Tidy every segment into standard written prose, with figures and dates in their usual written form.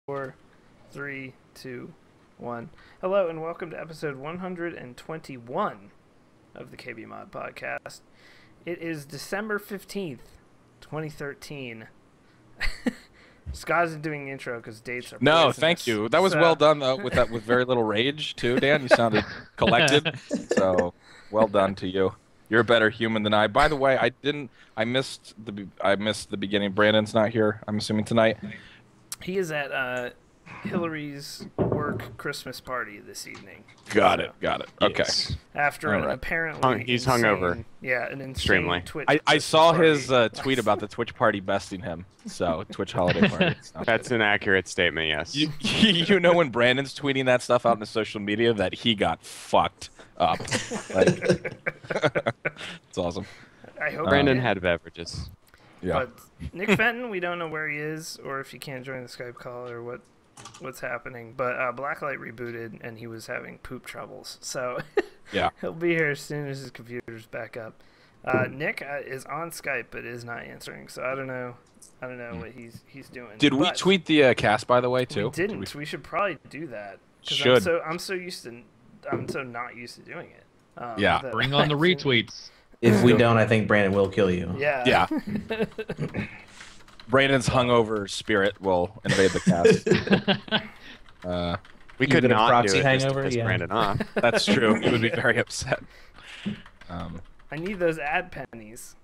4, 3, 2, 1. Hello and welcome to episode 121 of the KBMOD podcast. It is December 15th, 2013. Scott isn't doing the intro because dates are No, poisonous. thank you. That was well done though, with very little rage too, Dan. You sounded collected. So well done to you. You're a better human than I. By the way, I missed the beginning. Brandon's not here, I'm assuming, tonight. He is at Hillary's work Christmas party this evening. Got it. Okay. Yes. After an apparently He's insane, hungover. Yeah, an insane Extremely. Twitch I saw party. his tweet about the Twitch party besting him. So Twitch holiday party. That's an accurate statement, yes. You know when Brandon's tweeting that stuff out in the social media that he got fucked up. Like, it's awesome. I hope Brandon he did. had beverages. Yeah. But Nick Fenton, we don't know where he is or if he can't join the Skype call or what's happening. But Blacklight rebooted and he was having poop troubles. So Yeah. he'll be here as soon as his computer's back up. Nick is on Skype but is not answering. So I don't know what he's doing. Did we But tweet the cast, by the way, too? We didn't. We should probably do that. 'Cause Should. I'm so not used to doing it. Yeah. that Bring on the I think- retweets. If we don't, I think Brandon will kill you. Yeah. Yeah. Brandon's hungover spirit will invade the cast. We You could get a not do proxy it just to hangover? piss Yeah. Brandon off. That's true. He would be very upset. I need those ad pennies.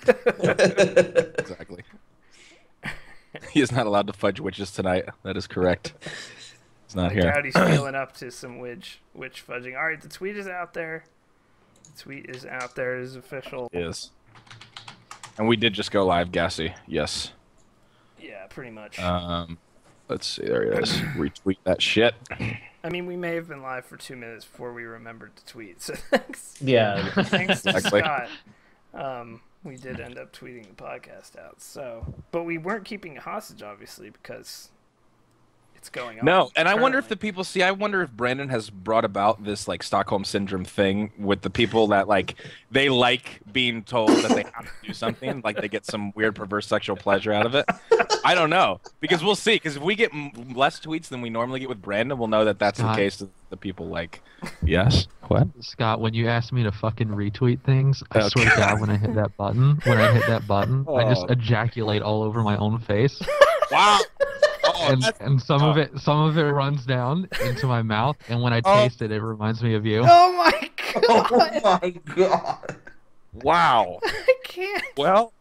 Exactly. He is not allowed to fudge witches tonight. That is correct. He's not I here. doubt he's feeling up to some witch fudging. All right, the tweet is out there. The tweet is out there. It is official. He is. And we did just go live, Gassy. Yes. Yeah, pretty much. Let's see. There it is. Retweet that shit. I mean, we may have been live for 2 minutes before we remembered to tweet. So thanks. Yeah. Thanks to Exactly. Scott. We did end up tweeting the podcast out. So, but we weren't keeping it hostage, obviously, because it's going on. No, and I wonder if currently. the people see. I wonder if Brandon has brought about this like Stockholm syndrome thing with the people that like they like being told that they have to do something, like they get some weird perverse sexual pleasure out of it. I don't know, because we'll see. Because if we get less tweets than we normally get with Brandon, we'll know that that's the God. case. That the people like. Yes. What? Scott, when you asked me to fucking retweet things, I Okay. swear to God, when I hit that button, I just Oh. ejaculate all over my own face, Wow. Oh, that's- and some of it runs down into my mouth, and when I Oh. taste it, it reminds me of you. Oh my god! Oh my god. wow. I can't. Well.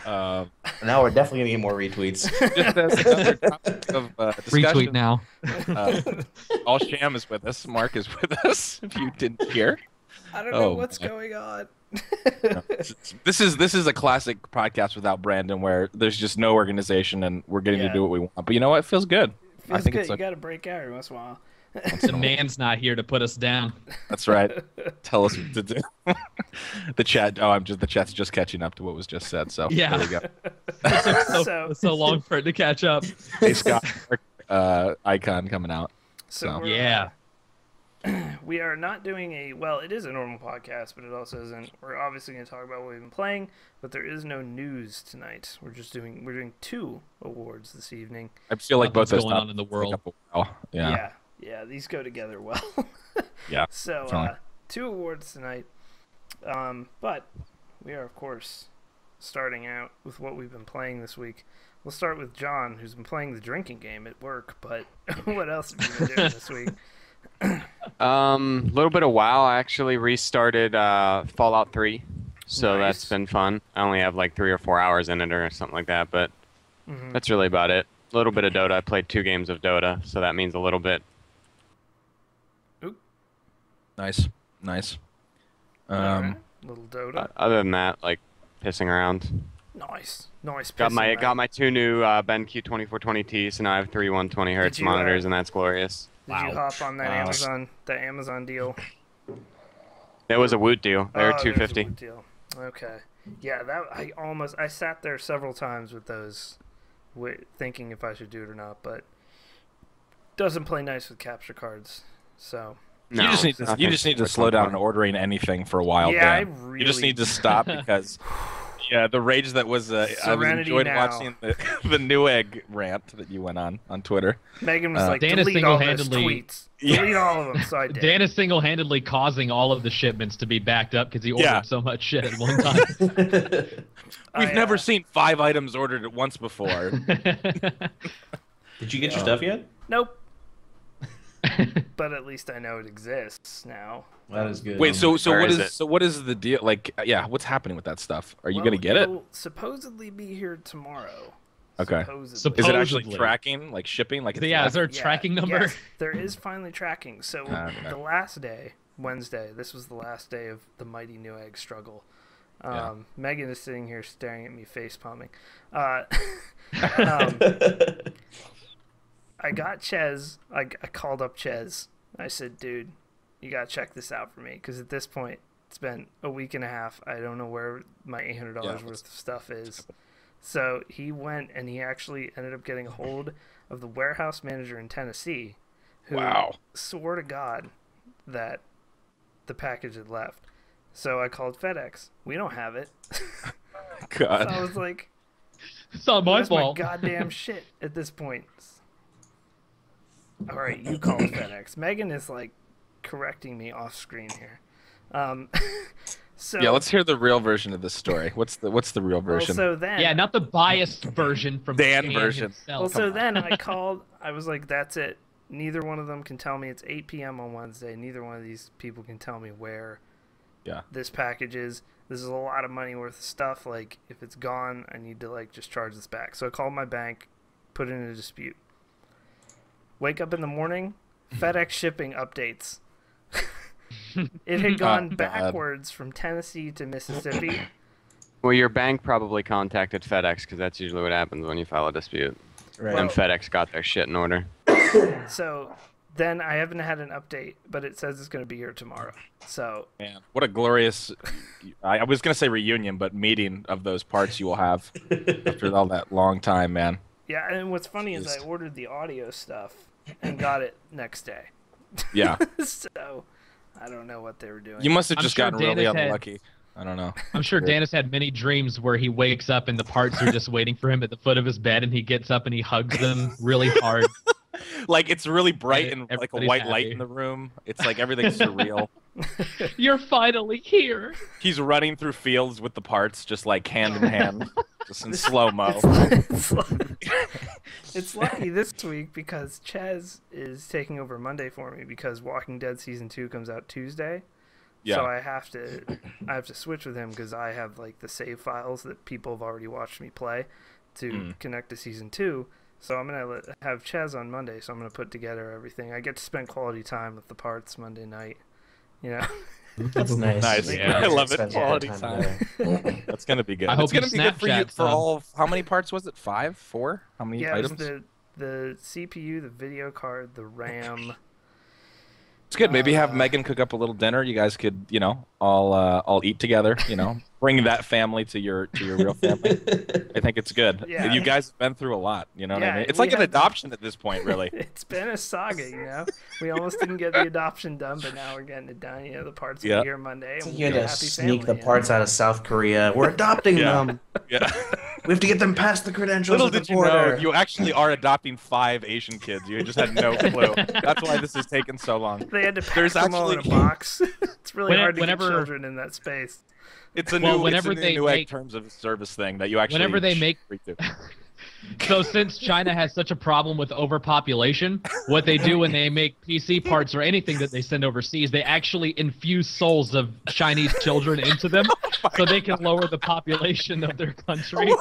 Now we're definitely gonna get more retweets. Just as another topic of discussion. Retweet now. AllSham is with us. Mark is with us. If you didn't hear. I don't know Oh, what's my. going on. This is a classic podcast without Brandon, where there's just no organization and we're getting Yeah. to do what we want. But you know what? It feels good. Feels think good. it's You a- got to break out every once in a while. The man's not here to put us down. That's right. Tell us what to do. The chat. The chat's just catching up to what was just said. So Yeah. there we go. So long for it to catch up. Hey Scott, icon coming out. So So. we're, Yeah. we are not doing it is a normal podcast, but it also isn't. We're obviously going to talk about what we've been playing, but there is no news tonight. We're doing 2 awards this evening. I feel like both Nothing's those going on in the topics world. take up a while. Yeah. Yeah, these go together well. Yeah, So, definitely. 2 awards tonight. But we are, of course, starting out with what we've been playing this week. We'll start with John, who's been playing the drinking game at work, but what else have you been doing this week? Little bit of WoW. I actually restarted Fallout 3, so Nice. that's been fun. I only have like 3 or 4 hours in it or something like that, but Mhm. that's really about it. A little bit of Dota. I played 2 games of Dota, so that means a little bit. Nice. Alright, little Dota. Other than that, like pissing around. Nice Got pissing, my 2 new BenQ 2420T, so now I have 3 120 hertz you, monitors, and that's glorious. Did you hop on that Wow. Amazon deal? It was a Woot deal. They were Oh, there's a 250. wood deal. Okay. Yeah, I sat there several times with those, thinking if I should do it or not, but doesn't play nice with capture cards. So No, you just need to slow down on on ordering anything for a while. yeah, Dan. You just need to stop because Yeah, the rage that was. I Serenity enjoyed now. watching the Newegg rant that you went on Twitter. Megan was like, Dan is delete all those single-handedly- tweets. Delete all of them, so I did. Dan is single-handedly causing all of the shipments to be backed up because he ordered Yeah. so much shit at one time. We've never seen 5 items ordered at once before. Did you get your stuff yet? Nope. But at least I know it exists now. That is good. Wait, so Where what is is it? so what is the deal? Like, yeah, what's happening with that stuff? Are you Well, gonna get it? it'll supposedly be here tomorrow. Okay. Supposedly. Is it actually Supposedly. tracking, like shipping? Like, it's Yeah, is there a Yeah, tracking number? yes, there is finally tracking. So Okay. the last day, Wednesday, this was the last day of the mighty Newegg struggle. Yeah. Megan is sitting here staring at me face palming. I got Ches. I called up Ches. I said, dude, you got to check this out for me. Because at this point, it's been a week and a half. I don't know where my $800 Yeah, worth of stuff is. So he went and he actually ended up getting a hold of the warehouse manager in Tennessee who Wow. swore to God that the package had left. So I called FedEx. We don't have it. So I God. was like, It's not my where's my fault. goddamn shit at this point? All right, you call FedEx. Megan is like correcting me off screen here. So Yeah, let's hear the real version of this story. What's the real well, version? so then Yeah, not the biased version from Dan version. himself. Well, so then I called. I was like, "That's it. Neither one of them can tell me it's 8 p.m. on Wednesday. Neither one of these people can tell me where Yeah. this package is. This is a lot of money worth of stuff. Like, if it's gone, I need to like just charge this back." So I called my bank, put in a dispute. Wake up in the morning, FedEx shipping updates. It had gone God. backwards from Tennessee to Mississippi. Well, your bank probably contacted FedEx because that's usually what happens when you file a dispute. Right. And FedEx got their shit in order. So then I haven't had an update, but it says it's going to be here tomorrow. So Man, what a glorious, I was going to say reunion, but meeting of those parts you will have after all that long time, man. yeah, and what's funny is I Jeez. ordered the audio stuff and got it next day. Yeah. So I don't know what they were doing. You must have I'm just sure gotten really Dana's had- unlucky. I don't know. I'm sure Dan has had many dreams where he wakes up and the parts are just waiting for him at the foot of his bed, and he gets up and he hugs them really hard. Like, it's really bright and like a Everybody's white light happy. in the room. It's like everything's surreal. You're finally here. He's running through fields with the parts, just like hand in hand, just in slow-mo. It's lucky this week because Ches is taking over Monday for me because Walking Dead Season 2 comes out Tuesday. Yeah. So I have to switch with him because I have like the save files that people have already watched me play to connect to Season 2. So I'm going to have Ches on Monday, so I'm going to put together everything. I get to spend quality time with the parts Monday night, you know. That's nice. Nice. Yeah. I love it. Spend some Quality good time. together. That's gonna be good. I hope it's gonna you be good for you Snapchat for some. all. How many parts was it? 5, 4? How many Yeah, it was items? the CPU, the video card, the RAM. It's good. Maybe have Megan cook up a little dinner. You guys could, all eat together. Bring that family to your real family. I think it's good. Yeah. You guys have been through a lot. You know what Yeah, I mean? It's we like an had to- adoption at this point, really. It's been a saga, you know. We almost didn't get the adoption done, but now we're getting it done. You know, the parts will Yeah. be here Monday. And we'll You had be a to happy sneak family, the you know? parts out of South Korea. We're adopting Yeah. them. Yeah. We have to get them past the credentials Little at the did you know, border. you actually are adopting 5 Asian kids. You just had no clue. That's why this is taking so long. They had to pack There's them all in a actually- box. It's really hard to Whenever- get children in that space. It's a Well, new, whenever it's a they new make- terms of service thing that you actually. Whenever they make- agree to. So since China has such a problem with overpopulation, what they do when they make PC parts or anything that they send overseas, they actually infuse souls of Chinese children into them so they can lower the population of their country.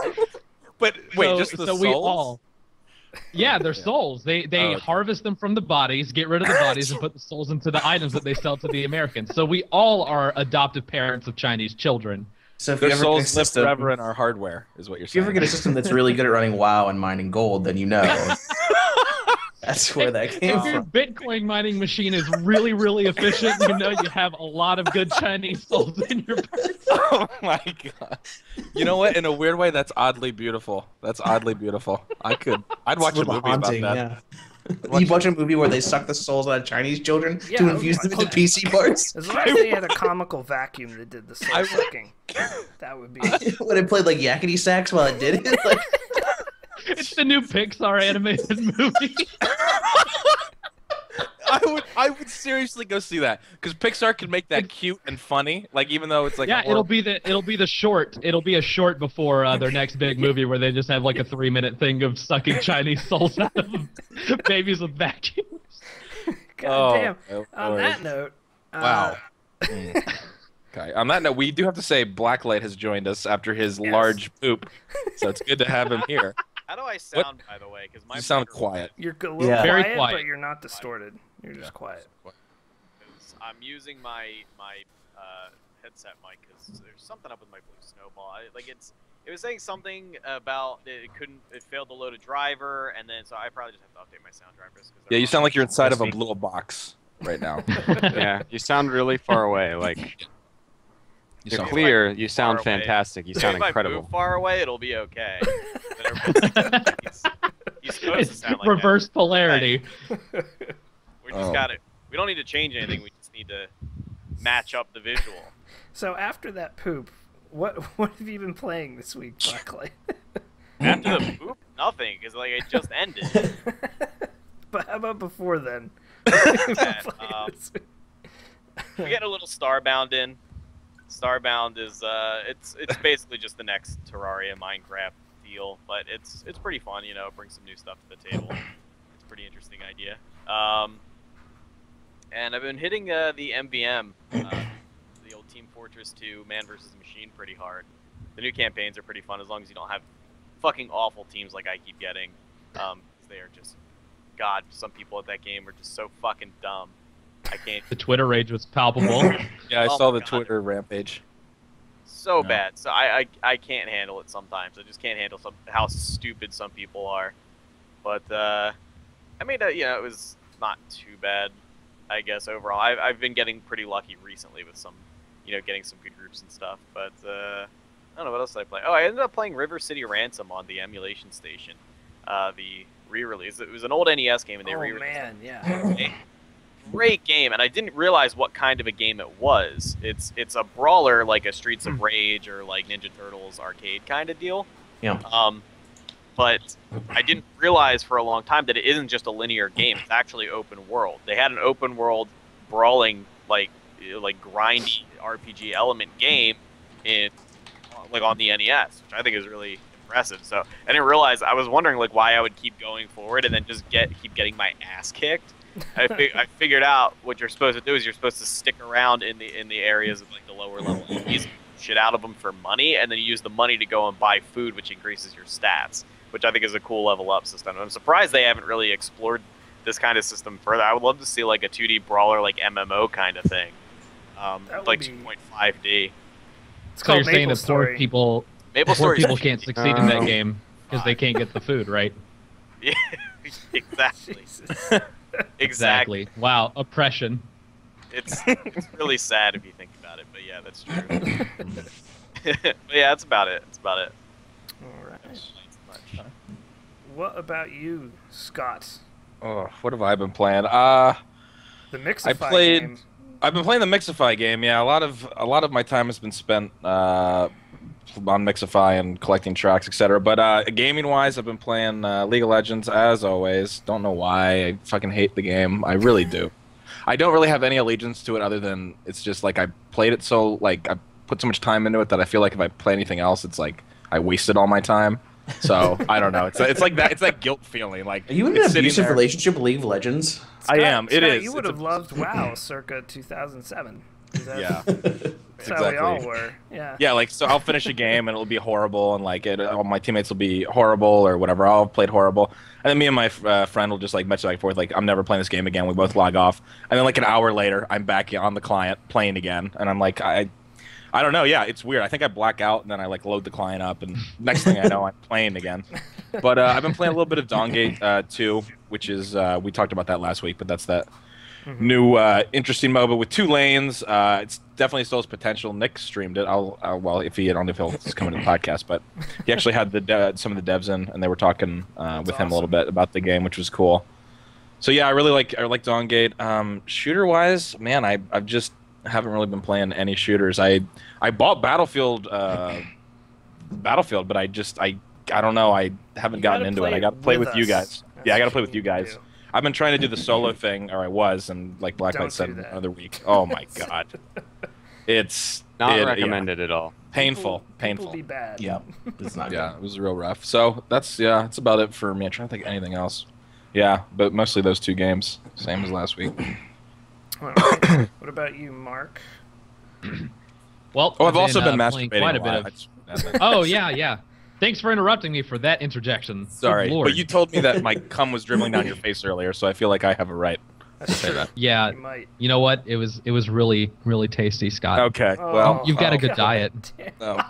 But wait, so, just the so souls? we all. Yeah, they're souls. They okay. harvest them from the bodies, get rid of the bodies, and put the souls into the items that they sell to the Americans. So we all are adoptive parents of Chinese children. So if you Their ever get a souls live system, forever in our hardware, is what you're if you saying. ever get a system that's really good at running WoW and mining gold, then you know that's where that came If your from. Bitcoin mining machine is really, really efficient, you know you have a lot of good Chinese souls in your parts. Oh my god! You know what? In a weird way, that's oddly beautiful. That's oddly beautiful. I'd watch It's a movie haunting, about that. You watch a movie where they suck the souls out of Chinese children Yeah, to infuse them into PC parts. As long as they had a comical vacuum that did the soul sucking, that would be. When it played like yakety sax while it did it. Like... It's the new Pixar animated movie. I would seriously go see that because Pixar can make that cute and funny. Like even though it's like Yeah, it'll be the short. It'll be a short before their next big movie where they just have like a 3-minute thing of sucking Chinese souls out of babies with vacuums. God damn. Oh, On Lord. that note. Wow. Okay. On that note, we do have to say Blacklight has joined us after his large poop, so it's good to have him here. How do I sound, by the way? Because my You sound quiet. You're a little Yeah. Very quiet, quiet. but you're not distorted. You're just quiet. I'm using my headset mic because there's something up with my blue snowball. It was saying something about it failed to load a driver, and then so I probably just have to update my sound drivers. Yeah, you sound like you're inside of a little box right now. Yeah, you sound really far away. Like you're sound clear. You sound far away. fantastic. You sound if I incredible. move far away, it'll be okay. He's supposed to It's sound like reverse polarity. that. We just got it. We don't need to change anything. We just need to match up the visual. So after that poop, what have you been playing this week, Blacklight? After the poop, nothing, because like it just ended. But how about before then? We get a little Starbound in. Starbound is it's basically just the next Terraria Minecraft deal, but it's pretty fun. You know, it brings some new stuff to the table. It's a pretty interesting idea. And I've been hitting the MVM, the old Team Fortress 2 Man vs. Machine pretty hard. The new campaigns are pretty fun as long as you don't have fucking awful teams like I keep getting. They are just, God, some people at that game are just so fucking dumb. I can't. The Twitter rage was palpable. Yeah, I Oh saw my the God. Twitter rampage. So No. bad. So I can't handle it sometimes. I just can't handle how stupid some people are. But I mean, you know, it was not too bad, I guess overall. I've been getting pretty lucky recently with some, you know, getting some good groups and stuff. But I don't know what else did I play. Oh, I ended up playing River City Ransom on the emulation station, the re-release. It was an old NES game, and they re-released man, yeah. it. Great game, and I didn't realize what kind of a game it was. It's a brawler like a Streets of Rage or like Ninja Turtles arcade kind of deal. Yeah. But I didn't realize for a long time that it isn't just a linear game. It's actually open world. They had an open world brawling like grindy RPG element game in like on the NES, which I think is really impressive. So I didn't realize. I was wondering like why I would keep going forward and then just keep getting my ass kicked. I figured out what you're supposed to do is you're supposed to stick around in the areas of like the lower level enemies, shit out of them for money, and then you use the money to go and buy food, which increases your stats, which I think is a cool level up system. I'm surprised they haven't really explored this kind of system further. I would love to see like a 2D brawler like MMO kind of thing, like 2.5D. It's So called you're saying Maple that poor Story. people Story's people actually- can't succeed in that game because they can't get the food, right? Yeah, exactly. Jesus. Exactly. Wow, oppression. It's really sad if you think about it, but yeah, that's true. But yeah, that's about it. That's about it. All right. Much. What about you, Scott? Oh, what have I been playing? The Mixify game. I've been playing the Mixify game. Yeah, a lot of my time has been spent on Mixify and collecting tracks, etc. But gaming-wise, I've been playing League of Legends as always. Don't know why. I fucking hate the game. I really do. I don't really have any allegiance to it other than it's just like I played it so like I put so much time into it that I feel like if I play anything else, it's like I wasted all my time. So I don't know. It's like that. It's that guilt feeling. Like Are you in it's an sitting abusive there- relationship with League of Legends? I am. It Scott, is. You would It's have a- loved WoW circa 2007. Yeah. That's how we all were. Yeah. Yeah, like so I'll finish a game and it'll be horrible and like all my teammates will be horrible or whatever. I'll have played horrible. And then me and my friend will just like message back and forth like I'm never playing this game again. We both log off. And then like an hour later I'm back on the client playing again and I'm like I don't know. Yeah, it's weird. I think I black out and then I like load the client up and next thing I know I'm playing again. But I've been playing a little bit of Dawngate 2, which is we talked about that last week, but that's that new interesting MOBA with 2 lanes. It's definitely still has potential. Nick streamed it. Well, if he I don't know if he'll come to the podcast, but he actually had some of the devs in, and they were talking with him a little bit about the game, which was cool. So yeah, I like Dawngate. Shooter wise, man, I've just haven't really been playing any shooters. I bought Battlefield, but I don't know. I haven't gotten into it. I got to play with you guys. Yeah, I got to play with you guys. I've been trying to do the solo thing, or I was, and like Blacklight said the other week. Oh my god, it's not recommended at all. Painful. People be bad. Yeah, it's not. Yeah, it was real rough. So that's about it for me. I'm trying to think of anything else. Yeah, but mostly those 2 games, same as last week. All right. What about you, Mark? Well, I've also been playing masturbating quite a a bit lot. of. Oh yeah. Thanks for interrupting me for that interjection. Good Sorry, Lord. but you told me that my cum was dribbling down your face earlier, so I feel like I have a right to say that. Yeah, You might. you know what? It was really tasty, Scott. Okay, Oh. well, You've got a good God diet. damn. oh.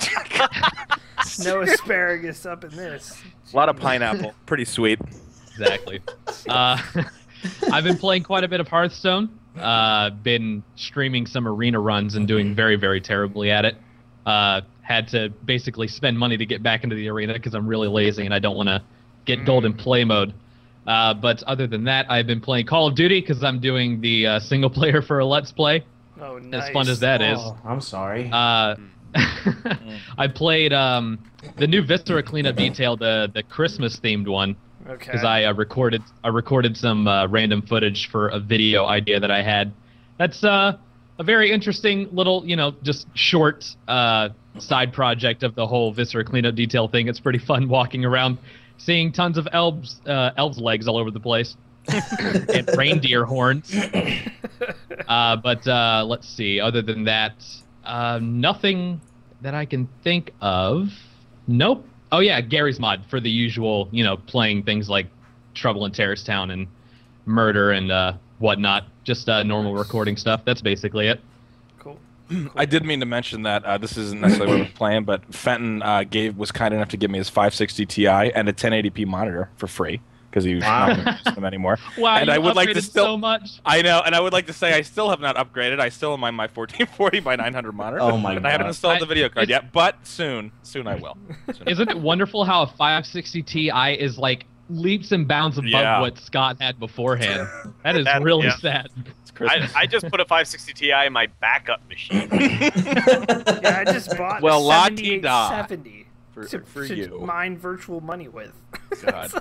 No asparagus up in this. A lot of pineapple, pretty sweet. Exactly. I've been playing quite a bit of Hearthstone. Been streaming some arena runs and doing very, very terribly at it. Had to basically spend money to get back into the arena because I'm really lazy and I don't want to get gold in play mode. But other than that, I've been playing Call of Duty because I'm doing the single player for a Let's Play. Oh, nice. As fun as that is. Oh, I'm sorry. I played the new Viscera cleanup detail, the Christmas themed one, Okay. because I recorded some random footage for a video idea that I had. That's a very interesting little, just short side project of the whole Viscera cleanup detail thing. It's pretty fun walking around, seeing tons of elves legs all over the place, and reindeer horns. But let's see. Other than that, nothing that I can think of. Nope. Oh yeah, Gary's mod for the usual, playing things like Trouble in Terrace Town and Murder and whatnot. Just normal recording stuff. That's basically it. Cool. I did mean to mention that this isn't necessarily what I was playing, but Fenton was kind enough to give me his 560 Ti and a 1080p monitor for free because he's not going to use them anymore. Wow, and you I would like to upgraded still, so much. I know, and I would like to say I still have not upgraded. I still am on my 1440 by 900 monitor. Oh my and I haven't God. installed the video card yet, but soon I will. Isn't it wonderful how a 560 Ti is like leaps and bounds above Yeah. what Scott had beforehand? That is That- really yeah. sad. It's Christmas. I just put a 560 Ti in my backup machine. Yeah, I just bought Well, a la-ti-da. 7870 for to you. mine virtual money with. God.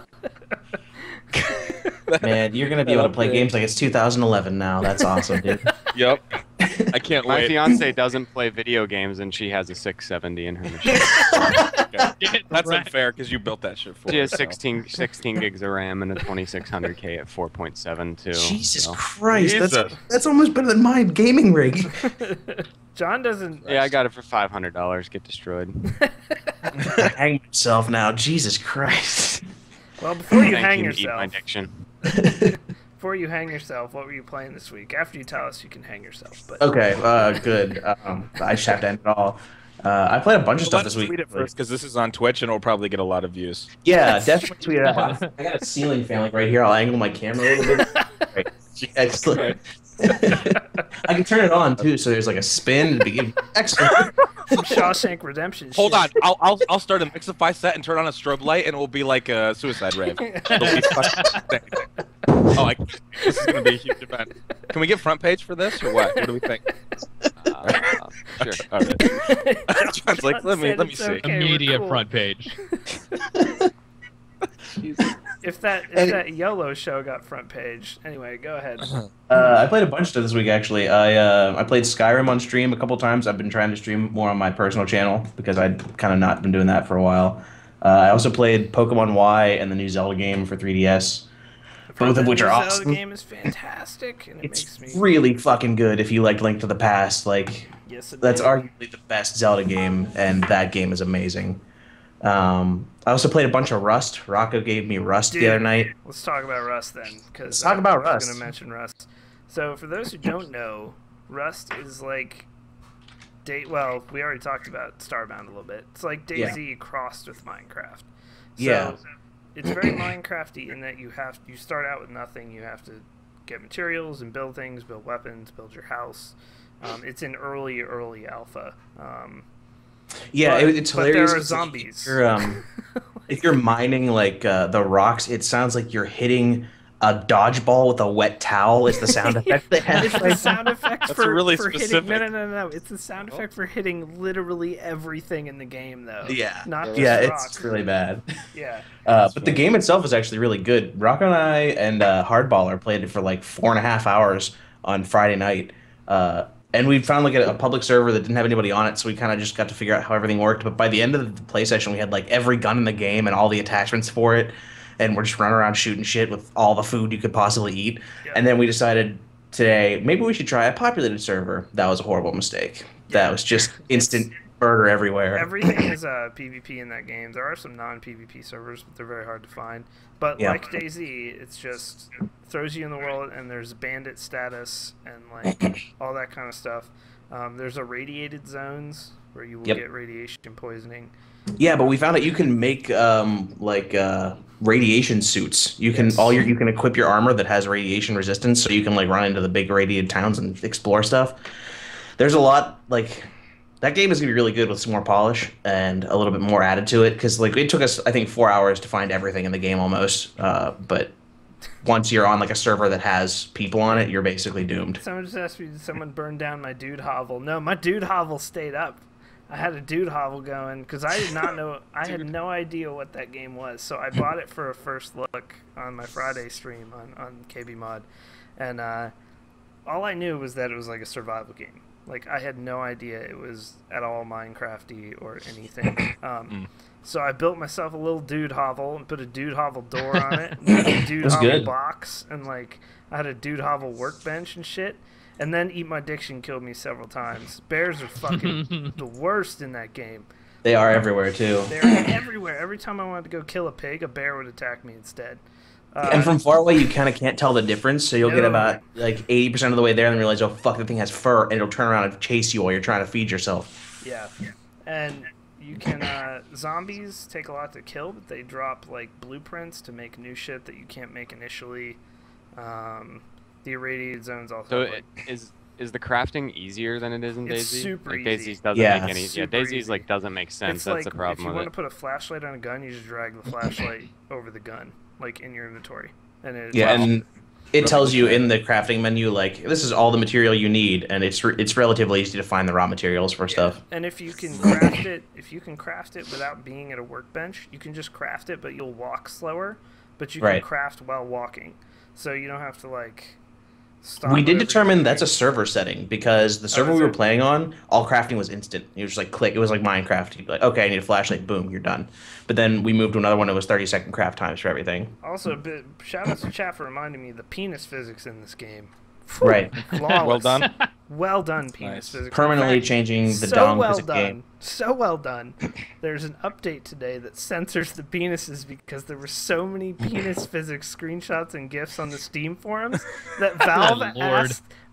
Man, you're gonna be able to play games like it's 2011 now. That's awesome, dude. Yep. I can't My wait. fiance doesn't play video games, and she has a 670 in her machine. Okay. That's unfair because you built that shit for She her, has so. 16 gigs of RAM and a 2600K at 4.7 too. Jesus so. Christ, Jesus. that's almost better than my gaming rig. John doesn't. Yeah, I got it for $500. Get destroyed. Hang myself now. Jesus Christ. Well, before you Thank hang you, eat my yourself, diction. before you hang yourself, what were you playing this week? After you tell us, you can hang yourself. But Okay, good. I just have to end it all. I played a bunch of stuff Let's this week. tweet it first because this is on Twitch and it'll probably get a lot of views. Yeah, definitely tweet it out. I got a ceiling fan like right here. I'll angle my camera a little bit. Right. Excellent. I can turn it on too, so there's like a spin. Excellent. some Shawshank Redemption. Hold shit. on, I'll start a Mixify set and turn on a strobe light, and it will be like a suicide rave. It'll be fucking- oh, this is gonna be a huge event. Can we get front page for this or what? What do we think? Sure. All right. John's like, let me Said it's see. okay, we're Immediate cool. front page. If that YOLO show got front page. Anyway, go ahead. I played a bunch of stuff this week actually. I played Skyrim on stream a couple times. I've been trying to stream more on my personal channel because I'd kind of not been doing that for a while. I also played Pokemon Y and the new Zelda game for 3DS. Both of which are Zelda awesome. game is fantastic, and it It's makes me. really fucking good if you liked Link to the Past. Like, Yes, it that's did. arguably the best Zelda game, and that game is amazing. I also played a bunch of Rust. Rocco gave me Rust Dude, the other night. Let's talk about Rust then, because Let's talk about I was Rust. going to mention Rust. So, for those who don't know, Rust is like, well, we already talked about Starbound a little bit. It's like DayZ crossed with Minecraft. So, Yeah. it's very Minecrafty in that you start out with nothing. You have to get materials and build things, build weapons, build your house. It's in early alpha. Yeah, But- it's but hilarious. there are It's like zombies. if you're mining like the rocks, it sounds like you're hitting a dodgeball with a wet towel is the sound effect they have. It's the sound effect That's for, really for hitting. specific. No. It's the sound effect for hitting literally everything in the game, though. Yeah. Not just Yeah, rocks. it's really bad. Yeah. But the game itself is actually really good. Rocco and I and Hardballer played it for like 4.5 hours on Friday night. And we found like a public server that didn't have anybody on it, so we kind of just got to figure out how everything worked. But by the end of the play session, we had like every gun in the game and all the attachments for it, and we're just running around shooting shit with all the food you could possibly eat. Yeah. And then we decided today maybe we should try a populated server. That was a horrible mistake. That was just instant burger everywhere. Everything is PvP in that game. There are some non-PvP servers, but they're very hard to find. But Yeah. like DayZ, it's just throws you in the world, and there's bandit status and like all that kind of stuff. There's irradiated zones where you will get radiation poisoning. Yeah, but we found out you can make radiation suits. You can you can equip your armor that has radiation resistance, so you can like run into the big radiated towns and explore stuff. There's a lot like that game is gonna be really good with some more polish and a little bit more added to it, because like it took us I think 4 hours to find everything in the game almost. But once you're on like a server that has people on it, you're basically doomed. Someone just asked me, did someone burn down my dude hovel? No, my dude hovel stayed up. I had a dude hovel going because I did not know. I had no idea what that game was, so I bought it for a first look on my Friday stream on KBMOD, and all I knew was that it was like a survival game. Like I had no idea it was at all Minecrafty or anything. So I built myself a little dude hovel and put a dude hovel door on it, and a dude hovel box, and like I had a dude hovel workbench and shit. And then Eat My Diction killed me several times. Bears are fucking the worst in that game. They are everywhere too. They're everywhere. Every time I wanted to go kill a pig, a bear would attack me instead. And from far away, you kind of can't tell the difference, so you'll get about like 80% of the way there and then realize, oh fuck, that thing has fur, and it'll turn around and chase you while you're trying to feed yourself. Yeah. And you can, zombies take a lot to kill, but they drop like blueprints to make new shit that you can't make initially. The irradiated zones also. So is the crafting easier than it is in DayZ? It's super like easy. DayZ's doesn't make any. Yeah, DayZ's easy. like doesn't make sense. It's That's like the problem if you with want it. to put a flashlight on a gun, you just drag the flashlight over the gun, like in your inventory. And and it tells you in the crafting menu like this is all the material you need, and it's relatively easy to find the raw materials for stuff. And if you can craft it, without being at a workbench, you can just craft it, but you'll walk slower. But you can craft while walking, so you don't have to like. We did determine that's a server setting, because the server we were playing on, all crafting was instant. You just like click. It was like Minecraft. You'd be like, okay, I need a flashlight. Boom, you're done. But then we moved to another one that was 30-second craft times for everything. Also, shout out to chat for reminding me the penis physics in this game. Right. Flawless. Well done. Well done, penis physics. Permanently changing the dong physics game. So well done. There's an update today that censors the penises because there were so many penis physics screenshots and GIFs on the Steam forums that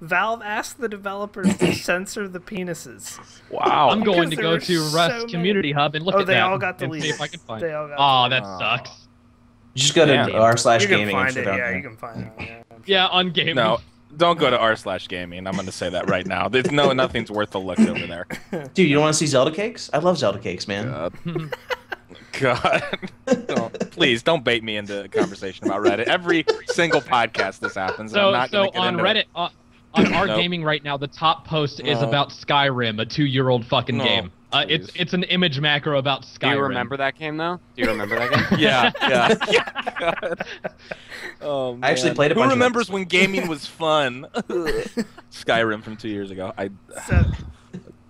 Valve asked the developers to censor the penises. Wow. I'm going to Because go there to were Rust so Community Hub and look Oh, at they that all got and see deleted. if I can find They it. all got Oh, deleted. that sucks. Just go to You r/gaming. can find it. and Yeah, you can find it. Yeah, on gaming. No, don't go to r/gaming. I'm going to say that right now. There's nothing's worth the look over there. Dude, you don't want to see Zelda cakes? I love Zelda cakes, man. God. Please don't bait me into a conversation about Reddit. Every single podcast this happens. And I'm not So gonna get on into Reddit, it. on our gaming right now, the top post is No. about Skyrim, a 2-year-old fucking No, game. It's an image macro about Skyrim. Do you remember that game though? Do you remember that game? Yeah. God. Oh, man. I actually played a bunch Who of remembers those. when gaming was fun? Skyrim from 2 years ago.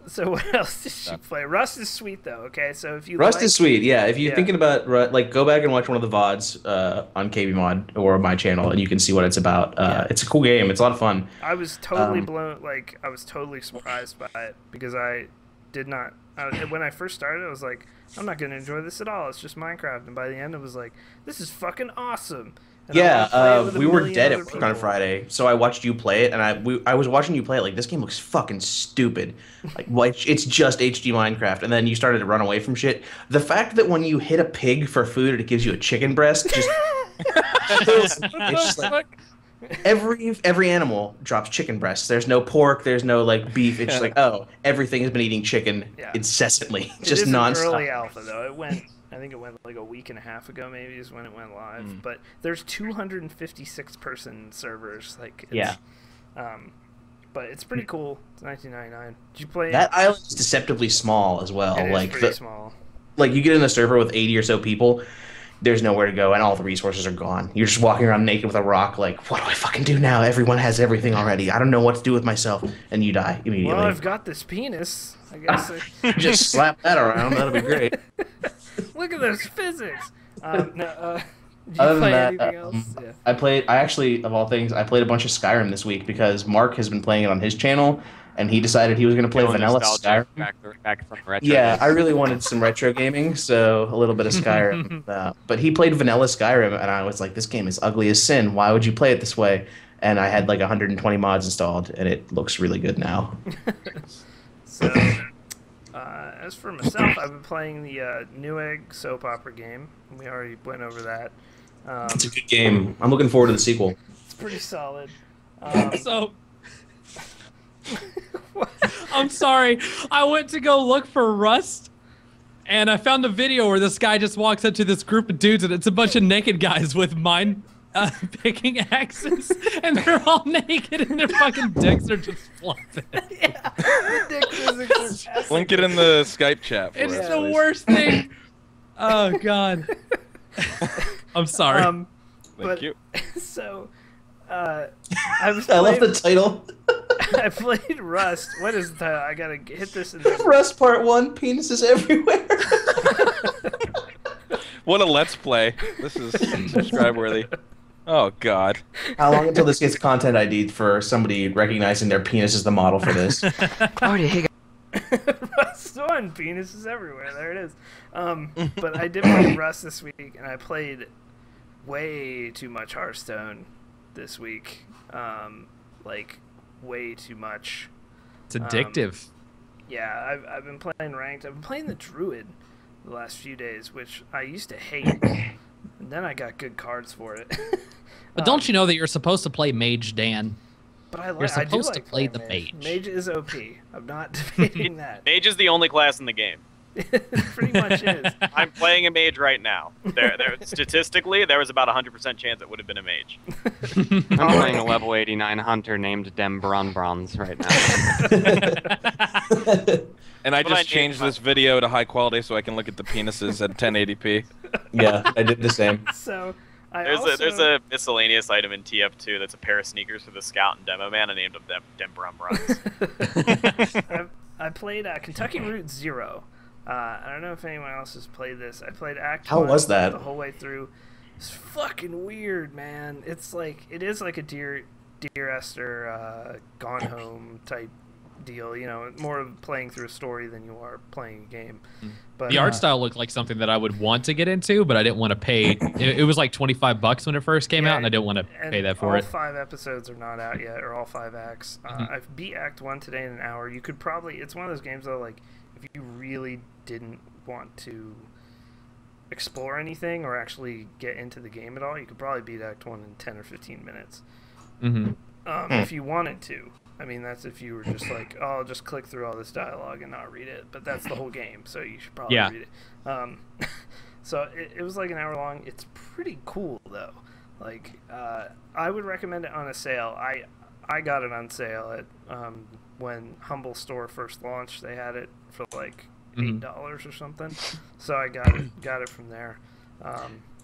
So what else did you play? Rust is sweet though. Okay, so if you Rust like, is sweet, yeah. If you're Yeah. thinking about like, go back and watch one of the VODs on KBMOD or my channel, and you can see what it's about. It's a cool game. It's a lot of fun. I was totally I was totally surprised by it because I did not. When I first started, I was like, I'm not gonna enjoy this at all. It's just Minecraft. And by the end, it was like, this is fucking awesome. And I wanna play it with a we were million dead other at work on people. Friday, so I watched you play it, and I was watching you play it. Like, this game looks fucking stupid. Like, it's just HD Minecraft, and then you started to run away from shit. The fact that when you hit a pig for food, it gives you a chicken breast, just it's just like every animal drops chicken breasts. There's no pork. There's no like beef. It's just like, oh, everything has been eating chicken incessantly, It just is an nonstop. early alpha though. It went I think it went like a week and a half ago, maybe is when it went live. But there's 256 person servers. Like, it's, but it's pretty cool. It's $19.99. Did you play That island is deceptively small as well. It like is pretty small. Like you get in a server with 80 or so people, there's nowhere to go, and all the resources are gone. You're just walking around naked with a rock, like, what do I fucking do now? Everyone has everything already. I don't know what to do with myself, and you die immediately. Well, I've got this penis. I guess. Just slap that around. That'll be great. Look at those physics. No. Did you Other play than that, anything else? Yeah. I actually, of all things, I played a bunch of Skyrim this week because Mark has been playing it on his channel, and he decided he was going to play Feeling vanilla nostalgic Skyrim. back from retro. Yeah, days. I really wanted some retro gaming, so a little bit of Skyrim. But he played vanilla Skyrim, and I was like, this game is ugly as sin. Why would you play it this way? And I had like 120 mods installed, and it looks really good now. So, as for myself, I've been playing the Newegg soap opera game. We already went over that. It's a good game. I'm looking forward to the sequel. It's pretty solid. So, I'm sorry. I went to go look for Rust, and I found a video where this guy just walks up to this group of dudes, and it's a bunch of naked guys with mine picking axes, and they're all naked, and their fucking dicks are just flopping. Yeah, the dick physics are Link it in the Skype chat for It's us, the please. worst thing. Oh god. I'm sorry. Thank but, you. So, I was I love playing, the title. I played Rust. What is the title? I gotta hit this in the... Rust Part 1, penises everywhere. What a let's play. This is subscribe worthy. Oh god. How long until this gets content ID'd for somebody recognizing their penis as the model for this? Rust 1, penises everywhere. There it is. But I did play Rust this week, and I played way too much Hearthstone this week. Like, way too much. It's addictive. Yeah, I've been playing ranked. I've been playing the Druid the last few days, which I used to hate. And then I got good cards for it. But don't you know that you're supposed to play Mage Dan? But I You're I do supposed to like play playing the mage. Mage is OP. I'm not debating that. Mage is the only class in the game. It pretty much is. I'm playing a mage right now. Statistically, there was about a 100% chance it would have been a mage. I'm playing a level 89 hunter named Dem Bronze right now. And I But I just changed this video to high quality so I can look at the penises at 1080p. Yeah, I did the same. So There's a miscellaneous item in TF2 that's a pair of sneakers for the scout and demo man. I named them Dem Bronze. I played Kentucky Route Zero. I don't know if anyone else has played this. I played Act How 1 was that? the whole way through. It's fucking weird, man. It's like it is like a Dear Esther Gone Home type deal. You know, more of playing through a story than you are playing a game. But The art style looked like something that I would want to get into, but I didn't want to pay. It was like $25 when it first came out, and I didn't want to pay that for all it. 5 episodes are not out yet, or all 5 acts. I've beat Act 1 today in an hour. You could probably... It's one of those games, though, like, if you really didn't want to explore anything or actually get into the game at all, you could probably beat Act 1 in 10 or 15 minutes. If you wanted to. I mean, that's if you were just like, oh, I'll just click through all this dialogue and not read it. But that's the whole game, so you should probably read it. So it was like an hour long. It's pretty cool, though. Like, I would recommend it on a sale. I got it on sale at when Humble Store first launched. They had it for like $8 or something. So I got it from there.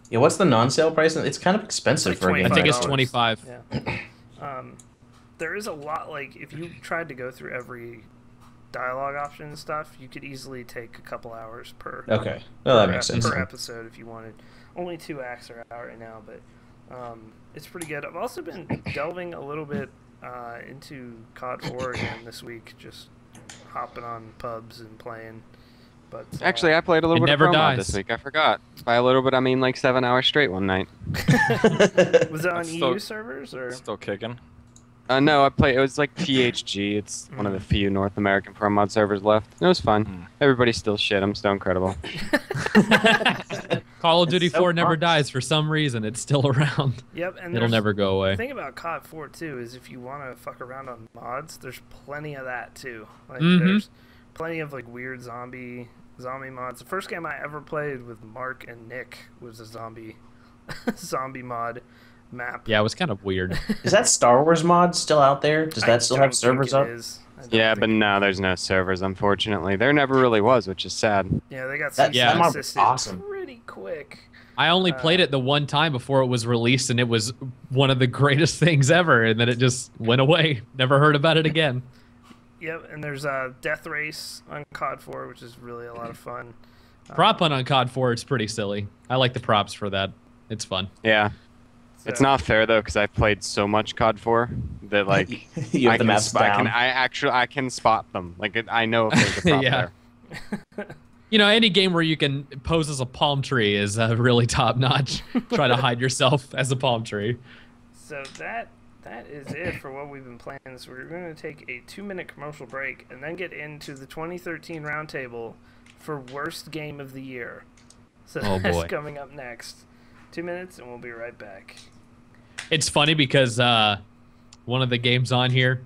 Yeah, what's the non-sale price? It's kind of expensive for a game. I think it's $25. 25. Yeah. There is a lot, like, if you tried to go through every dialogue option and stuff, you could easily take a couple hours per Okay. Well, that makes sense. per episode if you wanted. Only 2 acts are out right now, but it's pretty good. I've also been delving a little bit into COD 4 again this week, just hopping on pubs and playing. But Actually, I played a little It bit of never Pro Mod dies. this week. I forgot. By a little bit, I mean like 7 hours straight one night. was it on That's EU still- servers or? Still kicking. No, I played. It was like PHG. It's one of the few North American Pro Mod servers left. It was fun. Everybody's still shit. I'm still incredible. Call of Duty so 4 never fun. dies for some reason. It's still around. Yep, and It'll there's- never go away. The thing about COD 4 too is if you want to fuck around on mods, there's plenty of that too. Like there's plenty of like weird zombie mods. The first game I ever played with Mark and Nick was a zombie mod map. Yeah, it was kind of weird. Is that Star Wars mod still out there? Does that still have servers up? Yeah, but no, there's no servers, unfortunately. There never really was, which is sad. Yeah, they got That mod was assisted awesome. pretty quick. I only played it the one time before it was released, and it was one of the greatest things ever, and then it just went away. Never heard about it again. Yep, and there's Death Race on COD 4, which is really a lot of fun. Prop hunt on COD 4 is pretty silly. I like the props for that. It's fun. Yeah. So, It's not fair though, because I've played so much COD 4 that like You have the maps down. I can spot them. Like I know if there's a prop Yeah. there. You know, any game where you can pose as a palm tree is really top notch. Try to hide yourself as a palm tree. So that is it for what we've been playing. So we're going to take a 2-minute commercial break and then get into the 2013 roundtable for worst game of the year. So Oh, that's boy. coming up next. 2 minutes and we'll be right back. It's funny because one of the games on here,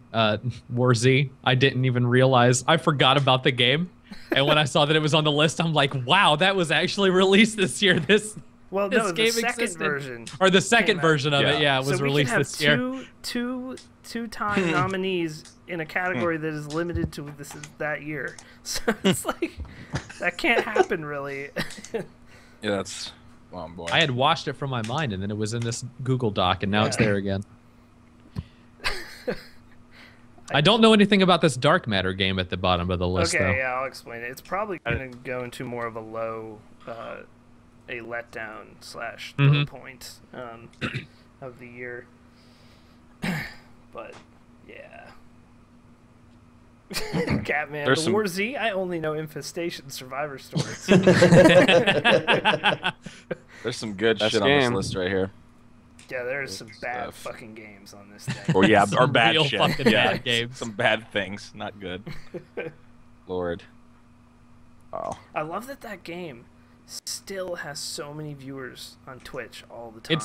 War Z, I didn't even realize. I forgot about the game. And when I saw that it was on the list, I'm like, wow, that was actually released this year. Well, This no, the game second existed. version. Or the second came out. version of it, yeah, it was So released we this can year. have two-time nominees in a category that is limited to that year. So it's like, that can't happen, really. Yeah, that's. Oh boy. I had washed it from my mind, and then it was in this Google Doc, and now it's there again. I don't know anything about this Dark Matter game at the bottom of the list, though. Okay, yeah, I'll explain it. It's probably going to go into more of a low, a letdown / low point of the year. But, yeah. Catman, There's the some- War Z, I only know Infestation Survivor Stories. There's some good Best shit on this game. list right here. Yeah, there's some bad Stuff. fucking games on this thing. Or yeah, or Some bad real shit. fucking Yeah, bad games. Some bad things, not good. Lord. Oh. I love that game still has so many viewers on Twitch all the time.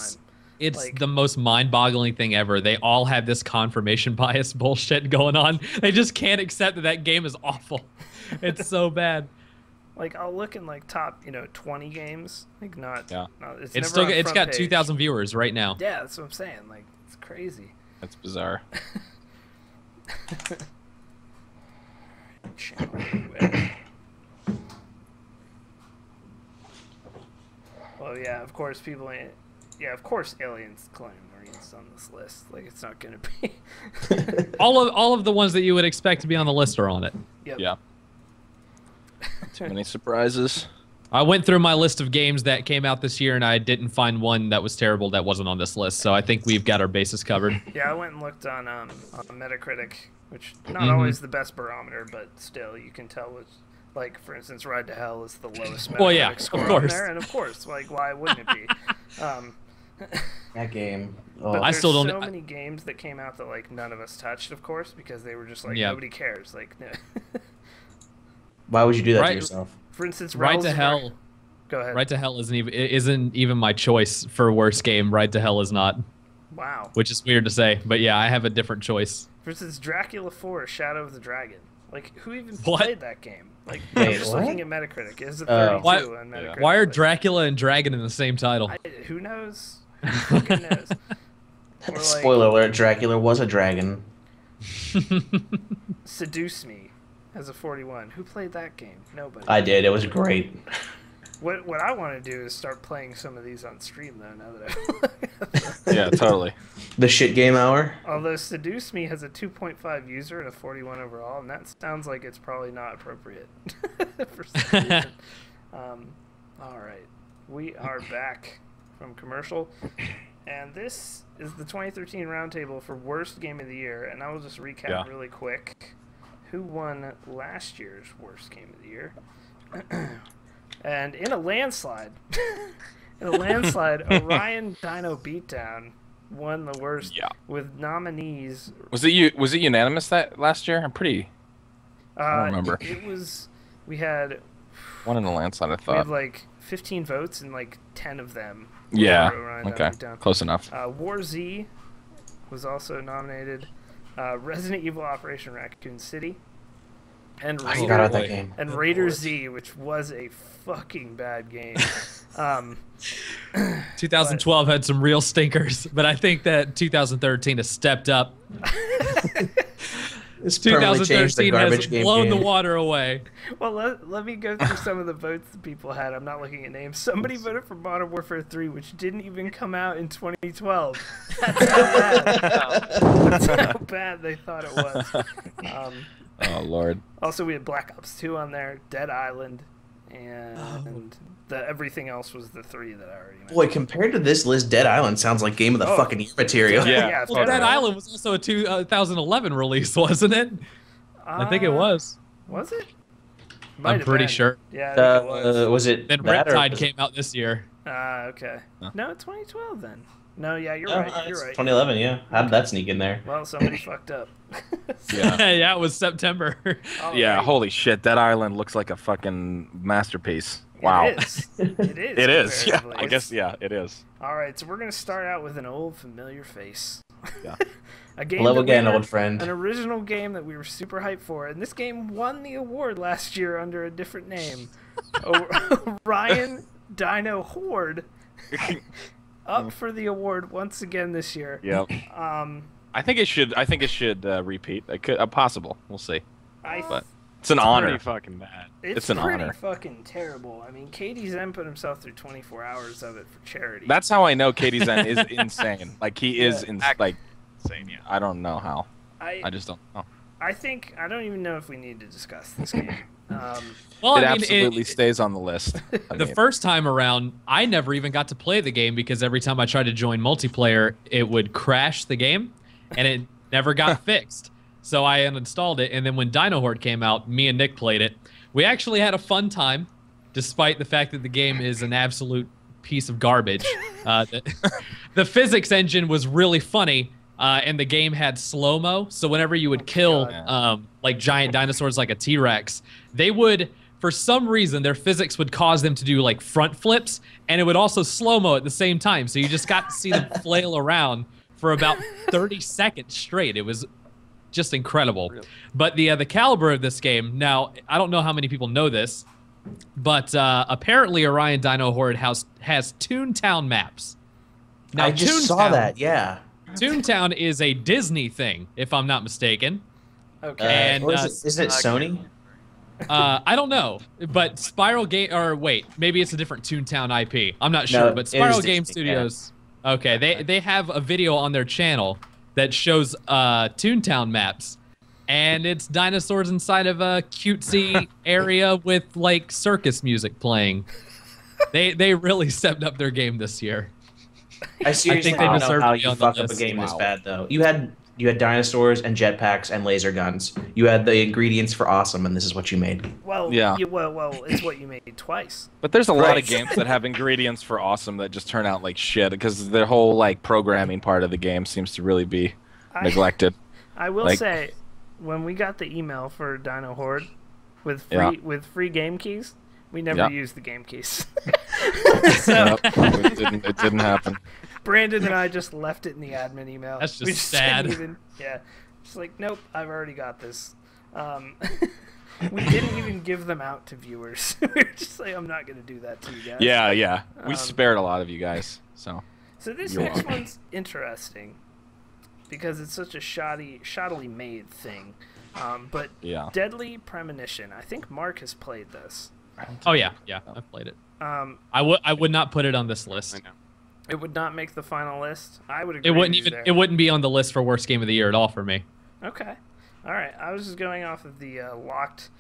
It's Like- the most mind-boggling thing ever. They all have this confirmation bias bullshit going on. They just can't accept that game is awful. It's so bad. Like, I'll look in like top, 20 games. Like, not. Yeah. It's It's never on it's front got page. 2,000 viewers right now. Yeah, that's what I'm saying. Like, it's crazy. That's bizarre. Well, yeah, of course, of course, aliens claim Marines on this list. Like, it's not gonna be. All of the ones that you would expect to be on the list are on it. Yep. Yeah. Too many surprises. I went through my list of games that came out this year, and I didn't find one that was terrible that wasn't on this list. So I think we've got our bases covered. Yeah, I went and looked on Metacritic, which not always the best barometer, but still you can tell which. Like, for instance, Ride to Hell is the lowest Metacritic Well, yeah, score of on course. there, and of course, like, why wouldn't it be? That game. But Oh. I there's still don't- so many games that came out that like none of us touched, of course, because they were just like Yeah. nobody cares. Like, no. Why would you do that to Right. yourself? For instance, Ride to Realms of Hell. Go ahead. Ride to Hell isn't even my choice for worst game. Ride to Hell is not, Wow. which is weird to say, but yeah, I have a different choice. For instance, Dracula 4: Shadow of the Dragon. Like, who even What? played that game? Like, Wait, I'm just what? looking at Metacritic. It's a Oh. 32 Why- on Metacritic. Why are but Dracula and Dragon in the same title? who knows? Who fucking knows? Or, like, Spoiler alert: Dracula was a dragon. Seduce Me has a 41. Who played that game? Nobody. I did. It was great. What I want to do is start playing some of these on stream, though, now that I... Yeah, totally. The shit game hour. Although Seduce Me has a 2.5 user and a 41 overall, and that sounds like it's probably not appropriate for some reason. All right. We are back from commercial, and this is the 2013 roundtable for worst game of the year, and I will just recap really quick who won last year's worst game of the year. And in a landslide, Orion Dino Beatdown won the worst with nominees. Was it unanimous that last year? I'm pretty. I don't remember. It was. We had One in the landslide, I we thought. had like 15 votes, and like 10 of them. were Yeah. for Orion Dino Okay. Beatdown. Close enough. War Z was also nominated. Resident Evil Operation Raccoon City. and I Raider, forgot about that game. and Raider Z, which was a fucking bad game. 2012 had some real stinkers, but I think that 2013 has stepped up. This permanently changed the 2013 garbage has game. blown the water away. Well, let me go through some of the votes that people had. I'm not looking at names. Somebody voted for Modern Warfare 3, which didn't even come out in 2012. That's how bad. That's how bad they thought it was. Oh Lord. Also, we had Black Ops 2 on there, Dead Island, and everything else was the 3 that I already mentioned. Boy, compared to this list, Dead Island sounds like Game of the fucking Year material. Yeah. it's Well, Dead better. Island was also a 2011 release, wasn't it? I think it was. Was it? I'm Might have pretty been. sure. Yeah, I think it was. Was it Then that or Riptide was it- came out this year. Okay. No, 2012 then. No, yeah, you're Oh, right. it's You're right. 2011, yeah. How did that sneak in there? Well, somebody fucked up. Yeah. Yeah, it was September. All Yeah. right. Holy shit. That island looks like a fucking masterpiece. Wow. It is. It is. It is. Yeah. comparatively. I guess. Yeah. It is. All right, so we're gonna start out with an old familiar face. Yeah. A game Hello that again, we were- old friend. An original game that we were super hyped for, and this game won the award last year under a different name. Orion Dino Horde up for the award once again this year. Yep. I think it should. I think it should repeat. It could. Possible. We'll see. But it's an honor. Pretty fucking bad. It's an pretty honor. fucking terrible. I mean, Katie Zen put himself through 24 hours of it for charity. That's how I know Katie Zen is insane. Like he is like Insane, yeah. I don't know how. I I just don't know. I think I don't even know if we need to discuss this game. Well, It I mean, absolutely stays on the list. I the mean, first time around, I never even got to play the game because every time I tried to join multiplayer, it would crash the game, and it never got fixed. So I uninstalled it, and then when Dino Horde came out, me and Nick played it. We actually had a fun time, despite the fact that the game is an absolute piece of garbage. The physics engine was really funny, and the game had slow-mo, so whenever you would kill like giant dinosaurs like a T-Rex, they would, for some reason, their physics would cause them to do like front flips, and it would also slow-mo at the same time, so you just got to see them flail around for about 30 seconds straight. It was just incredible. Really? But the caliber of this game, now, I don't know how many people know this, but apparently Orion Dino Horde has Toontown maps. Now, I just saw that, yeah. Toontown is a Disney thing, if I'm not mistaken. Okay. And, is it Sony? I don't know, but Spiral Game, or wait, maybe it's a different Toontown IP. I'm not sure, No, but it Spiral is Game Disney, Studios. Yeah. Okay, they have a video on their channel that shows Toontown maps, and it's dinosaurs inside of a cutesy area with like circus music playing. They really stepped up their game this year. I seriously think they don't know deserve how to be you on the fuck up a list. game this Wow. bad, though. You had dinosaurs and jetpacks and laser guns. You had the ingredients for awesome, and this is what you made. Well, Yeah. well, it's what you made twice. But there's a lot Right. of games that have ingredients for awesome that just turn out like shit because their whole like programming part of the game seems to really be neglected. I will Like- say, when we got the email for Dino Horde with Yeah. free game keys, we never Yeah. used the game keys. Yep, it didn't happen. Brandon and I just left it in the admin email. That's just We sad. didn't even, yeah, just like, nope, I've already got this. We didn't even give them out to viewers. We were just like, I'm not gonna do that to you guys. Yeah. We Um, spared a lot of you guys. So So this You're next welcome. one's interesting because it's such a shoddily made thing. But yeah. Deadly Premonition. I think Mark has played this. Oh yeah, I've played it. I would not put it on this list. I know. It would not make the final list. I would agree. It wouldn't with you even. there. It wouldn't be on the list for worst game of the year at all for me. Okay. All right. I was just going off of the locked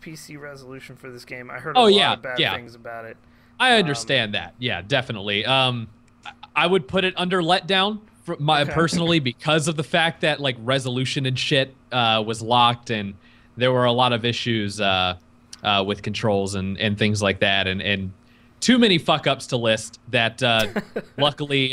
PC resolution for this game. I heard a lot of bad things about it. I understand that. Yeah, definitely. I would put it under Letdown for personally because of the fact that like resolution and shit was locked, and there were a lot of issues with controls and things like that, and too many fuck ups to list that luckily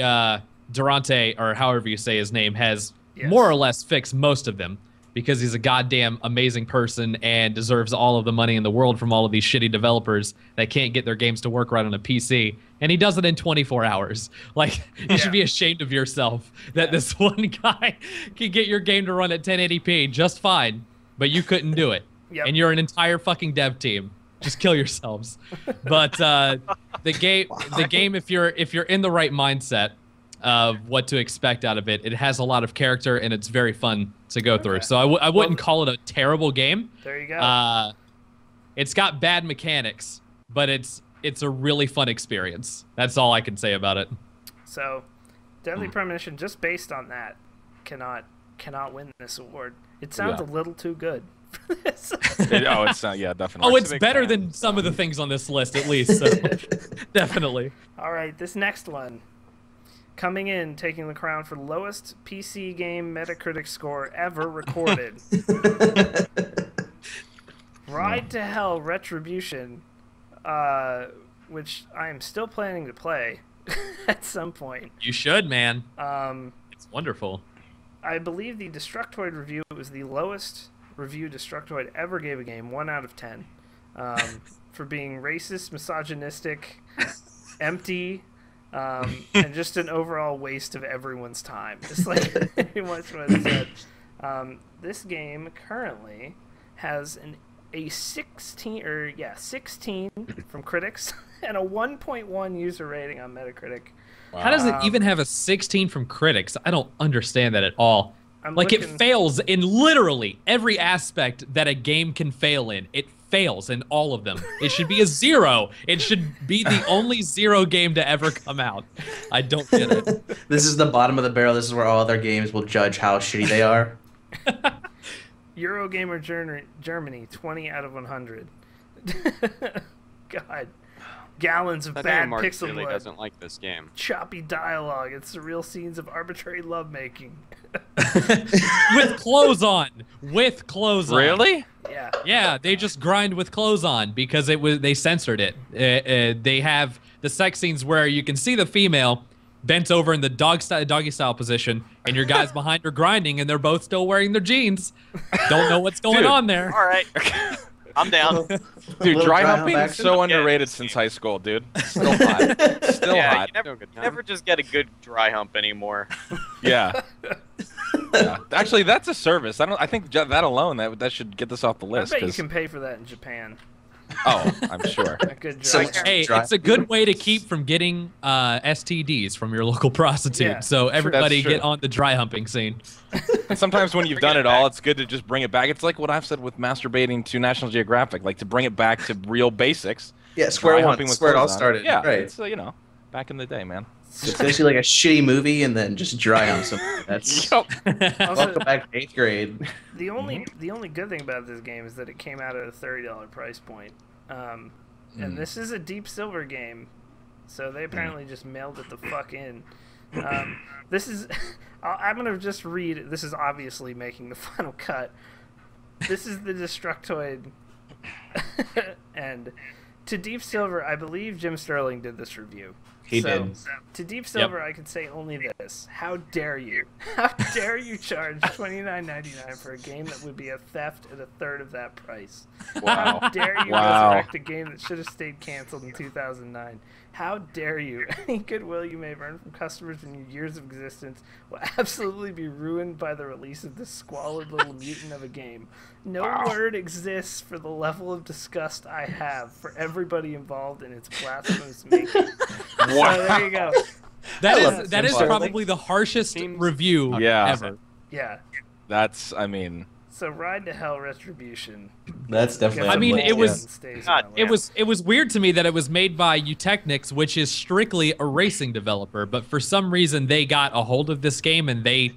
Durante, or however you say his name, has more or less fixed most of them because he's a goddamn amazing person and deserves all of the money in the world from all of these shitty developers that can't get their games to work right on a PC. And he does it in 24 hours. Like, you should be ashamed of yourself that this one guy can get your game to run at 1080p just fine. but you couldn't do it. Yep. And you're an entire fucking dev team. Just kill yourselves. But the game, if you're in the right mindset of what to expect out of it, it has a lot of character and it's very fun to go through. So I wouldn't call it a terrible game. There you go. It's got bad mechanics, but it's a really fun experience. That's all I can say about it. So, Deadly Premonition, just based on that, cannot win this award. It sounds a little too good for this. It's yeah, definitely. Oh, it's better than some of the things on this list, at least. So. Definitely. All right, this next one, coming in, taking the crown for lowest PC game Metacritic score ever recorded. Ride to Hell Retribution, which I am still planning to play at some point. You should, man. It's wonderful. I believe the Destructoid review was the lowest review Destructoid ever gave a game, 1 out of 10, for being racist, misogynistic, empty, and just an overall waste of everyone's time. It's like pretty much what it said. This game currently has a 16 from critics and a 1.1 user rating on Metacritic. Wow. How does it even have a 16 from critics? I don't understand that at all. It fails in literally every aspect that a game can fail in. It fails in all of them. It should be a 0. It should be the only 0 game to ever come out. I don't get it. This is the bottom of the barrel. This is where all other games will judge how shitty they are. Eurogamer Germany, 20 out of 100. God. Gallons of bad Mark pixel really blood. doesn't like this game. Choppy dialogue and surreal scenes of arbitrary lovemaking. With clothes on. With clothes on. Really? Yeah. Yeah, they just grind with clothes on because they censored it. They have the sex scenes where you can see the female bent over in the doggy style position, and your guys behind her grinding, and they're both still wearing their jeans. Don't know what's going on there. All right. I'm down. Dude, dry humping is action. so underrated since high school, dude. Still hot. Still Yeah, hot. you never just get a good dry hump anymore. Yeah. Yeah. Actually, that's a service. I think that alone that should get this off the I list. bet you 'cause- can pay for that in Japan. Oh, I'm sure. A good So- dry Hey, it's a good way to keep from getting STDs from your local prostitute. Yeah, So everybody true. get on the dry humping scene. And sometimes when you've done it all, it's good to just bring it back. It's like what I've said with masturbating to National Geographic, like to bring it back to real basics. Yeah, square Dry one. humping with That's where it all clothes on. started. Yeah, Right. it's back in the day, man. It's basically like a shitty movie and then just dry hump something. That's Also, welcome back to 8th grade. the only good thing about this game is that it came out at a $30 price point. And this is a Deep Silver game, so they apparently just mailed it the fuck in. This is... I'm going to just read... This is obviously making the final cut. This is the Destructoid. And to Deep Silver, I believe Jim Sterling did this review. He did. To Deep Silver, I can say only this. How dare you? How dare you charge $29.99 for a game that would be a theft at a third of that price? Wow. How dare you Wow. resurrect a game that should have stayed canceled in 2009? How dare you? Any goodwill you may have earned from customers in your years of existence will absolutely be ruined by the release of this squalid little mutant of a game. No word exists for the level of disgust I have for everybody involved in its blasphemous making. Wow. So there you go. That is Sterling. probably the harshest review Yeah. ever. Yeah. That's, I mean, So Ride to Hell Retribution. That's definitely. I mean, it was- Stays God, on my It list. was weird to me that it was made by Eutechnics, which is strictly a racing developer, but for some reason they got a hold of this game and they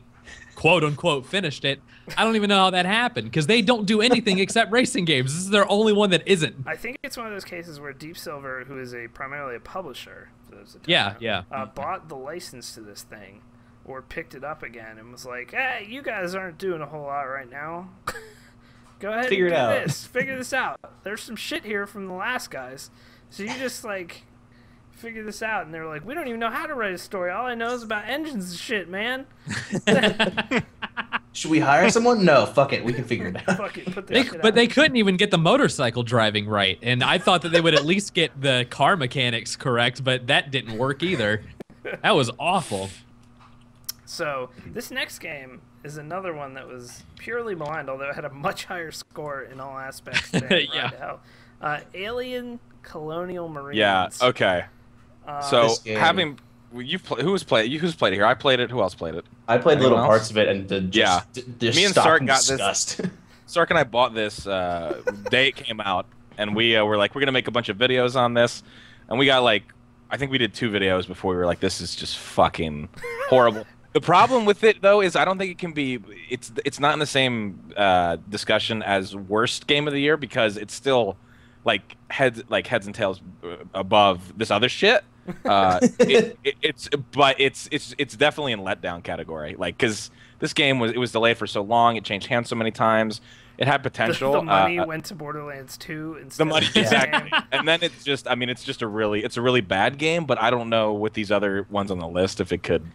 quote unquote finished it. I don't even know how that happened because they don't do anything except racing games. This is their only one that isn't. I think it's one of those cases where Deep Silver, who is primarily a publisher, for those that don't Yeah, know, bought the license to this thing, or picked it up again and was like, "Hey, you guys aren't doing a whole lot right now. Go ahead Figure and it do out." this. Figure this out. There's some shit here from the last guys, so you just figure this out." And they're like, "We don't even know how to write a story. All I know is about engines and shit, man." Should we hire someone? No, fuck it. We can figure it out. Fuck it, put this shit But out. they couldn't even get the motorcycle driving right, and I thought that they would at least get the car mechanics correct, but that didn't work either. That was awful. So this next game is another one that was purely maligned, although it had a much higher score in all aspects than Yeah. Ride to Hell. Alien Colonial Marines. Yeah. Okay. So This game- having who's played it here? I played it. Who else played it? I played Anyone little else? parts of it and just Me and stopped Sark in got this- disgust. Sark and I bought this day it came out, and we were like, we're gonna make a bunch of videos on this, and we got like, I think we did 2 videos before we were like, this is just fucking horrible. The problem with it though is I don't think it can be. It's not in the same discussion as worst game of the year because it's still like heads and tails above this other shit. It's definitely in letdown category. Like because this game was delayed for so long, it changed hands so many times. It had potential. The money went to Borderlands 2 instead. The money of this exactly, game. and then it's just a really bad game. But I don't know with these other ones on the list if it could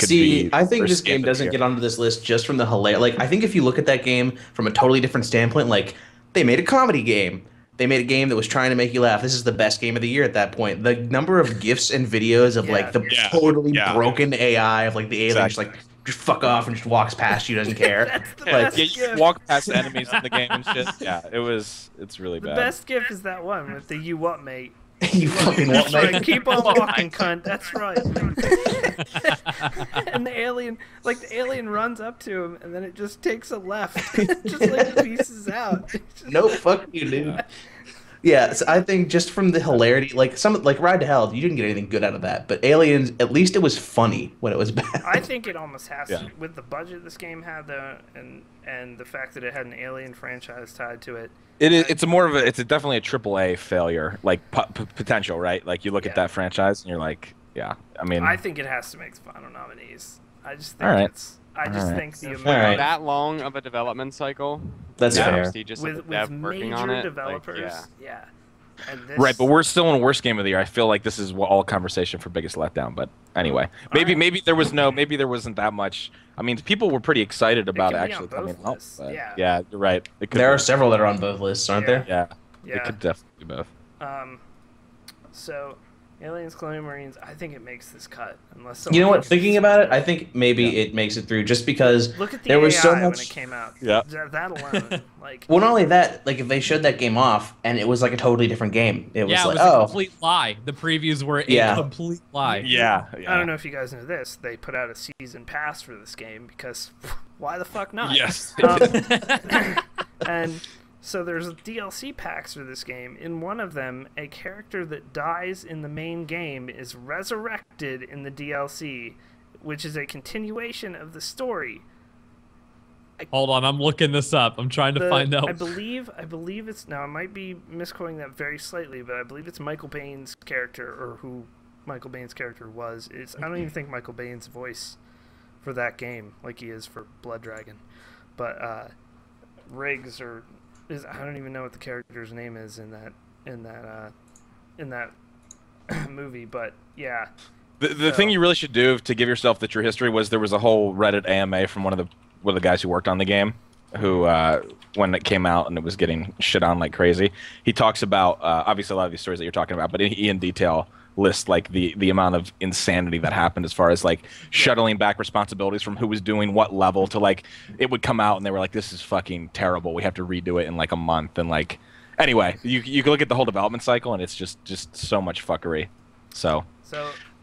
See, be. I think this worst game of the doesn't year. get onto this list just from the hilarious. Like, I think if you look at that game from a totally different standpoint, like they made a comedy game. They made a game that was trying to make you laugh. This is the best game of the year at that point. The number of gifs and videos of like the Yeah. totally Yeah. broken AI of like the alien just like just fuck off and just walks past you, doesn't care. That's the Yeah, best you gift. walk past enemies in the game and shit. Yeah, it's really The bad. best gift is that one with the "you what, mate." You fucking That's want right. mate. Keep on walking, cunt. That's right. And the alien runs up to him, and then it just takes a left, just like pieces out. No, fuck you, dude. Yeah, so I think just from the hilarity, like Ride to Hell, you didn't get anything good out of that. But Aliens, at least it was funny when it was bad. I think it almost has Yeah. to, with the budget this game had, though, and the fact that it had an Alien franchise tied to it. It's definitely a AAA failure, like potential, right? Like you look at that franchise and you're like, yeah. I mean, I think it has to make the final nominees. I just think All right. I just All right. think the amount All right. That long of a development cycle. That's that fair. prestigious of a with dev working on major it. Like, developers, yeah. And this, right, but we're still in worst game of the year. I feel like this is all conversation for biggest letdown. But anyway, maybe there wasn't that much. I mean, people were pretty excited about it can be on actually coming both out. lists, But yeah. yeah, you're right. It could There be. are several that are on both lists, aren't Yeah. there? Yeah, yeah. it could definitely be both. So Aliens, Colonial Marines, I think it makes this cut unless someone You know what? thinks Thinking it's- about it, I think maybe it makes it through just because Look at the there AI was so when much. it came out. Yeah. That alone, like. Well, not only that, like if they showed that game off and it was like a totally different game, it was Yeah, it like, was a oh, complete lie. The previews were a Yeah. complete lie. Yeah, I don't know if you guys know this. They put out a season pass for this game because why the fuck not? Yes. And so there's DLC packs for this game. In one of them, a character that dies in the main game is resurrected in the DLC, which is a continuation of the story. Hold on, I'm looking this up. I'm trying to find out. I believe it's, now I might be misquoting that very slightly, but I believe it's Michael Baine's character, or who Michael Baine's character was. I don't even think Michael Baine's voice for that game like he is for Blood Dragon, but Riggs I don't even know what the character's name is in that movie, but yeah. The thing you really should do to give yourself the true history was there was a whole Reddit AMA from one of the guys who worked on the game, who when it came out and it was getting shit on like crazy, he talks about obviously a lot of these stories that you're talking about, but he in detail lists like the amount of insanity that happened as far as like shuttling back responsibilities from who was doing what level to like it would come out and they were like, this is fucking terrible, we have to redo it in like a month, and like anyway you can look at the whole development cycle and it's just so much fuckery. So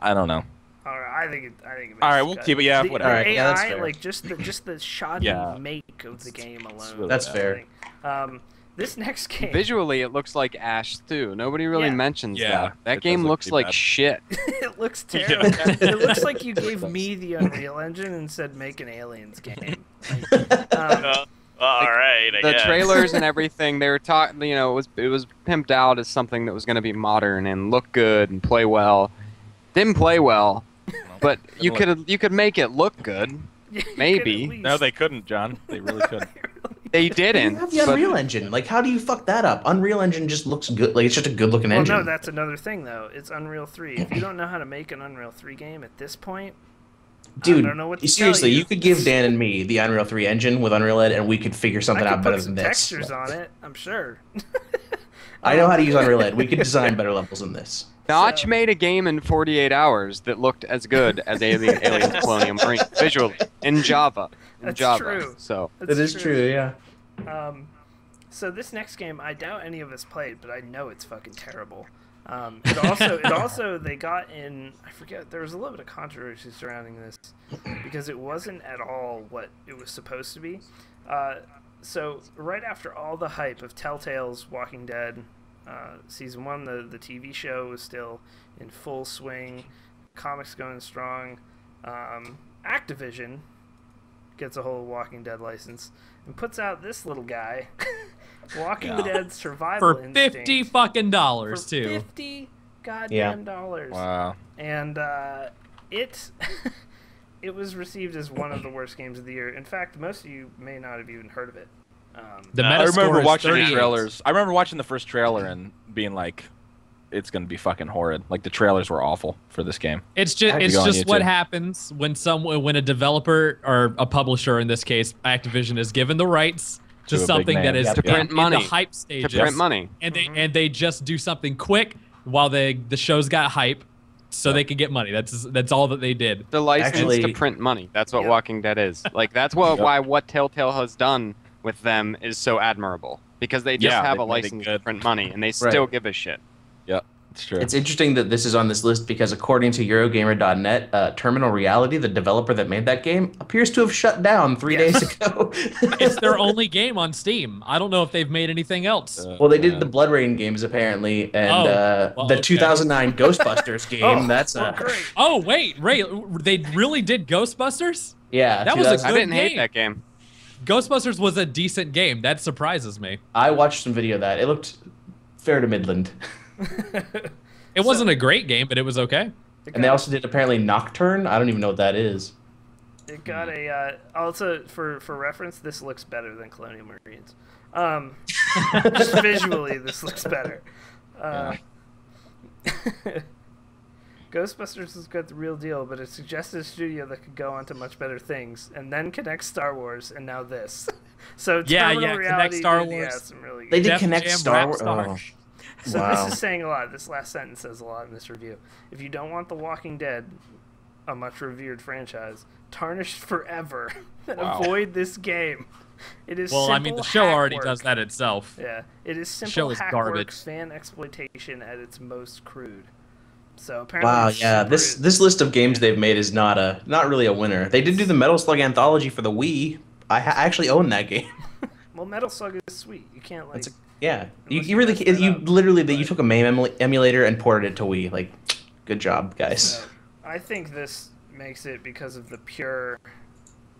I don't know. All right, I think it makes All right, the we'll cut. keep it. Yeah, The, whatever. The All right, AI, yeah, that's fair. like just the shoddy Yeah. make of the game alone. really That's bad. fair. This next game, Visually, it looks like Ash too. Nobody really Yeah. mentions Yeah, that. That it game does look looks pretty like bad. shit. it looks terrible. It looks like you gave me the Unreal Engine and said make an Aliens game. Like, All right, I The guess. trailers and everything, they were talking. You know, it was pimped out as something that was going to be modern and look good and play well. Didn't play well, but you could make it look good. you could Maybe. at least- No, they couldn't, John. They really couldn't. They You didn't. have the but Unreal Engine. Like, how do you fuck that up? Unreal Engine just looks good. Like, it's just a good-looking Well, engine. no, that's another thing though. It's Unreal 3. If you don't know how to make an Unreal 3 game at this point, Dude, I don't know what to seriously, tell you. you could give Dan and me the Unreal 3 engine with Unreal Ed, and we could figure something I out could better put than some this. textures on it. I'm sure. I know how to use Unreal Ed. We could design better levels than this. Notch made a game in 48 hours that looked as good as Aliens Colonial Marine visually in Java. That's Java. true. So It is true, yeah. So this next game, I doubt any of us played, but I know it's fucking terrible. It also they got in. I forget. There was a little bit of controversy surrounding this because it wasn't at all what it was supposed to be. So right after all the hype of Telltale's Walking Dead season 1, the TV show was still in full swing, comics going strong. Activision gets a whole Walking Dead license and puts out this little guy, Walking Dead Survival For Instinct. $50 fucking dollars For too. $50 goddamn dollars. Wow. And it it was received as one of the worst games of the year. In fact, most of you may not have even heard of it. The I Metascore remember is watching the 38. trailers. I remember watching the first trailer and being like, "It's gonna be fucking horrid." Like the trailers were awful for this game. It's I had to just go on what YouTube. happens when a developer or a publisher, in this case Activision, is given the rights to To a big something name. that is Yep. To print in money. the hype stages, to print money. and they just do something quick while the show's got hype, so they can get money. That's all that they did. The license Actually- to print money. That's what Yep. Walking Dead is. Like that's why what Telltale has done with them is so admirable because they just Yeah, have a they made it license to good. print money and they still Right. give a shit. Yep, it's true. It's interesting that this is on this list because according to Eurogamer.net, Terminal Reality, the developer that made that game, appears to have shut down 3 days ago. It's their only game on Steam. I don't know if they've made anything else. Well, they did the Blood Rain games apparently, and well, the okay. 2009 Ghostbusters game. That's great. Oh wait, they really did Ghostbusters? yeah. That was a 2000 I Good didn't hate game. that game. Ghostbusters was a decent game. That surprises me. I watched some video of that. It looked fair to Midland. It wasn't a great game, but it was okay. And they also did apparently Nocturne. I don't even know what that is. It got a also for reference. This looks better than Colonial Marines. Just visually, this looks better. Ghostbusters has got the real deal, but it suggested a studio that could go on to much better things, and then connect Star Wars, and now this. So Yeah, Terminal Connect Reality Star did, Wars. some really good. They did Def connect Jam Star Wars. Rapstar. Oh. So Wow. this is saying a lot. This last sentence says a lot in this review. If you don't want The Walking Dead, a much revered franchise, tarnished forever, then Wow. avoid this game. It is Well, I mean, the show simple hack already work. does that itself. Yeah, it is show simple is hack garbage. work, fan exploitation at its most crude. So apparently, Wow, it's yeah. super- This list of games they've made is not really a winner. They did do the Metal Slug anthology for the Wii. I actually own that game. Well, Metal Slug is sweet. You can't like. Yeah, you Unless really you mess that you up, literally but- you took a MAME emulator and ported it to Wii. Like, good job, guys. So, I think this makes it because of the pure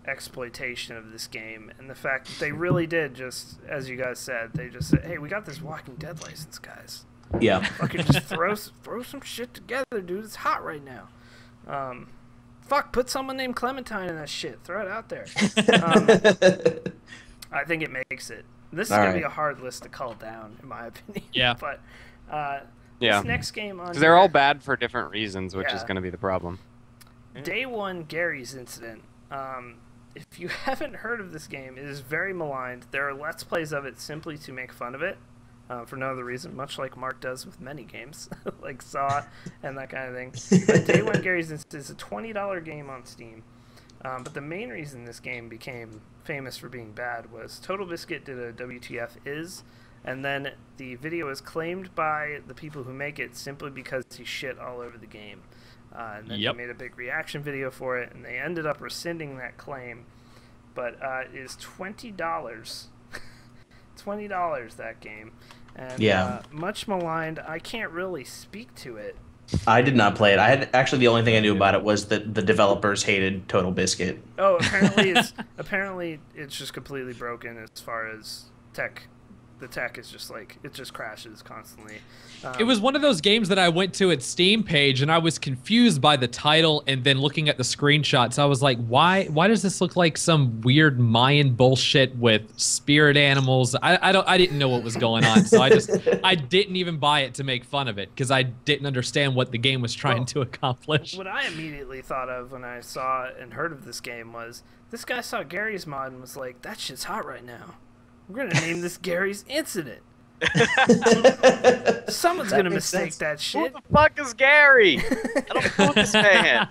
exploitation of this game and the fact that they really did just, as you guys said, they just said, "Hey, we got this Walking Dead license, guys. Yeah. Fucking just throw some shit together, dude. It's hot right now. Fuck, put someone named Clementine in that shit. Throw it out there." I think it makes it. This is All gonna right. be a hard list to call down, in my opinion. Yeah. But Yeah. this next game on Because they're here- all bad for different reasons, which is Yeah. going to be the problem. Day One Gary's Incident. If you haven't heard of this game, it is very maligned. There are Let's Plays of it simply to make fun of it, for no other reason, much like Mark does with many games, like Saw and that kind of thing. But Day One Gary's Incident is a $20 game on Steam. But the main reason this game became famous for being bad was Total Biscuit did a WTF is, and then the video is claimed by the people who make it simply because he shit all over the game. And then Yep. they made a big reaction video for it, and they ended up rescinding that claim. But it is $20. $20 that game. And Yeah. much maligned. I can't really speak to it. I did not play it. I had actually the only thing I knew about it was that the developers hated Total Biscuit. Oh, apparently it's just completely broken as far as tech. The tech is just like, it just crashes constantly. It was one of those games that I went to its Steam page and I was confused by the title and then looking at the screenshots. I was like, why does this look like some weird Mayan bullshit with spirit animals? I didn't know what was going on, so I didn't even buy it to make fun of it because I didn't understand what the game was trying to accomplish. What I immediately thought of when I saw and heard of this game was, this guy saw Gary's mod and was like, that shit's hot right now. We're going to name this Gary's Incident. Someone's gonna mistake that Who shit. the fuck is Gary? I don't know this man.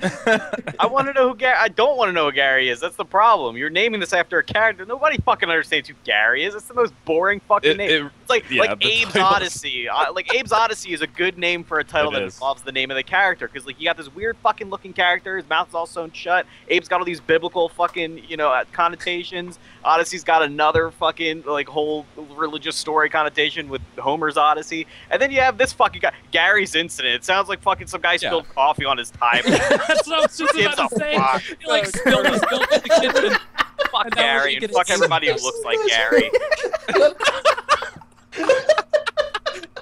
I want to know who Gary. I don't want to know who Gary is. That's the problem. You're naming this after a character. Nobody fucking understands who Gary is. It's the most boring fucking name. It's like Abe's Odyssey. Like Abe's Odyssey is a good name for a title that involves the name of the character, because like you got this weird fucking looking character. His mouth's all sewn shut. Abe's got all these biblical fucking connotations. Odyssey's got another fucking like whole religious story connotation with Homer's Odyssey, and then you have this fucking guy, Gary's Incident. It sounds like fucking some guy spilled coffee on his tie. That's what I was just about to say. He like spilled his milk in the kitchen. Fuck Gary and fuck everybody who looks like Gary.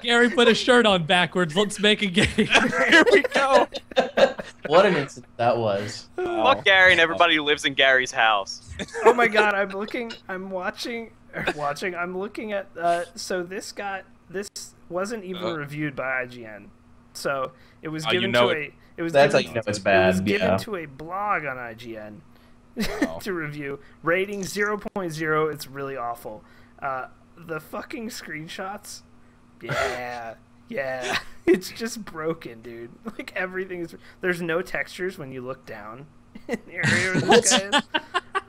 Gary put a shirt on backwards. Let's make a game. Here we go. What an incident that was. Fuck Gary and everybody who lives in Gary's house. Oh my god, I'm looking at, so this wasn't even reviewed by IGN. So it was given That's how you know it's bad. It was given to a blog on IGN to review. Rating 0.0, it's really awful. The fucking screenshots, yeah. It's just broken, dude. Like everything is. There's no textures when you look down in the area where this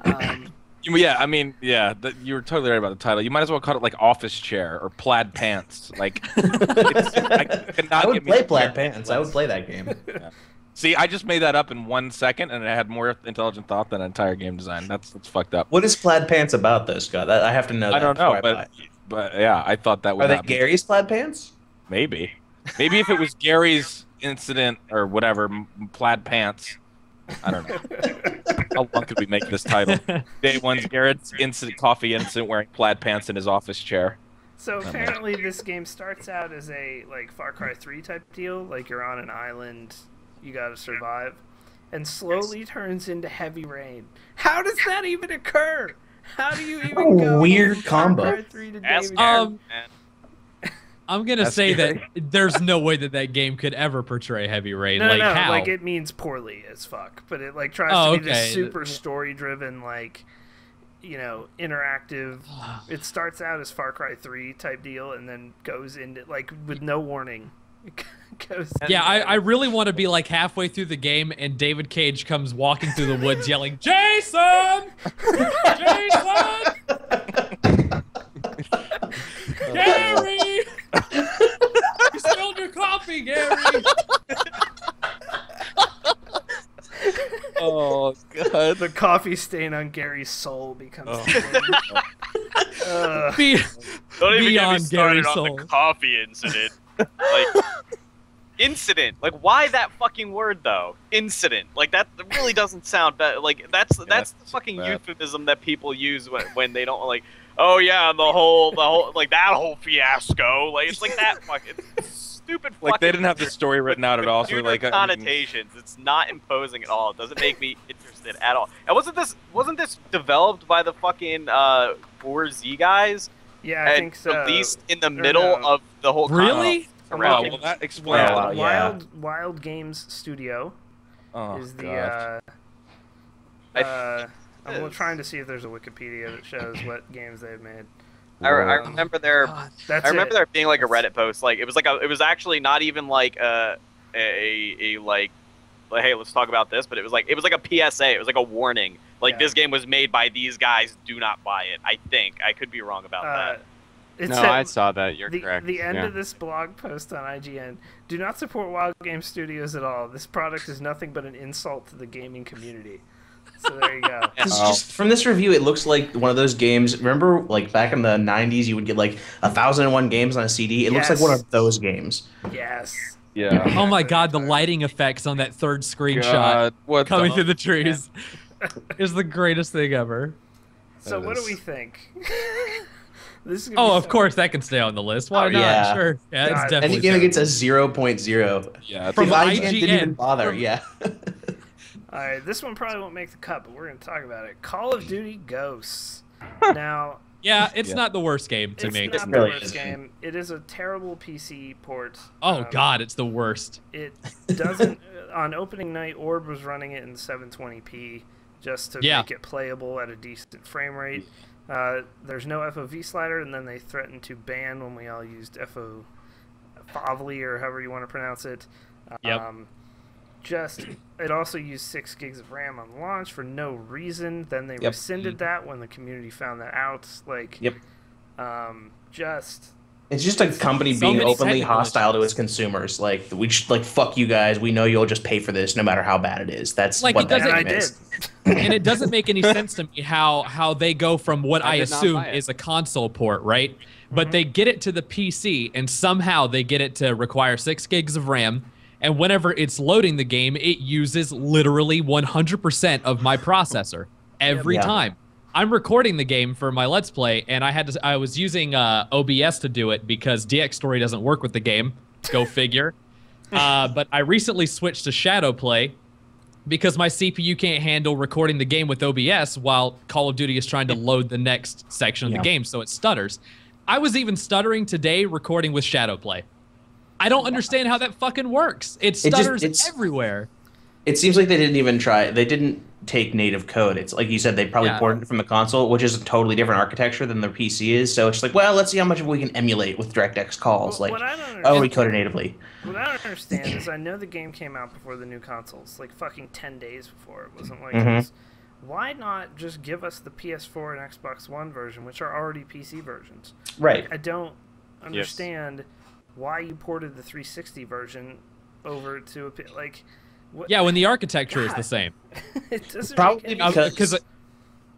guy is. Yeah, I mean, you were totally right about the title. You might as well call it like Office Chair or Plaid Pants. Like, I would play Plaid Pants. I would play that game. Yeah. See, I just made that up in 1 second, and it had more intelligent thought than entire game design. That's fucked up. What is Plaid Pants about, though, Scott? I have to know. I don't know, but yeah, I thought that would. Are they Gary's Plaid Pants? Maybe if it was Gary's Incident or whatever, Plaid Pants. I don't know. How long could we make this title? Day one's Garrett's coffee incident wearing plaid pants in his office chair. So apparently this game starts out as a like Far Cry 3 type deal, like you're on an island, you gotta survive, and slowly turns into Heavy Rain. How does that even occur? How do you even go weird from combo. Far Cry 3 to Ask David? Gary, man. I'm gonna say that there's no way that game could ever portray Heavy Rain. No, like no, how? like it means poorly as fuck, but it like tries to be this super story-driven, like, interactive. It starts out as Far Cry 3 type deal, and then goes into like with no warning. Yeah, I really want to be like halfway through the game, and David Cage comes walking through the woods yelling, "Jason! Jason! Gary! You spilled your coffee, Gary!" Oh god! The coffee stain on Gary's soul becomes. Don't even get me Beyond started Gary's on soul. the coffee incident. Like, incident. Like, why that fucking word though? Incident. Like that really doesn't sound bad. Like that's the fucking euphemism that people use when they don't like. Oh yeah, the whole like that whole fiasco. Like it's like that fucking stupid. Like they didn't have the story written out at all. So like connotations. It's not imposing at all. It doesn't make me interested at all. And wasn't this developed by the fucking 4Z guys? Yeah, I think so. Released in the middle of the whole. Really? Wow, well that explains. Wild Games Studio is the. I'm trying to see if there's a Wikipedia that shows what games they've made. I remember there. That's there being like a Reddit post. Like it was actually not even like a like, hey, let's talk about this. But it was like a PSA. It was like a warning. Like this game was made by these guys. Do not buy it. I think I could be wrong about that. I saw that. You're correct. The end of this blog post on IGN: do not support Wild Game Studios at all. This product is nothing but an insult to the gaming community. So there you go. Just from this review, it looks like one of those games. Remember, like back in the '90s, you would get like 1,001 games on a CD. It looks like one of those games. Yes. Yeah. Oh my god, the lighting effects on that third screenshot coming through the trees is the greatest thing ever. So what do we think? This is of course, that can stay on the list. Why not? Yeah. Sure. Yeah, it's definitely. Any game that gets a 0.0. Yeah. From IGN IGN didn't even bother. Yeah. All right, this one probably won't make the cut, but we're going to talk about it. Call of Duty Ghosts. Now, yeah, it's not the worst game to me. It's not the worst game. It is a terrible PC port. Oh god, it's the worst. It doesn't. On opening night, Orb was running it in 720p just to make it playable at a decent frame rate. There's no FOV slider, and then they threatened to ban when we all used FOVLY or however you want to pronounce it. Yep. It also used 6 gigs of RAM on launch for no reason. Then they rescinded that when the community found that out. Like, it's just a company being openly hostile to its consumers. Like, we just, like, fuck you guys. We know you'll just pay for this no matter how bad it is. That's like, what that game did. is. And it doesn't make any sense to me how they go from what I did not assume buy it. is a console port, right? But they get it to the PC, and somehow they get it to require 6 gigs of RAM. And whenever it's loading the game, it uses literally 100% of my processor every time. I'm recording the game for my Let's Play, and I was using OBS to do it because DX Story doesn't work with the game. Go figure. But I recently switched to Shadow Play because my CPU can't handle recording the game with OBS while Call of Duty is trying to load the next section of the game, so it stutters. I was even stuttering today recording with Shadow Play. I don't understand how that fucking works. It stutters everywhere. It seems like they didn't even try. They didn't take native code. It's like you said, they probably ported it from the console, which is a totally different architecture than the PC is. So it's like, well, let's see how much we can emulate with DirectX calls. Well, we code it natively. What I don't understand is I know the game came out before the new consoles, like fucking 10 days before. It wasn't like this. Why not just give us the PS4 and Xbox One version, which are already PC versions? Right. Like, I don't understand why you ported the 360 version over to a like. What? Yeah, when the architecture is the same. It doesn't Probably make any because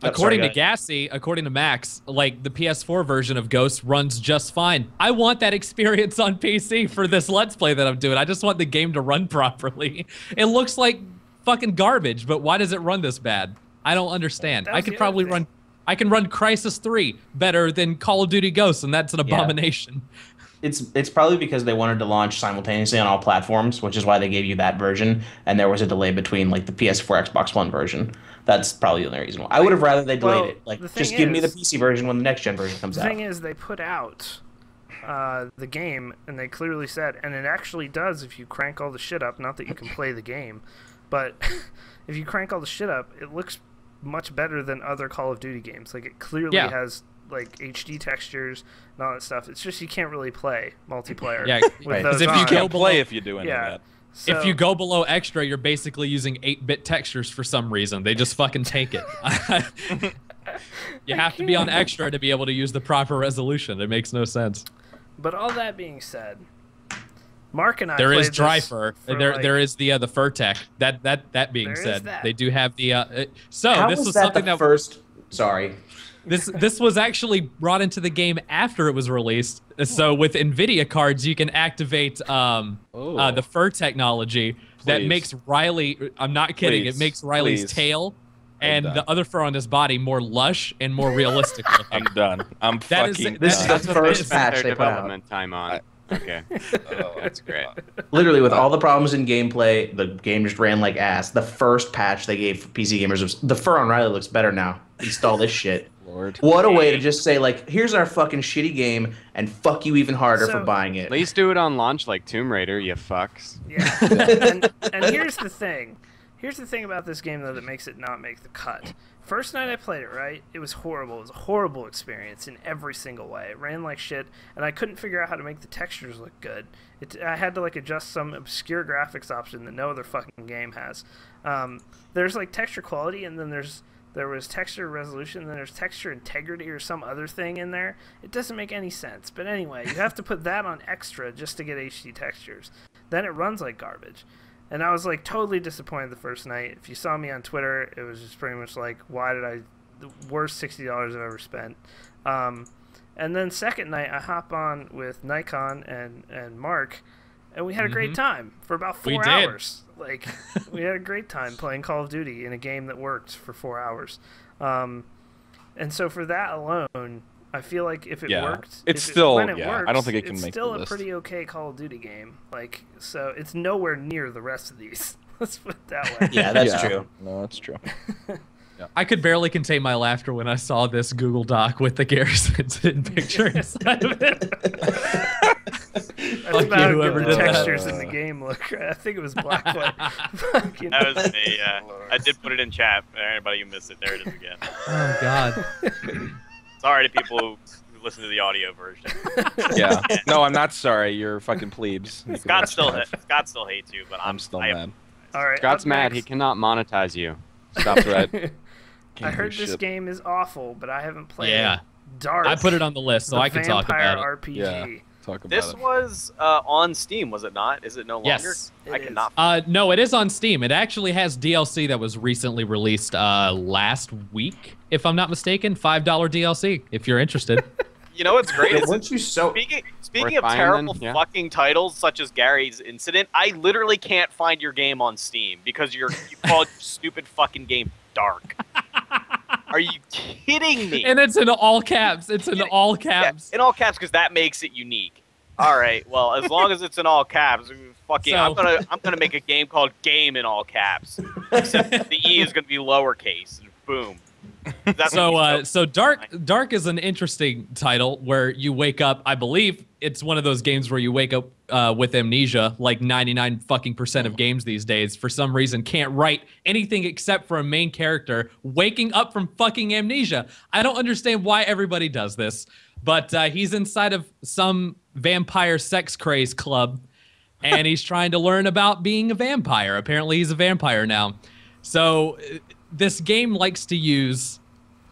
according to Gassy, according to Max, like the PS4 version of Ghost runs just fine. I want that experience on PC for this Let's Play that I'm doing. I just want the game to run properly. It looks like fucking garbage, but why does it run this bad? I don't understand. I could probably run. I can run Crysis 3 better than Call of Duty Ghosts, and that's an abomination. It's probably because they wanted to launch simultaneously on all platforms, which is why they gave you that version, and there was a delay between like the PS4, Xbox One version. That's probably the only reason why. I would have rather they delayed it. Like, just give me the PC version when the next gen version comes out. The thing is, they put out the game, and they clearly said, and it actually does if you crank all the shit up. Not that you can play the game, but if you crank all the shit up, it looks much better than other Call of Duty games. Like, it clearly has like HD textures and all that stuff. It's just you can't really play multiplayer. Yeah, because if you can't play if you do any of that. So, if you go below extra, you're basically using 8-bit textures for some reason. They just fucking take it. You have to be on extra to be able to use the proper resolution. It makes no sense. But all that being said, Mark and I there is played dry this fur. for, There is the fur tech. That being said, they do have the. How this was was that something the first? Sorry. This was actually brought into the game after it was released. So with NVIDIA cards, you can activate the fur technology that makes Riley. I'm not kidding. It makes Riley's tail and the other fur on his body more lush and more realistic looking. I'm done. I'm That is- fucking this done. That's the first patch Their they put out. development time on. Okay. That's great. Literally, with all the problems in gameplay, the game just ran like ass. The first patch they gave for PC gamers was the fur on Riley looks better now. Install this shit. Lord. What a way to just say, like, here's our fucking shitty game, and fuck you even harder for buying it. At least do it on launch like Tomb Raider, you fucks. Yeah. and here's the thing. Here's the thing about this game, though, that makes it not make the cut. First night I played it, right, it was horrible. It was a horrible experience in every single way. It ran like shit, and I couldn't figure out how to make the textures look good. I had to, like, adjust some obscure graphics option that no other fucking game has. There's, like, texture quality, and then there was texture resolution, and then there's texture integrity or some other thing in there. It doesn't make any sense. But anyway, you have to put that on extra just to get HD textures. Then it runs like garbage. And I was, like, totally disappointed the first night. If you saw me on Twitter, it was just pretty much like, the worst $60 I've ever spent. And then second night, I hop on with Nikon and Mark, and we had a great time for about 4 hours. Like, we had a great time playing Call of Duty in a game that worked for 4 hours. And so for that alone, I feel like if it worked, when it works, I don't think it can it's make still the a list. pretty okay Call of Duty game. Like, so it's nowhere near the rest of these. Let's put it that way. Yeah, that's true. No, that's true. I could barely contain my laughter when I saw this Google Doc with the Garrison's picture inside of it. That's about how good the textures in the game look. I think it was Blacklight. That was me. I did put it in chat. For anybody who missed it, there it is again. Oh God. Sorry to people who listen to the audio version. Yeah. No, I'm not sorry. You're fucking plebes. Scott still hates you, but I'm still mad. All right. Scott's up mad. He next- cannot monetize you. That's right. I heard this game is awful, but I haven't played Yeah. it. Dark. I put it on the list so the I can talk vampire about it. RPG. Yeah. Talk about This it. was on Steam, was it not? Is it no longer? Yes. It I is. cannot. No, it is on Steam. It actually has DLC that was recently released last week, if I'm not mistaken. $5 DLC, if you're interested. You know what's great? is Weren't you so? Speaking Worth of buying terrible then? Yeah. fucking titles such as Gary's Incident, I literally can't find your game on Steam because you called your stupid fucking game Dark. Are you kidding me? And it's in all caps. It's in all Yeah, caps. in all caps because that makes it unique. All right, well, as long as it's in all caps, fucking, I'm gonna make a game called Game in all caps, except the E is gonna be lowercase. Boom. That's So Dark is an interesting title where you wake up. I believe it's one of those games where you wake up with amnesia, like 99% of games these days. For some reason, can't write anything except for a main character waking up from fucking amnesia. I don't understand why everybody does this, but he's inside of some vampire sex craze club, and he's trying to learn about being a vampire. Apparently, he's a vampire now. So this game likes to use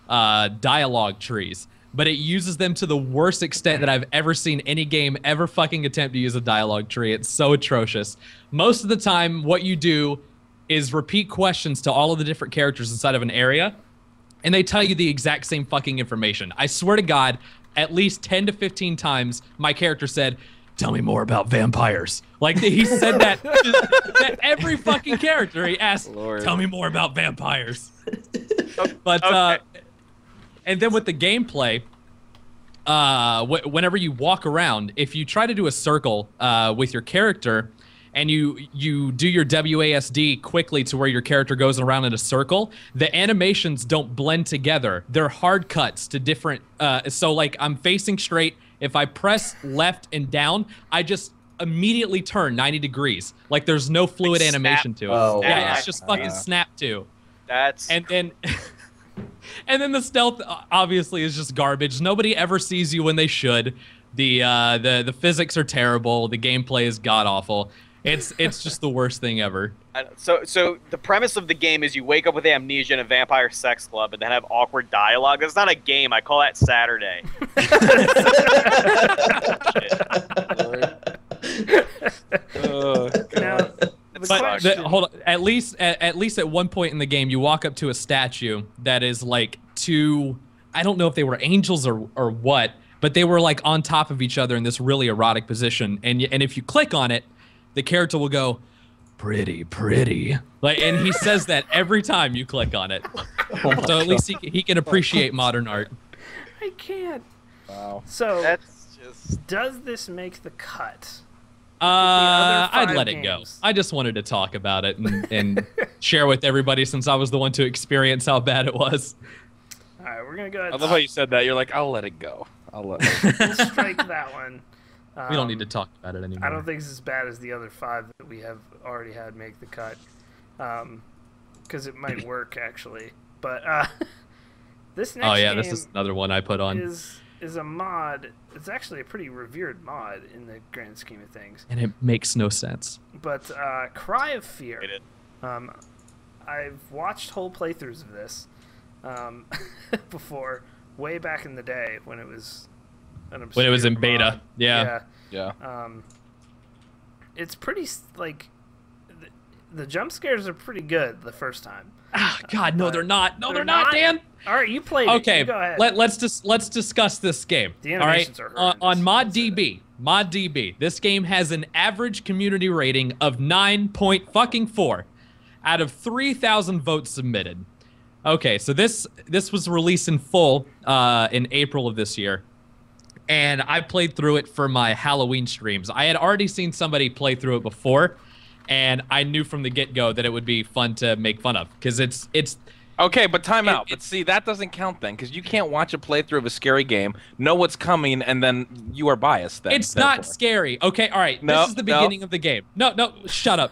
dialogue trees, but it uses them to the worst extent that I've ever seen any game ever fucking attempt to use a dialogue tree. It's so atrocious. Most of the time, what you do is repeat questions to all of the different characters inside of an area, and they tell you the exact same fucking information. I swear to God, at least 10 to 15 times, my character said, "Tell me more about vampires." Like, he said that to every fucking character. He asked, Lord. "Tell me more about vampires." But Okay. and then with the gameplay, whenever you walk around, if you try to do a circle with your character, and you do your WASD quickly to where your character goes around in a circle, the animations don't blend together. They're hard cuts to different. So like I'm facing straight. If I press left and down, I just immediately turn 90 degrees. Like there's no fluid Like animation to it. Oh, Yeah, wow. it's just fucking snap to. That's And then and then the stealth obviously is just garbage. Nobody ever sees you when they should. The physics are terrible. The gameplay is god awful. It's just the worst thing ever. so the premise of the game is you wake up with amnesia in a vampire sex club and then have awkward dialogue. That's not a game. I call that Saturday. Oh, Now, God. the But question, hold on. At least at one point in the game, you walk up to a statue that is like two. I don't know if they were angels or what, but they were like on top of each other in this really erotic position. And if you click on it, the character will go, "Pretty, pretty." Like, and he says that every time you click on it. So at least he can appreciate modern art. I can't. Wow. So, That's just does this make the cut? other I'd 5 let it go. games. I just wanted to talk about it and share with everybody since I was the one to experience how bad it was. All right, we're gonna go ahead. I love how you said that. You're like, I'll let it go. I'll let it go. We'll strike that one. We don't need to talk about it anymore. I don't think it's as bad as the other 5 that we have already had make the cut, because it might work actually. But this next Oh yeah, game this is another one I put on, is a mod. It's actually a pretty revered mod in the grand scheme of things. and it makes no sense. But Cry of Fear. Hate it. I've watched whole playthroughs of this before, way back in the day when it was an obscure When it was in beta, mod. yeah. Yeah. It's pretty the jump scares are pretty good the first time. Ah, God, no, But they're not. No, they're they're not, not? Dan. All right, you played it. Okay, You go ahead. let's discuss this game. The all right, animations are horrendous. on ModDB, this game has an average community rating of 9.4 out of 3,000 votes submitted. Okay, so this was released in full in April of this year, and I played through it for my Halloween streams. I had already seen somebody play through it before, and I knew from the get-go that it would be fun to make fun of because it's Okay, but time out. But see, that doesn't count then, because you can't watch a playthrough of a scary game, know what's coming, and then you are biased. Then it's not scary. Okay, all right. This is the beginning of the game. No, shut up,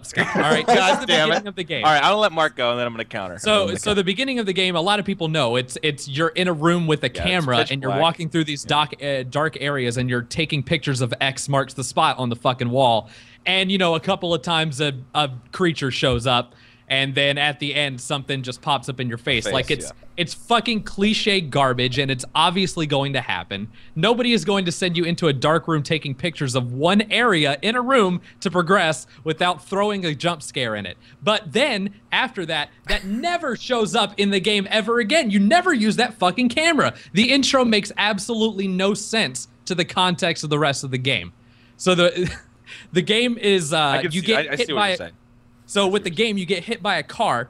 Scott. All right, this is the beginning of the game. All right, I'll let Mark go, and then I'm gonna counter. So the beginning of the game, a lot of people know it's you're in a room with a camera and you're walking through these dark areas and you're taking pictures of X marks the spot on the fucking wall, and a couple of times a creature shows up. And then at the end, something just pops up in your face. Like it's fucking cliche garbage, and it's obviously going to happen. Nobody is going to send you into a dark room taking pictures of one area in a room to progress without throwing a jump scare in it. But then after that never shows up in the game ever again. You never use that fucking camera. The intro makes absolutely no sense to the context of the rest of the game. So the game is you get hit by it. So with the game, you get hit by a car,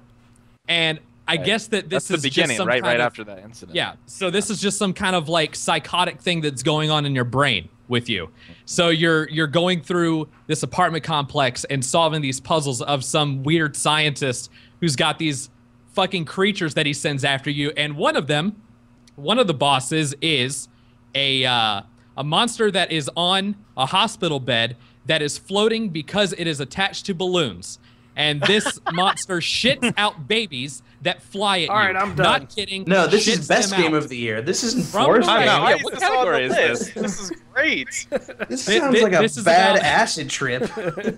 and I guess this is the beginning, just some right after that incident. Yeah. So this is just some kind of like psychotic thing that's going on in your brain with you. So you're going through this apartment complex and solving these puzzles of some weird scientist who's got these fucking creatures that he sends after you, and one of the bosses is a monster that is on a hospital bed that is floating because it is attached to balloons. And this monster shits out babies that fly at you. All right, I'm done. Not kidding. No, this is shits best them game out. of the year. This isn't From forced. the- Yeah, Why what is this on category the is list? this? This is great. This sounds like a this is bad about- acid trip.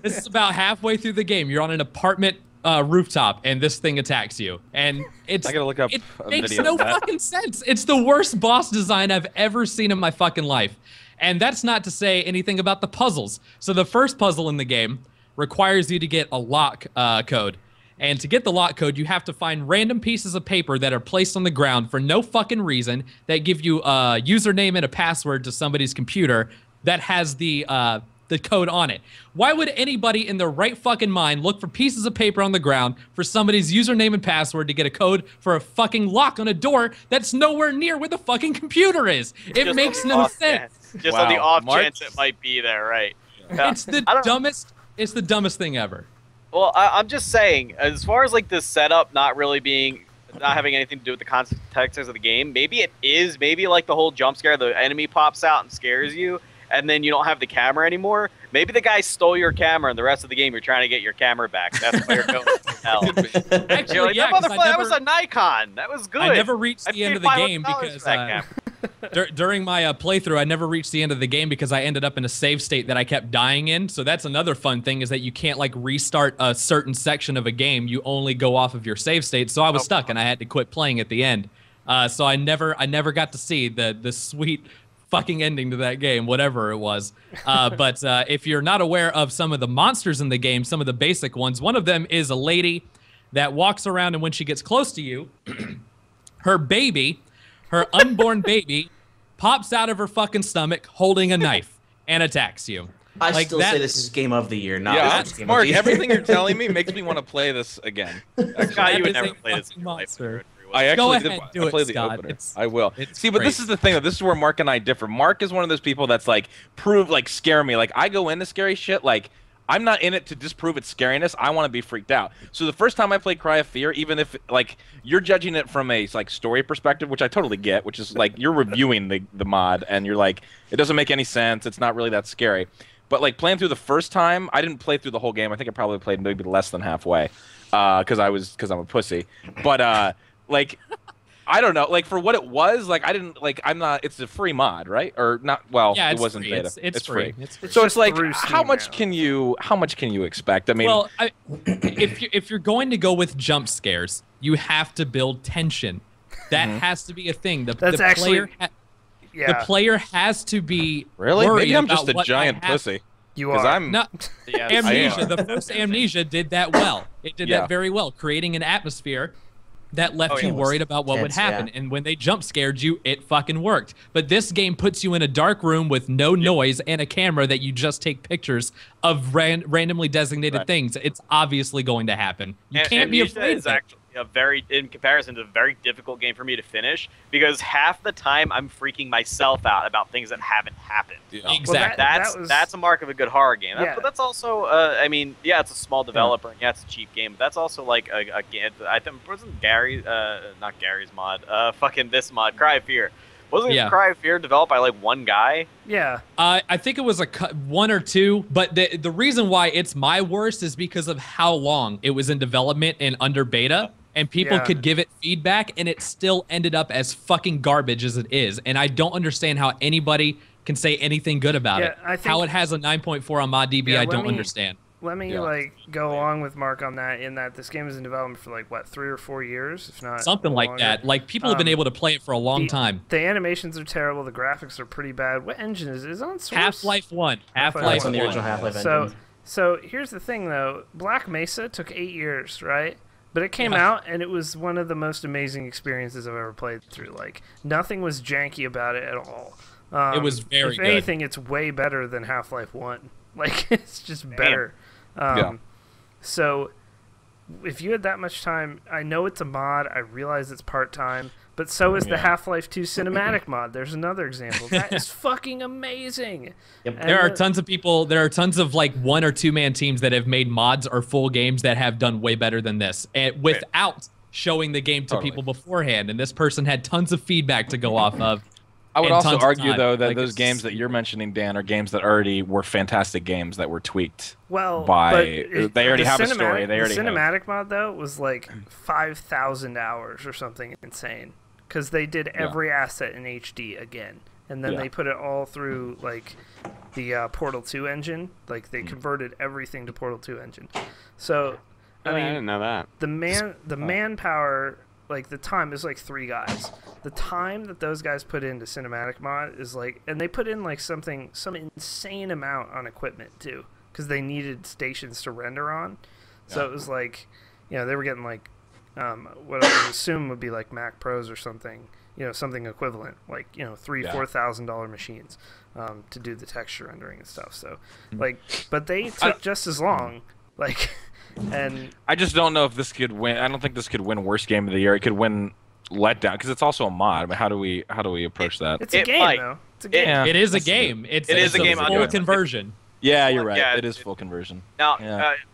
This is about halfway through the game. You're on an apartment rooftop, and this thing attacks you. And it's I gotta look up it a makes video no of that. fucking sense. It's the worst boss design I've ever seen in my fucking life. And that's not to say anything about the puzzles. So the first puzzle in the game requires you to get a lock code. And to get the lock code, you have to find random pieces of paper that are placed on the ground for no fucking reason that give you a username and a password to somebody's computer that has the code on it. Why would anybody in their right fucking mind look for pieces of paper on the ground for somebody's username and password to get a code for a fucking lock on a door that's nowhere near where the fucking computer is? It Just makes on the no off sense. chance. Just on the off Mark- chance it might be there, right? It's the I don't- dumbest. It's the dumbest thing ever. Well, I'm just saying, as far as like this setup not having anything to do with the context of the game, maybe it is. Maybe like the whole jump scare, the enemy pops out and scares you, and then you don't have the camera anymore. Maybe the guy stole your camera, and the rest of the game you're trying to get your camera back. That's why you're going to hell. Actually, You're like, yeah, that 'cause I that was never- a Nikon. That was good. I never reached I the end paid of the game $500 because for that camera. during my playthrough, I never reached the end of the game because I ended up in a save state that I kept dying in. So that's another fun thing, is that you can't like restart a certain section of a game. You only go off of your save state. So I was stuck and I had to quit playing at the end. So I never got to see the sweet fucking ending to that game, whatever it was. But if you're not aware of some of the monsters in the game, some of the basic ones, one of them is a lady that walks around, and when she gets close to you, her unborn baby, pops out of her fucking stomach holding a knife and attacks you. I Like still that- say this is game of the year, not Yeah, worst game Mark, of the year. everything you're telling me makes me want to play this again. Scott, That you would is never a play this in fucking your life. monster. I actually Go did. ahead, do I it, played the Scott. opener. It's- I will. it's See, but great. this is the thing. This is where Mark and I differ. Mark is one of those people that's like, scare me. Like, I go into scary shit. Like, I'm not in it to disprove its scariness. I want to be freaked out. So the first time I played Cry of Fear, even if like you're judging it from a like story perspective, which I totally get, which is like you're reviewing the mod and you're like, it doesn't make any sense. It's not really that scary. But like playing through the first time, I didn't play through the whole game. I think I probably played maybe less than halfway, because I'm a pussy. But like, I don't know. Like for what it was, like I didn't like. I'm not. It's a free mod, right? Or not? Well, Yeah, it it's wasn't free. beta. It's free. It's free. So it's like, through how Steam much now. can you expect? I mean, Well, if you're going to go with jump scares, you have to build tension. That has to be a thing. That's the actually- player Yeah, the player has to be really? worried Maybe I'm about just a what giant might happen. pussy. you Because are. I'm. No, Yes, Amnesia. am. The first Amnesia did that well. It did Yeah. that very well, creating an atmosphere that left Oh, you yeah. worried about what would Tense, happen. yeah. And when they jump scared you, it fucking worked. But this game puts you in a dark room with no noise and a camera that you just take pictures of randomly designated Right. things. It's obviously going to happen. You can't be Amnesia afraid is of it. in comparison, a very difficult game for me to finish because half the time I'm freaking myself out about things that haven't happened. Yeah. Exactly. Well, That's a mark of a good horror game. Yeah. But that's also, I mean, yeah, it's a small developer and yeah, it's a cheap game. But that's also like a game. I think wasn't Gary, not Gary's mod, fucking this mod, Cry of Fear. Wasn't Cry of Fear developed by like one guy? Yeah. I think it was one or two, but the reason why it's my worst is because of how long it was in development and under beta, and people could give it feedback, and it still ended up as fucking garbage as it is. And I don't understand how anybody can say anything good about it. I think, how it has a 9.4 on ModDB, I don't understand. Let me like go along with Mark on that. In that this game is in development for like what 3 or 4 years, if not something like longer. that. Like people have been able to play it for a long time. The animations are terrible. The graphics are pretty bad. What engine is it? Is it on Source? Half-Life 1. That's on the original Half-Life engine. So here's the thing though. Black Mesa took 8 years, right? But it came out and it was one of the most amazing experiences I've ever played through. Like nothing was janky about it at all. It was very good. If anything, it's way better than Half-Life 1. Like it's just better. So if you had that much time, I know it's a mod, I realize it's part-time, but so is the Half-Life 2 cinematic mod. There's another example. That is fucking amazing. Yep. There are tons of people, there are tons of like 1 or 2 man teams that have made mods or full games that have done way better than this, and without showing the game to people beforehand, and this person had tons of feedback to go off of. I would also argue, though, that those games that you're mentioning, Dan, are games that already were fantastic games that were tweaked. Well, they already have a story. The cinematic mod, though, was like 5,000 hours or something insane. Because they did every asset in HD again. And then they put it all through, like, the Portal 2 engine. Like, they converted everything to Portal 2 engine. So, I mean, I didn't know that. The manpower... Like the time is like 3 guys. The time that those guys put into cinematic mod is like, and they put in like some insane amount on equipment too, because they needed stations to render on. So it was like, you know, they were getting like, what I would assume would be like Mac Pros or something, you know, something equivalent, like you know, $3,000-$4,000 machines to do the texture rendering and stuff. So like, but they took just as long, like. And I just don't know if this could win. I don't think this could win worst game of the year. It could win Letdown because it's also a mod. I mean, how do we approach that? It's a game, though. It's a game. It is a game. It is a game. Full conversion. Yeah, you're right. It is full conversion. Now,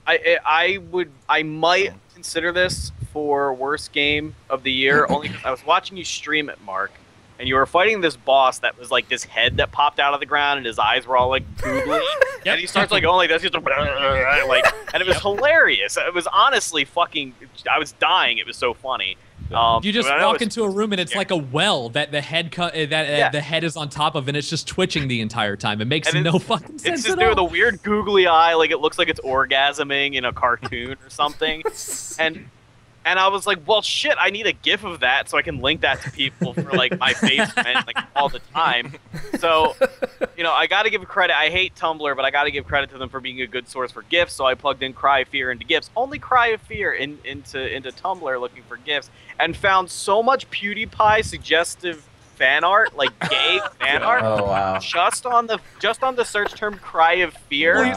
I might consider this for worst game of the year only because I was watching you stream it, Mark, and you were fighting this boss that was like this head that popped out of the ground and his eyes were all like googly. And he starts like going like this, he's like, and it was hilarious. It was honestly fucking. I was dying. It was so funny. You just walk into a room and it's like a well that the head the head is on top of, and it's just twitching the entire time. It makes no fucking sense. It's just doing the weird googly eye, like it looks like it's orgasming in a cartoon or something, And I was like, well, shit, I need a GIF of that so I can link that to people for, like, my basement, like, all the time. So, you know, I got to give credit. I hate Tumblr, but I got to give credit to them for being a good source for GIFs, so I plugged in Cry of Fear into GIFs. Only Cry of Fear into Tumblr looking for GIFs, and found so much PewDiePie suggestive fan art, like gay fan art, just on the search term Cry of Fear,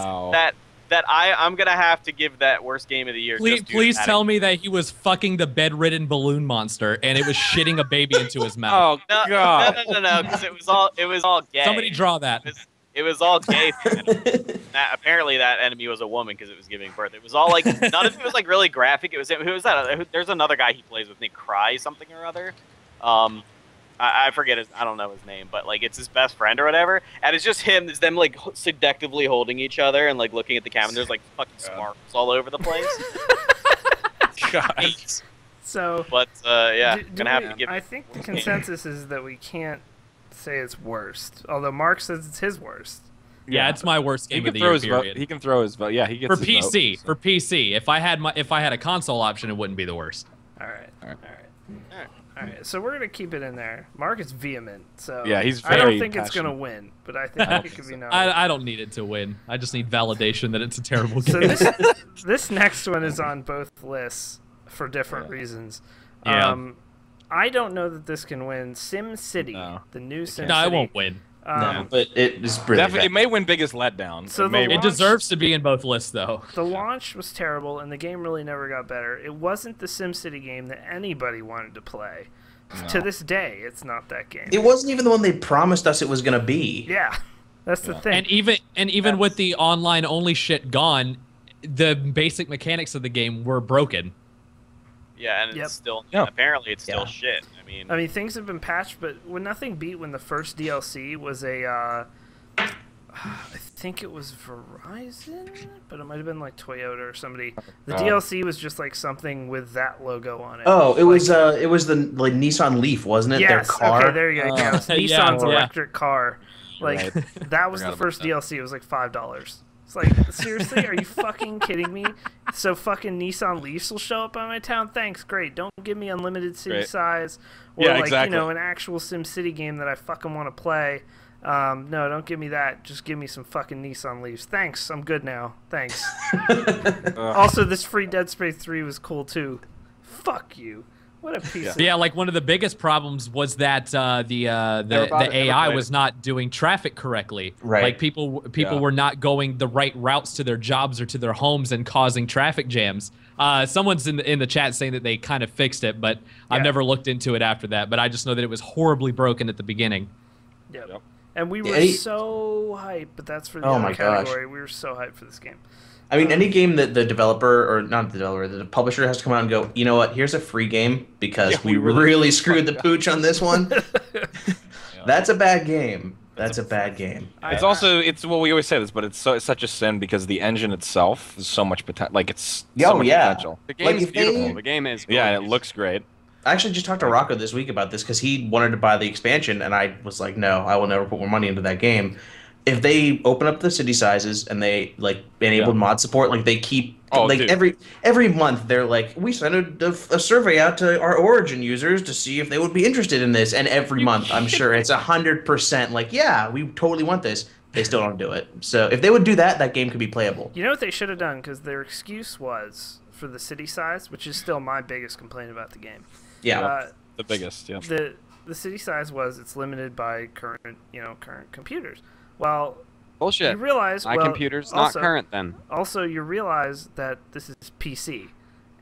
that I'm gonna have to give that worst game of the year. Please tell me that he was fucking the bedridden balloon monster and it was shitting a baby into his mouth. Oh God! No, because it was all gay. Somebody draw that. It was all gay. Apparently, that enemy was a woman because it was giving birth. It was all like none of it was like really graphic. It was who was that? There's another guy he plays with named Cry something or other. I forget I don't know his name, but like it's his best friend or whatever, and it's just him. It's them like seductively holding each other and like looking at the camera. And there's like fucking sparkles all over the place. God. So, but gonna have to give. I think the consensus is that we can't say it's worst, although Mark says it's his worst. Yeah, it's my worst game of the year. Period. He can throw his vote. Yeah, he gets for PC. Vote, so. For PC, if I had a console option, it wouldn't be the worst. All right. All right, so we're gonna keep it in there. Mark is vehement, so yeah, he's very I don't think passionate. It's gonna win, but I think it could be nominated. I don't need it to win. I just need validation that it's a terrible game. So this next one is on both lists for different reasons. Yeah. I don't know that this can win. SimCity, the new SimCity. No, it won't win. No, but it is really Definitely, it bad. may win biggest letdown. So it may the win. It deserves to be in both lists, though. The launch was terrible, and the game really never got better. It wasn't the SimCity game that anybody wanted to play. No. To this day, it's not that game. It wasn't even the one they promised us it was gonna be. Yeah, that's the thing. And even with the online only shit gone, the basic mechanics of the game were broken. Yeah, and Yep. it's still Yeah. apparently it's still Yeah. shit. I mean, things have been patched, but when nothing beat when the first DLC was a, I think it was Verizon, but it might have been like Toyota or somebody. The DLC was just like something with that logo on it. Oh, it Like- was the like Nissan Leaf, wasn't it? Their Yes, car. okay, there you go. Yeah, it's Yeah, Nissan's yeah. electric car. Like that was Forgot the about first that. DLC. It was like $5. It's like, seriously, are you fucking kidding me? So fucking Nissan Leafs will show up on my town? Thanks, great. Don't give me unlimited city Great. size or Yeah, like exactly. an actual SimCity game that I fucking want to play. No, don't give me that. Just give me some fucking Nissan Leafs. Thanks, I'm good now. Thanks. Also, this free Dead Space 3 was cool too. Fuck you. What a piece of... Yeah, like one of the biggest problems was that the about it, AI never was not doing traffic correctly. Right. Like people Yeah. were not going the right routes to their jobs or to their homes and causing traffic jams. Someone's in the chat saying that they kind of fixed it, but I've Yeah. never looked into it after that. But I just know that it was horribly broken at the beginning. Yep. Yep. And we were Any- so hyped, but that's for the Oh other my gosh. category. We were so hyped for this game. I mean, any game that the developer, or not the developer, the publisher has to come out and go, you know what, here's a free game because Yeah, we we really really screwed the pooch on this one. Yeah. That's a bad game. That's a bad game. It's also well, we always say this, but it's such a sin because the engine itself is so much potential. Like it's so Oh, much yeah. potential. The Like, game's if they- beautiful. The game is. Yeah, and it gorgeous. looks great. I actually just talked to Rocco this week about this because he wanted to buy the expansion, and I was like, no, I will never put more money into that game. If they open up the city sizes and they like enabled Yeah. mod support, like they keep Oh, like dude. every month they're like, we sent a survey out to our Origin users to see if they would be interested in this, and every month I'm sure it's 100% like, yeah, we totally want this. They still don't do it. So if they would do that, that game could be playable. You know what they should have done? Because their excuse was for the city size, which is still my biggest complaint about the game. Yeah. The biggest, yeah. The city size was it's limited by current computers. Well, Bullshit. you realize My well, computer's also, not current then. Also, you realize that this is PC,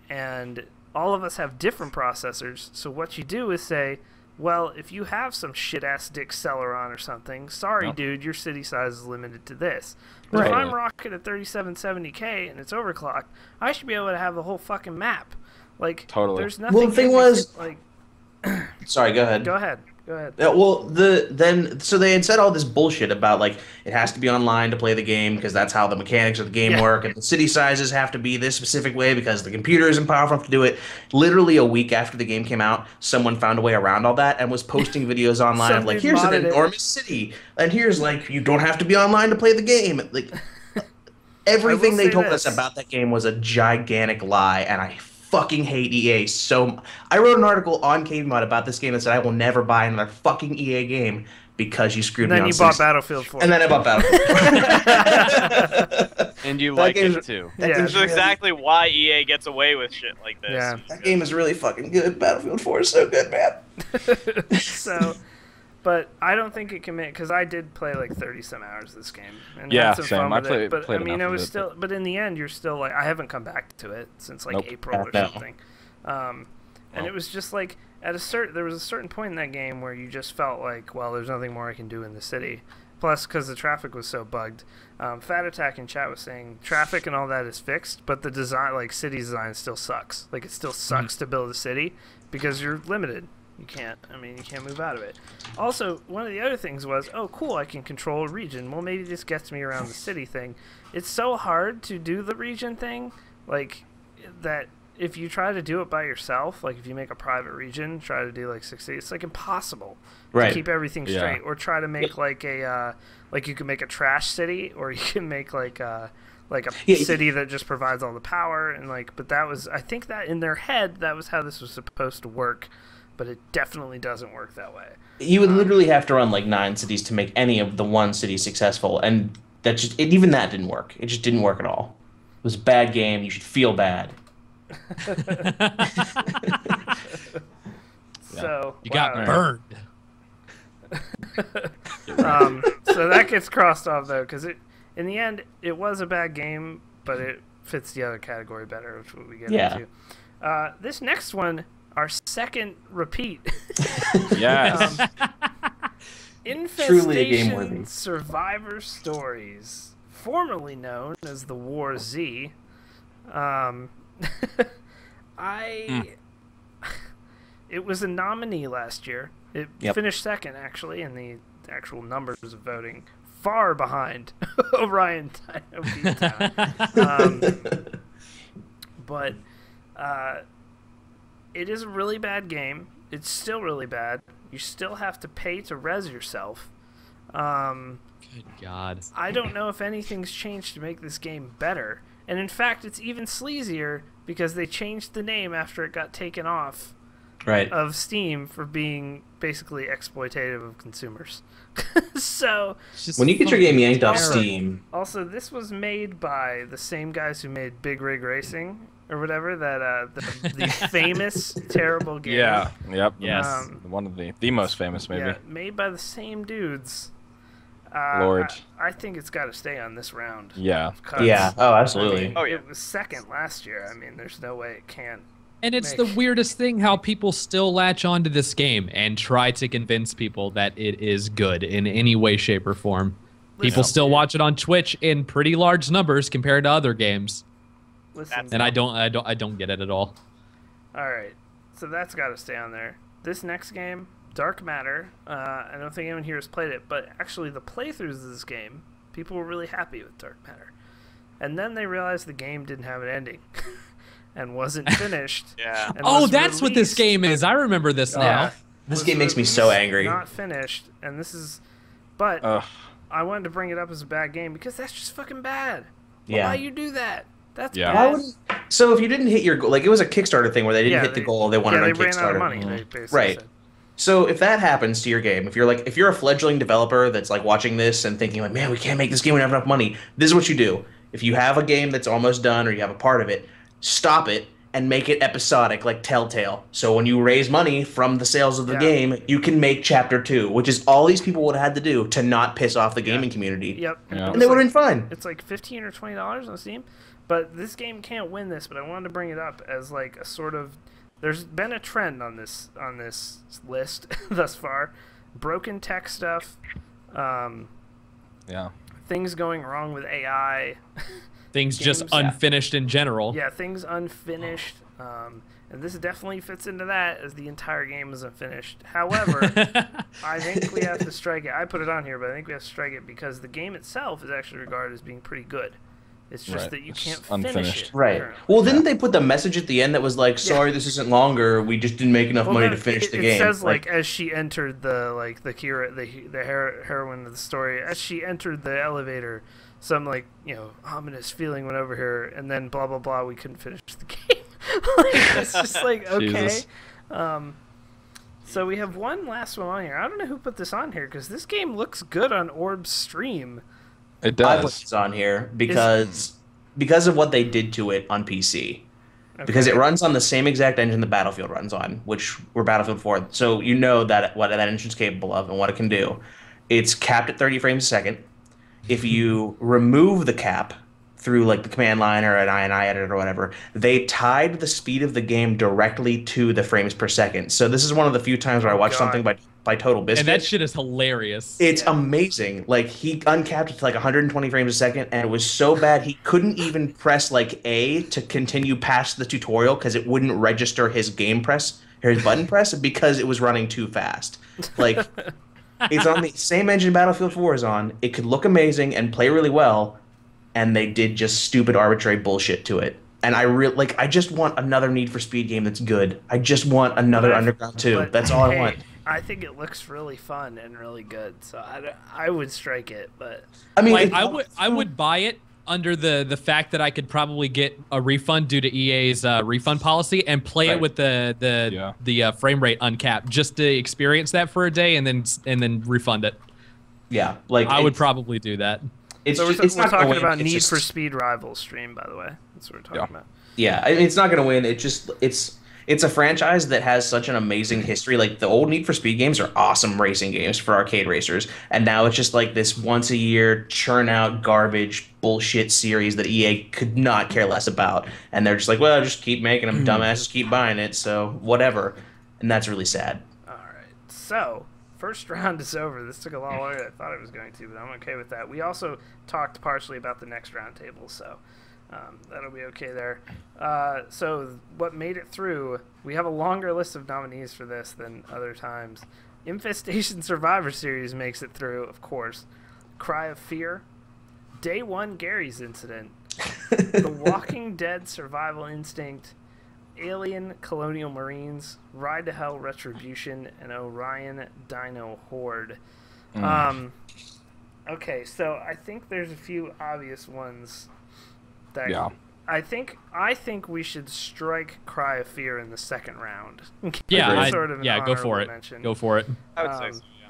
and all of us have different processors. So what you do is say, well, if you have some shit ass dick Celeron or something, sorry, Yep. dude, your city size is limited to this. But if Right. I'm rocking a 3770K and it's overclocked, I should be able to have the whole fucking map. Like, Totally. there's nothing. Well, the thing in was- like, Sorry, go ahead. go ahead. Yeah, well, so they had said all this bullshit about like it has to be online to play the game because that's how the mechanics of the game Yeah. work, and the city sizes have to be this specific way because the computer isn't powerful enough to do it. Literally a week after the game came out, someone found a way around all that and was posting videos online of like, Somebody here's an modded it. enormous city, and here's like you don't have to be online to play the game. Like everything they say told this. us about that game was a gigantic lie, and I fucking hate EA so. I wrote an article on KBMOD about this game that said I will never buy another fucking EA game because you screwed And then me on you bought City- Battlefield 4. And then I bought Battlefield. And you That like game's- it too. That Yeah. game's This is exactly why EA gets away with shit like this. Yeah. That game is really fucking good. Battlefield 4 is so good, man. So, but I don't think it can make, because I did play like 30 some hours this game and Yeah, had some same. fun I with played- it. But I played mean, enough it of was it, still. But in the end, you're still like, I haven't come back to it since like Nope. April or No. something. And Well. it was just like there was a certain point in that game where you just felt like, well, there's nothing more I can do in the city. Plus, because the traffic was so bugged. Fat Attack in chat was saying traffic and all that is fixed, but the design, like city design, still sucks. Like it still sucks to build a city because you're limited. You can't move out of it. Also, one of the other things was, oh, cool, I can control a region. Well, maybe this gets me around the city thing. It's so hard to do the region thing, like, that if you try to do it by yourself, like if you make a private region, try to do like 60, it's like impossible Right. to keep everything Yeah. straight. Or try to make like a, like you can make a trash city, or you can make like a Yeah, city that just provides all the power, and like, but that was, I think that in their head, that was how this was supposed to work, but it definitely doesn't work that way. You would literally have to run like 9 cities to make any of the one city successful, and even that didn't work. It just didn't work at all. It was a bad game. You should feel bad. So You wow. got burned. So that gets crossed off though, because in the end it was a bad game, but it fits the other category better, which we get into. This next one, our second repeat. Yes. Truly a game-worthy. Infestation Survivor Stories, formerly known as the War Z. It was a nominee last year. It finished second, actually, in the actual numbers of voting, far behind Orion Dino Beatdown. But it is a really bad game. It's still really bad. You still have to pay to res yourself. Good God. I don't know if anything's changed to make this game better. And in fact, it's even sleazier because they changed the name after it got taken off of Steam for being basically exploitative of consumers. So when you get your game yanked off Steam. Also, this was made by the same guys who made Big Rig Racing or whatever, that the famous terrible game. Yeah. Yep. Yes. One of the most famous, maybe. Yeah, made by the same dudes. Lord. I think it's got to stay on this round. Yeah. Yeah. Oh, absolutely. Oh, yeah. It was second last year. I mean, there's no way it can't. And it's the weirdest thing how people still latch onto this game and try to convince people that it is good in any way, shape, or form. People still watch it on Twitch in pretty large numbers compared to other games. Listen, And I don't get it at all. all right, so that's got to stay on there. This next game, Dark Matter. I don't think anyone here has played it, but actually the playthroughs of this game, people were really happy with Dark Matter. And then they realized the game didn't have an ending. And wasn't finished. Yeah. and Oh, was that's what this released- game is. I remember this now. This was game makes me so released, angry. Not finished, and this is, but Ugh. I wanted to bring it up as a bad game because that's just fucking bad. Yeah. Why you do that? That's Yeah. bad. Why would, so if you didn't hit your goal, like it was a Kickstarter thing where they didn't hit the goal they wanted on they ran Kickstarter. out of money. They basically Right. said. So if that happens to your game, if you're a fledgling developer that's like watching this and thinking like, man, we can't make this game, we don't have enough money. This is what you do. If you have a game that's almost done or you have a part of it, stop it and make it episodic like Telltale. So when you raise money from the sales of the game, you can make Chapter 2, which is all these people would have had to do to not piss off the gaming community. Yep. Yeah. And they would have been fine. It's like $15 or $20 on Steam, but this game can't win this. But I wanted to bring it up as like a sort of. There's been a trend on this list thus far, broken tech stuff, Yeah. things going wrong with AI. Things just Games, unfinished in general. Yeah, things unfinished. And this definitely fits into that, as the entire game is unfinished. However, I think we have to strike it. I put it on here, but I think we have to strike it because the game itself is actually regarded as being pretty good. It's just Right. that you It's can't unfinished. finish it. Right. currently. Well, didn't they put the message at the end that was like, sorry, this isn't longer. We just didn't make enough money no, to finish the it game. says like as she entered the heroine of the story, as she entered the elevator, some ominous feeling went over her, and then blah blah blah. We couldn't finish the game. It's just like okay. Jesus. So we have one last one on here. I don't know who put this on here because this game looks good on Orb's stream. It I put does. this on here because of what they did to it on PC. Okay. Because it runs on the same exact engine the Battlefield runs on, which we're Battlefield 4. So you know that what that engine's capable of and what it can do. It's capped at 30 frames a second. If you remove the cap through like the command line or an INI editor or whatever, they tied the speed of the game directly to the frames per second. So this is one of the few times where I watched something by Total Biscuit. And that shit is hilarious. It's amazing. Like, he uncapped it to like 120 frames a second, and it was so bad he couldn't even press like A to continue past the tutorial because it wouldn't register his game press or his button press because it was running too fast. Like, it's on the same engine Battlefield 4 is on. It could look amazing and play really well, and they did just stupid arbitrary bullshit to it. And I just want another Need for Speed game that's good. I just want another Underground 2. That's all I want. I think it looks really fun and really good, so I would strike it. But I mean, like, I would buy it under the fact that I could probably get a refund due to EA's refund policy and play it with the frame rate uncapped just to experience that for a day and then refund it. Yeah, like I would probably do that. It's so just, we're it's not talking gonna about win. It's Need just, for Speed Rivals stream, by the way. That's what we're talking about. Yeah, it's not gonna win. It's it's a franchise that has such an amazing history. Like the old Need for Speed games are awesome racing games for arcade racers, and now it's just like this once a year churn out garbage bullshit series that EA could not care less about, and they're just like, well, just keep making them, dumbasses keep buying it, so whatever, and that's really sad. All right, so first round is over. This took a lot longer than I thought it was going to, but I'm okay with that. We also talked partially about the next roundtable, so that'll be okay there. So what made it through, we have a longer list of nominees for this than other times. Infestation Survivor Series makes it through, of course. Cry of Fear, Day One Gary's Incident, The Walking Dead Survival Instinct, Alien Colonial Marines, Ride to Hell Retribution, and Orion Dino Horde. Okay, so I think there's a few obvious ones that I think we should strike Cry of Fear in the second round. Yeah, Sort of an go for honorable it. mention. Go for it. I would say so, yeah.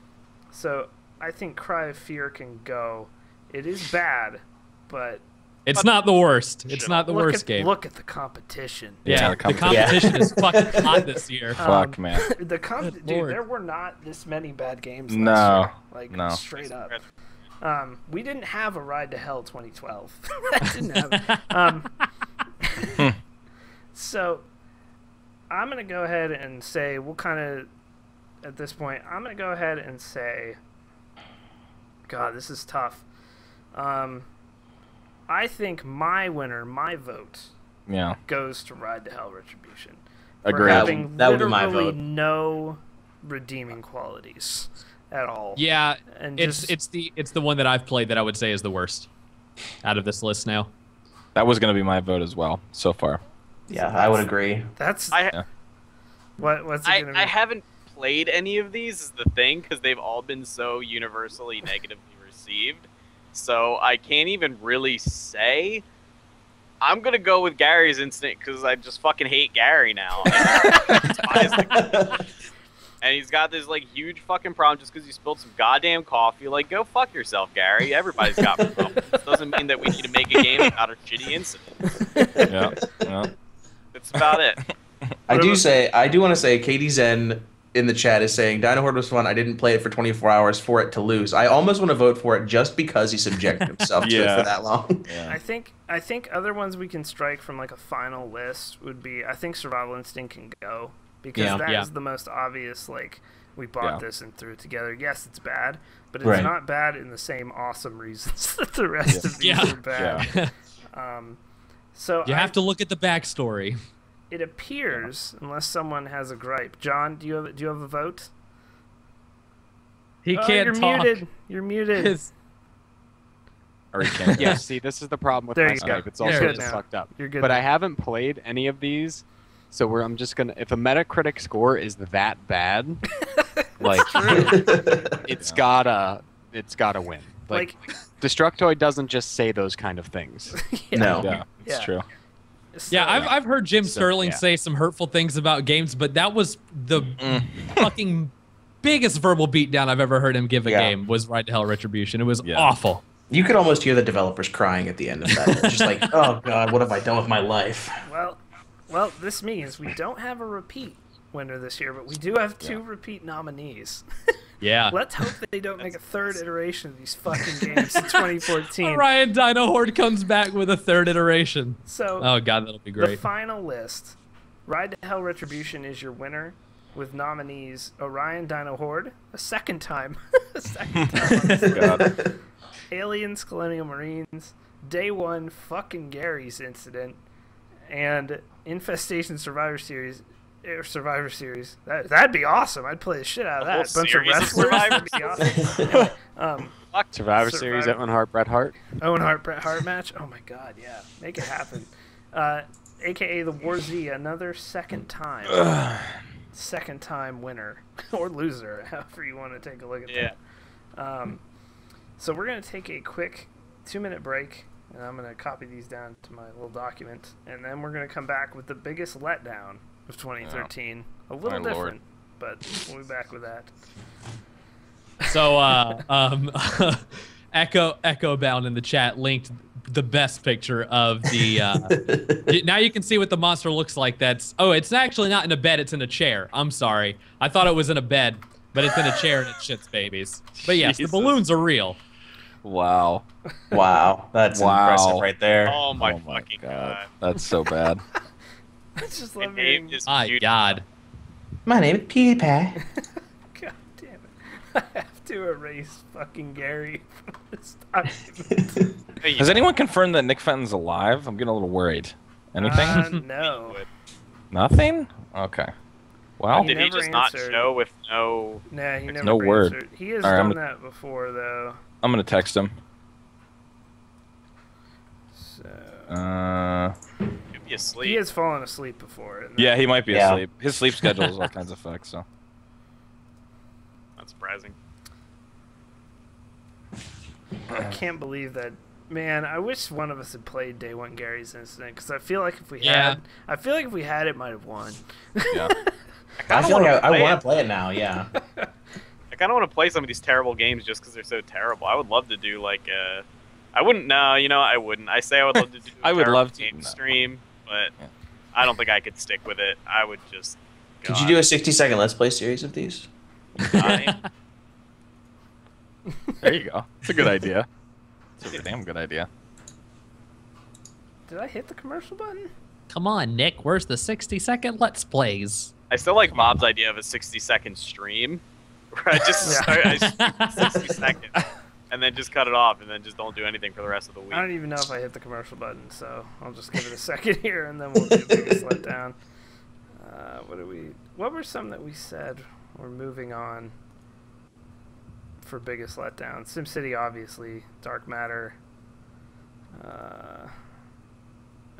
So I think Cry of Fear can go. It is bad, but It's not the worst. It's not the look worst at, game. Look at the competition. Yeah, the competition is fucking hot this year. Fuck, man. Dude, there were not this many bad games last No. year. Like, No. straight up. We didn't have a Ride to Hell 2012. That didn't happen. So, I'm going to go ahead and say, at this point, I'm going to go ahead and say, God, this is tough. I think my winner, my vote, goes to Ride to Hell Retribution. Agreed. For having That would be my literally vote. no redeeming qualities at all. Yeah, And it's the one that I've played that I would say is the worst out of this list now. That was going to be my vote as well, so far. Yeah, I would agree. That's I what's it gonna be? I haven't played any of these, is the thing, because they've all been so universally negatively received. So I can't even really say. I'm gonna go with Gary's Instinct because I just fucking hate Gary now. And he's got this like huge fucking problem just because you spilled some goddamn coffee. Like, go fuck yourself, Gary. Everybody's got problems. This doesn't mean that we need to make a game about a shitty incident. Yeah. That's about it. I do want to say Katie Zen in the chat is saying Dino Horde was fun. I didn't play it for 24 hours for it to lose. I almost want to vote for it just because he subjected himself to it for that long. Yeah. I think other ones we can strike from like a final list would be, I think Survival Instinct can go because that is the most obvious. Like, we bought this and threw it together. Yes, it's bad, but it's not bad in the same awesome reasons that the rest of these are bad. So You have to look at the backstory. It appears, unless someone has a gripe. John, do you have a vote? He can't you're talk. muted. You're muted. Or he can't. Yeah, see, this is the problem with There my you go. Skype. It's You're also good just now. fucked up. You're good But now. I haven't played any of these, so I'm just gonna. If a Metacritic score is that bad, like it's gotta win. Like Destructoid doesn't just say those kind of things. No. Yeah, it's true. Yeah, I've heard Jim Sterling say some hurtful things about games, but that was the fucking biggest verbal beatdown I've ever heard him give a game was Ride to Hell Retribution. It was awful. You could almost hear the developers crying at the end of that. It's just like, oh god, what have I done with my life? Well, this means we don't have a repeat winner this year, but we do have 2 repeat nominees. Yeah. Let's hope that they don't make a third iteration of these fucking games in 2014. Orion Dino Horde comes back with a third iteration. So, oh god, that'll be great. The final list: Ride to Hell Retribution is your winner, with nominees Orion Dino Horde, a second time on this list. Aliens Colonial Marines, Day One fucking Gary's Incident, and Infestation Survivor Series. That'd be awesome. I'd play the shit out of that. Bunch of wrestlers. That'd be awesome. Anyway, Survivor Series, Owen Hart, Bret Hart. Owen Hart, Bret Hart match. Oh my god, yeah, make it happen. AKA the War Z, another second time winner or loser, however you want to take a look at that. So we're gonna take a quick 2-minute break, and I'm gonna copy these down to my little document, and then we're gonna come back with the biggest letdown of 2013. A little different, but we'll be back with that. So, Echo Bound in the chat linked the best picture of the. Now you can see what the monster looks like. It's actually not in a bed. It's in a chair. I'm sorry. I thought it was in a bed, but it's in a chair and it shits babies. But yes, the balloons are real. Wow. Wow, that's impressive right there. Oh my fucking god. That's so bad. I just My love name hearing. is My Pewdiepie. God. My name is PewDiePie. God damn it! I have to erase fucking Gary from this document. Hey, Has anyone confirmed that Nick Fenton's alive? I'm getting a little worried. Anything? No. Nothing? Okay. Well, Did he never just not answered. show with no? Nah, he never no word. answered. He has All right, done I'm that before, though. I'm gonna text him. So Could be asleep. he has fallen asleep before. and Yeah, he might be Yeah. asleep. His sleep schedule is all kinds of fucked. So. Not surprising. I can't believe that. Man, I wish one of us had played Day One Gary's Incident because I feel like if we had, it might have won. Yeah. I feel like I want to play it now. Yeah. I kind of want to play some of these terrible games just because they're so terrible. I would love to do like a. I wouldn't. No, I wouldn't. I say I would love to do. I would love to. game stream, but I don't think I could stick with it. I would just. Could you do a 60-second Let's Play series of these? There you go. It's a good idea. It's a damn good idea. Did I hit the commercial button? Come on, Nick. Where's the 60-second Let's Plays? I still like Bob's idea of a 60-second stream, where I just start I stream 60 seconds and then just cut it off and then just don't do anything for the rest of the week. I don't even know if I hit the commercial button, so I'll just give it a second here and then we'll do Biggest Letdown. What were some that we said we're moving on for Biggest Letdown? SimCity, obviously. Dark Matter. I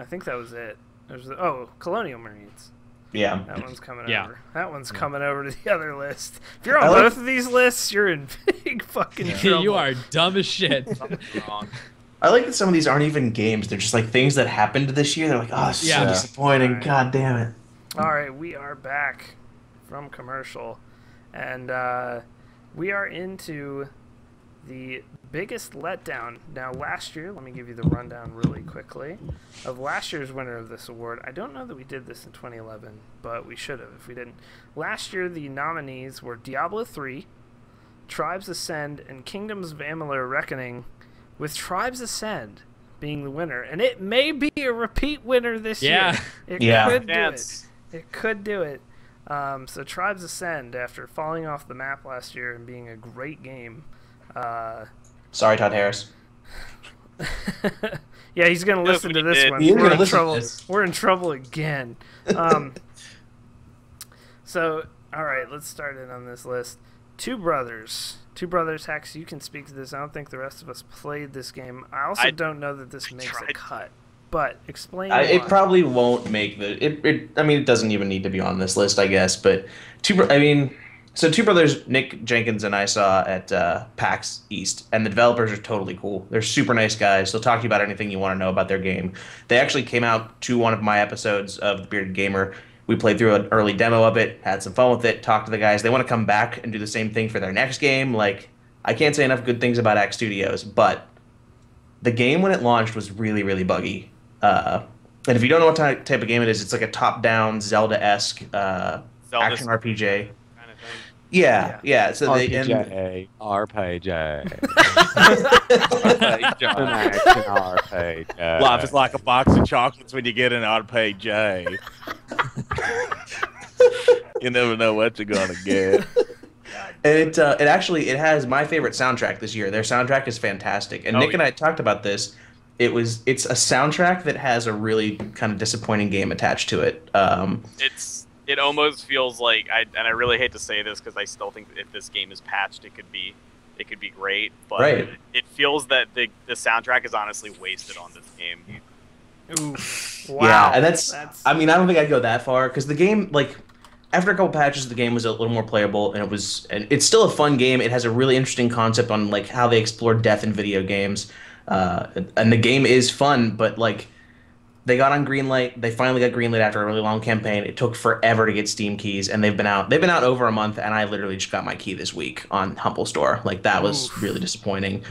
think that was it. Colonial Marines. Yeah. That one's coming Yeah. over. That one's coming over to the other list. If you're on both of these lists, you're in big fucking trouble. You are dumb as shit. Something's wrong. I like that some of these aren't even games. They're just like things that happened this year. They're like, oh, this is so Yeah. disappointing. Right. God damn it. All right, we are back from commercial, and we are into the Biggest Letdown. Now, last year, let me give you the rundown really quickly of last year's winner of this award. I don't know that we did this in 2011, but we should have if we didn't. Last year, the nominees were Diablo 3, Tribes Ascend, and Kingdoms of Amalur Reckoning, with Tribes Ascend being the winner. And it may be a repeat winner this year. It could do it. It could do it. So Tribes Ascend, after falling off the map last year and being a great game. Sorry, Todd Harris. Yeah, he's going to Yes, listen we to this did. one. He is We're gonna in listen to trouble. this. We're in trouble again. So, all right, let's start in on this list. Two Brothers, Hex, you can speak to this. I don't think the rest of us played this game. I also don't know that this makes a cut. But explain why. It probably won't make the. I mean, it doesn't even need to be on this list, I guess. But Two Brothers, Nick Jenkins and I saw at PAX East, and the developers are totally cool. They're super nice guys. They'll talk to you about anything you want to know about their game. They actually came out to one of my episodes of The Bearded Gamer. We played through an early demo of it, had some fun with it, talked to the guys. They want to come back and do the same thing for their next game. Like, I can't say enough good things about Axe Studios, but the game when it launched was really, really buggy. And if you don't know what type of game it is, it's like a top-down Zelda-esque action RPG. Kind of thing. Yeah. So RPG. RPG. Life is like a box of chocolates when you get an RPG. You never know what you're gonna get. And it has my favorite soundtrack this year. Their soundtrack is fantastic. And Nick and I talked about this. It's a soundtrack that has a really kind of disappointing game attached to it. It almost feels like I really hate to say this because I still think if this game is patched, it could be great. But Right. it feels that the soundtrack is honestly wasted on this game. Ooh. Wow. Yeah, and that's I mean, I don't think I'd go that far because the game, like, after a couple patches, the game was a little more playable, and it's still a fun game. It has a really interesting concept on like how they explore death in video games, and the game is fun. But like, they got on Greenlight. They finally got Greenlight after a really long campaign. It took forever to get Steam keys, and they've been out over a month. And I literally just got my key this week on Humble Store. Like, that was really disappointing.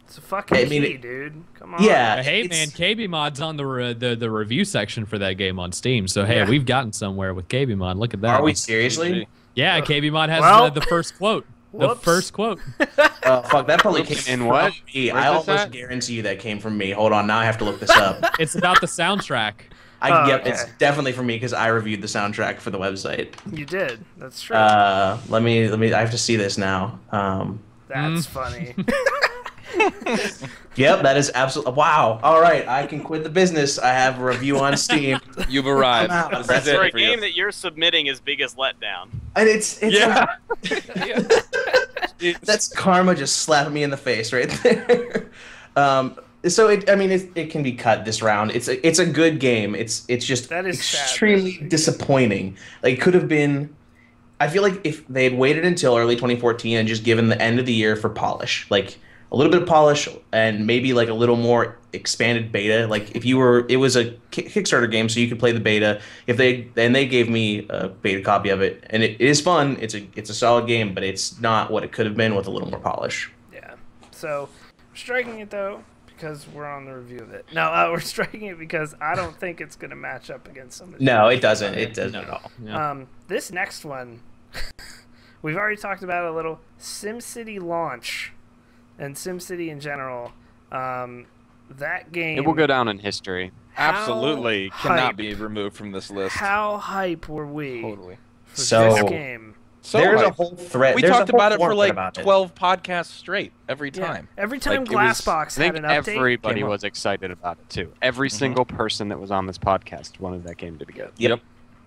It's a fucking I mean, key, dude. Come on. Yeah. Hey it's- man, KBMod's on the review section for that game on Steam. So hey, Yeah. we've gotten somewhere with KBMod. Look at that. Are we seriously? Yeah, KBMod has Well- the first quote. The Whoops. first quote. Oh fuck, that probably came In from what? me. Where's I this almost at? guarantee you that came from me. Hold on, now I have to look this up. It's about the soundtrack. Yep, okay. it's definitely for me because I reviewed the soundtrack for the website. You did. That's true. Let me. I have to see this now. That's funny. Yep, that is absolutely. Wow. All right, I can quit the business. I have a review on Steam, You've arrived. I'm out. This is That's it For a for you. game that you're submitting as biggest letdown. and it's Yeah. that's karma just slapping me in the face right there. So it can be cut this round. It's a good game. It's just That is sad. extremely disappointing. Like it could have been. I feel like if they had waited until early 2014 and just given the end of the year for polish, like a little bit of polish and maybe like a little more expanded beta. Like if you were, it was a Kickstarter game, so you could play the beta. If they gave me a beta copy of it, and it is fun. It's a solid game, but it's not what it could have been with a little more polish. Yeah. So, we're striking it though because we're on the review of it. No, we're striking it because I don't think it's going to match up against some of the No, it doesn't. It doesn't at all. Yeah. This next one, we've already talked about a little SimCity launch and SimCity in general. That game. It will go down in history. Absolutely How cannot hype. be removed from this list. How hype were we Totally. for So- this game? So There's a hype. whole thread. We there's a talked whole about it for forum like about it. 12 podcasts straight every Yeah. time. Every time Like, it was- Glassbox I think had an update. everybody Came up. was excited about it too. Every single person that was on this podcast wanted that game to be good. Yep.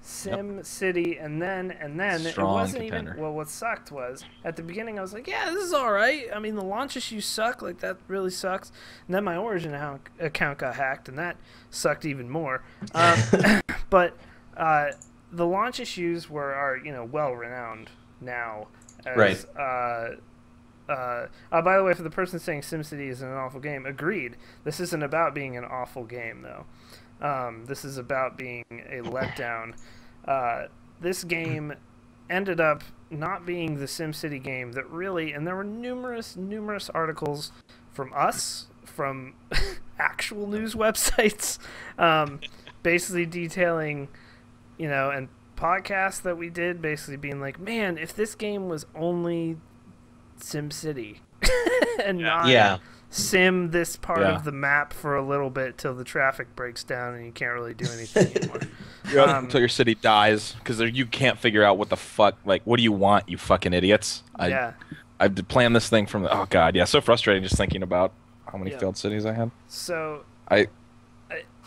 SimCity, and then it Strong wasn't contender. even. Well, what sucked was at the beginning I was like, yeah, this is all right. I mean, the launch issues suck. Like that really sucks. And then my Origin account got hacked, and that sucked even more. But the launch issues are well renowned now. As, Right. By the way, for the person saying SimCity is an awful game, agreed. This isn't about being an awful game though. This is about being a letdown. This game ended up not being the SimCity game that really, and there were numerous articles from us, from actual news websites, basically detailing, and podcasts that we did, basically being like, man, if this game was only SimCity and not Yeah. sim this part Yeah. of the map for a little bit till the traffic breaks down and you can't really do anything anymore. Until your city dies, because you can't figure out what the fuck, like, what do you want, you fucking idiots? Yeah. I've planned this thing from, oh god, yeah, so frustrating just thinking about how many Yeah. failed cities I had. So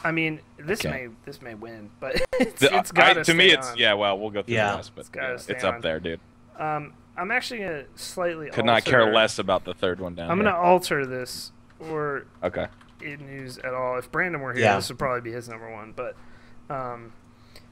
I mean, this Okay. may win, but it's got to me, it's, yeah, well, we'll go through Yeah. the rest, but It's gotta yeah, stay it's on. up there, dude. I'm actually gonna slightly Could not care alter- less about the third one down I'm here. gonna alter this or Okay. in news at all. If Brandon were here, Yeah. this would probably be his number one. But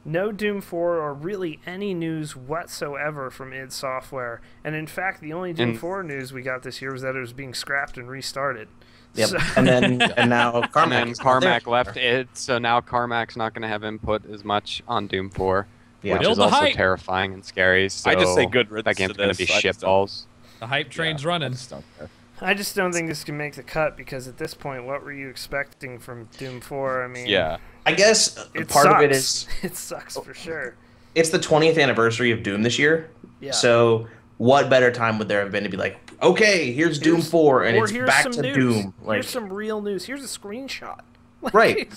no Doom 4 or really any news whatsoever from id Software. And in fact, the only Doom And- 4 news we got this year was that it was being scrapped and restarted. Yep. So- And now And Carmack. then is not there. Carmack left it, so now Carmack's not going to have input as much on Doom 4, Yeah. which Build is the also hype. terrifying and scary. So I just say good riddance that game's to going to be this. I just don't- shitballs. The hype train's Yeah, I running. just don't care. I just don't think this can make the cut because at this point, what were you expecting from Doom 4? I mean, Yeah. I guess it part sucks. of it is It sucks for sure. it's the 20th anniversary of Doom this year. Yeah. So what better time would there have been to be like, okay, here's Doom 4 and or it's here's back some to news. Doom. Like, Here's some real news. Here's a screenshot. Like, Right.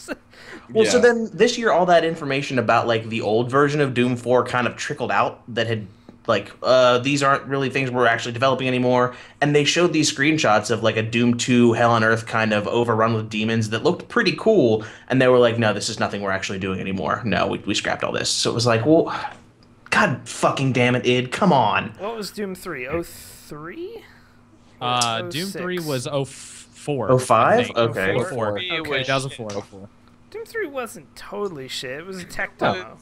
well, so Yeah. then this year, all that information about like the old version of Doom 4 kind of trickled out that had like, these aren't really things we're actually developing anymore. And they showed these screenshots of like a Doom 2 Hell on Earth kind of overrun with demons that looked pretty cool. And they were like, no, this is nothing we're actually doing anymore. No, we scrapped all this. So it was like, well, God fucking damn it, id, come on. What was Doom 3? 03? Doom 3 was 04. 05? I think. Okay. 04. It Okay, was 2004. Doom 3 wasn't totally shit. It was a tech demo.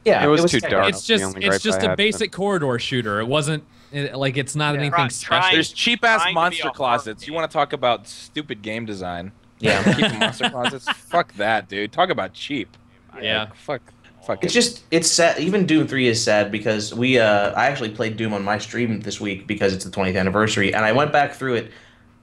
Yeah, It was too tech- dark. It's The just only gripe it's just I a had. basic corridor shooter. It wasn't like it's not Yeah. anything Try- special. There's cheap ass trying to be monster a horror closets. You game. want to talk about stupid game design? Yeah. Keep monster closets. Fuck that, dude. Talk about cheap. Yeah. Like, fuck. It's just, it's sad. Even Doom 3 is sad because I actually played Doom on my stream this week because it's the 20th anniversary, and I went back through it.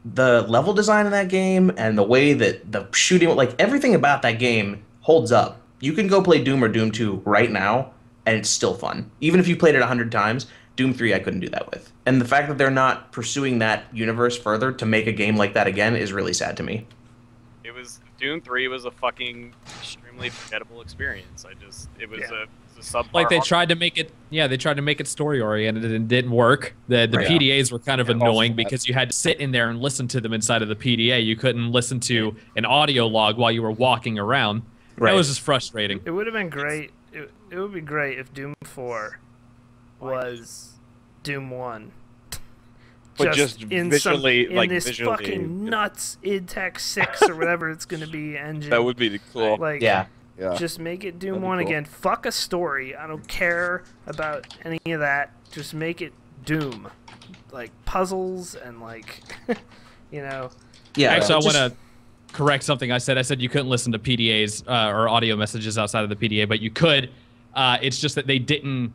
the level design in that game and the way that the shooting, like everything about that game holds up. You can go play Doom or Doom 2 right now, and it's still fun. Even if you played it 100 times, Doom 3 I couldn't do that with. And the fact that they're not pursuing that universe further to make a game like that again is really sad to me. Doom 3 was a fucking extremely forgettable experience. It was a subpar. Like they tried to make it story oriented and it didn't work. The PDAs were kind of annoying because you had to sit in there and listen to them inside of the PDA. You couldn't listen to an audio log while you were walking around. That was just frustrating. It would have been great. It would be great if Doom 4 was Doom 1. But just visually, in this fucking nuts id Tech 6 or whatever it's going to be engine. That would be cool. Like, just make it Doom 1 again. Fuck a story. I don't care about any of that. Just make it Doom. Like, puzzles and, like, you know. Yeah. Actually, I want to correct something I said. I said you couldn't listen to PDAs or audio messages outside of the PDA, but you could. It's just that they didn't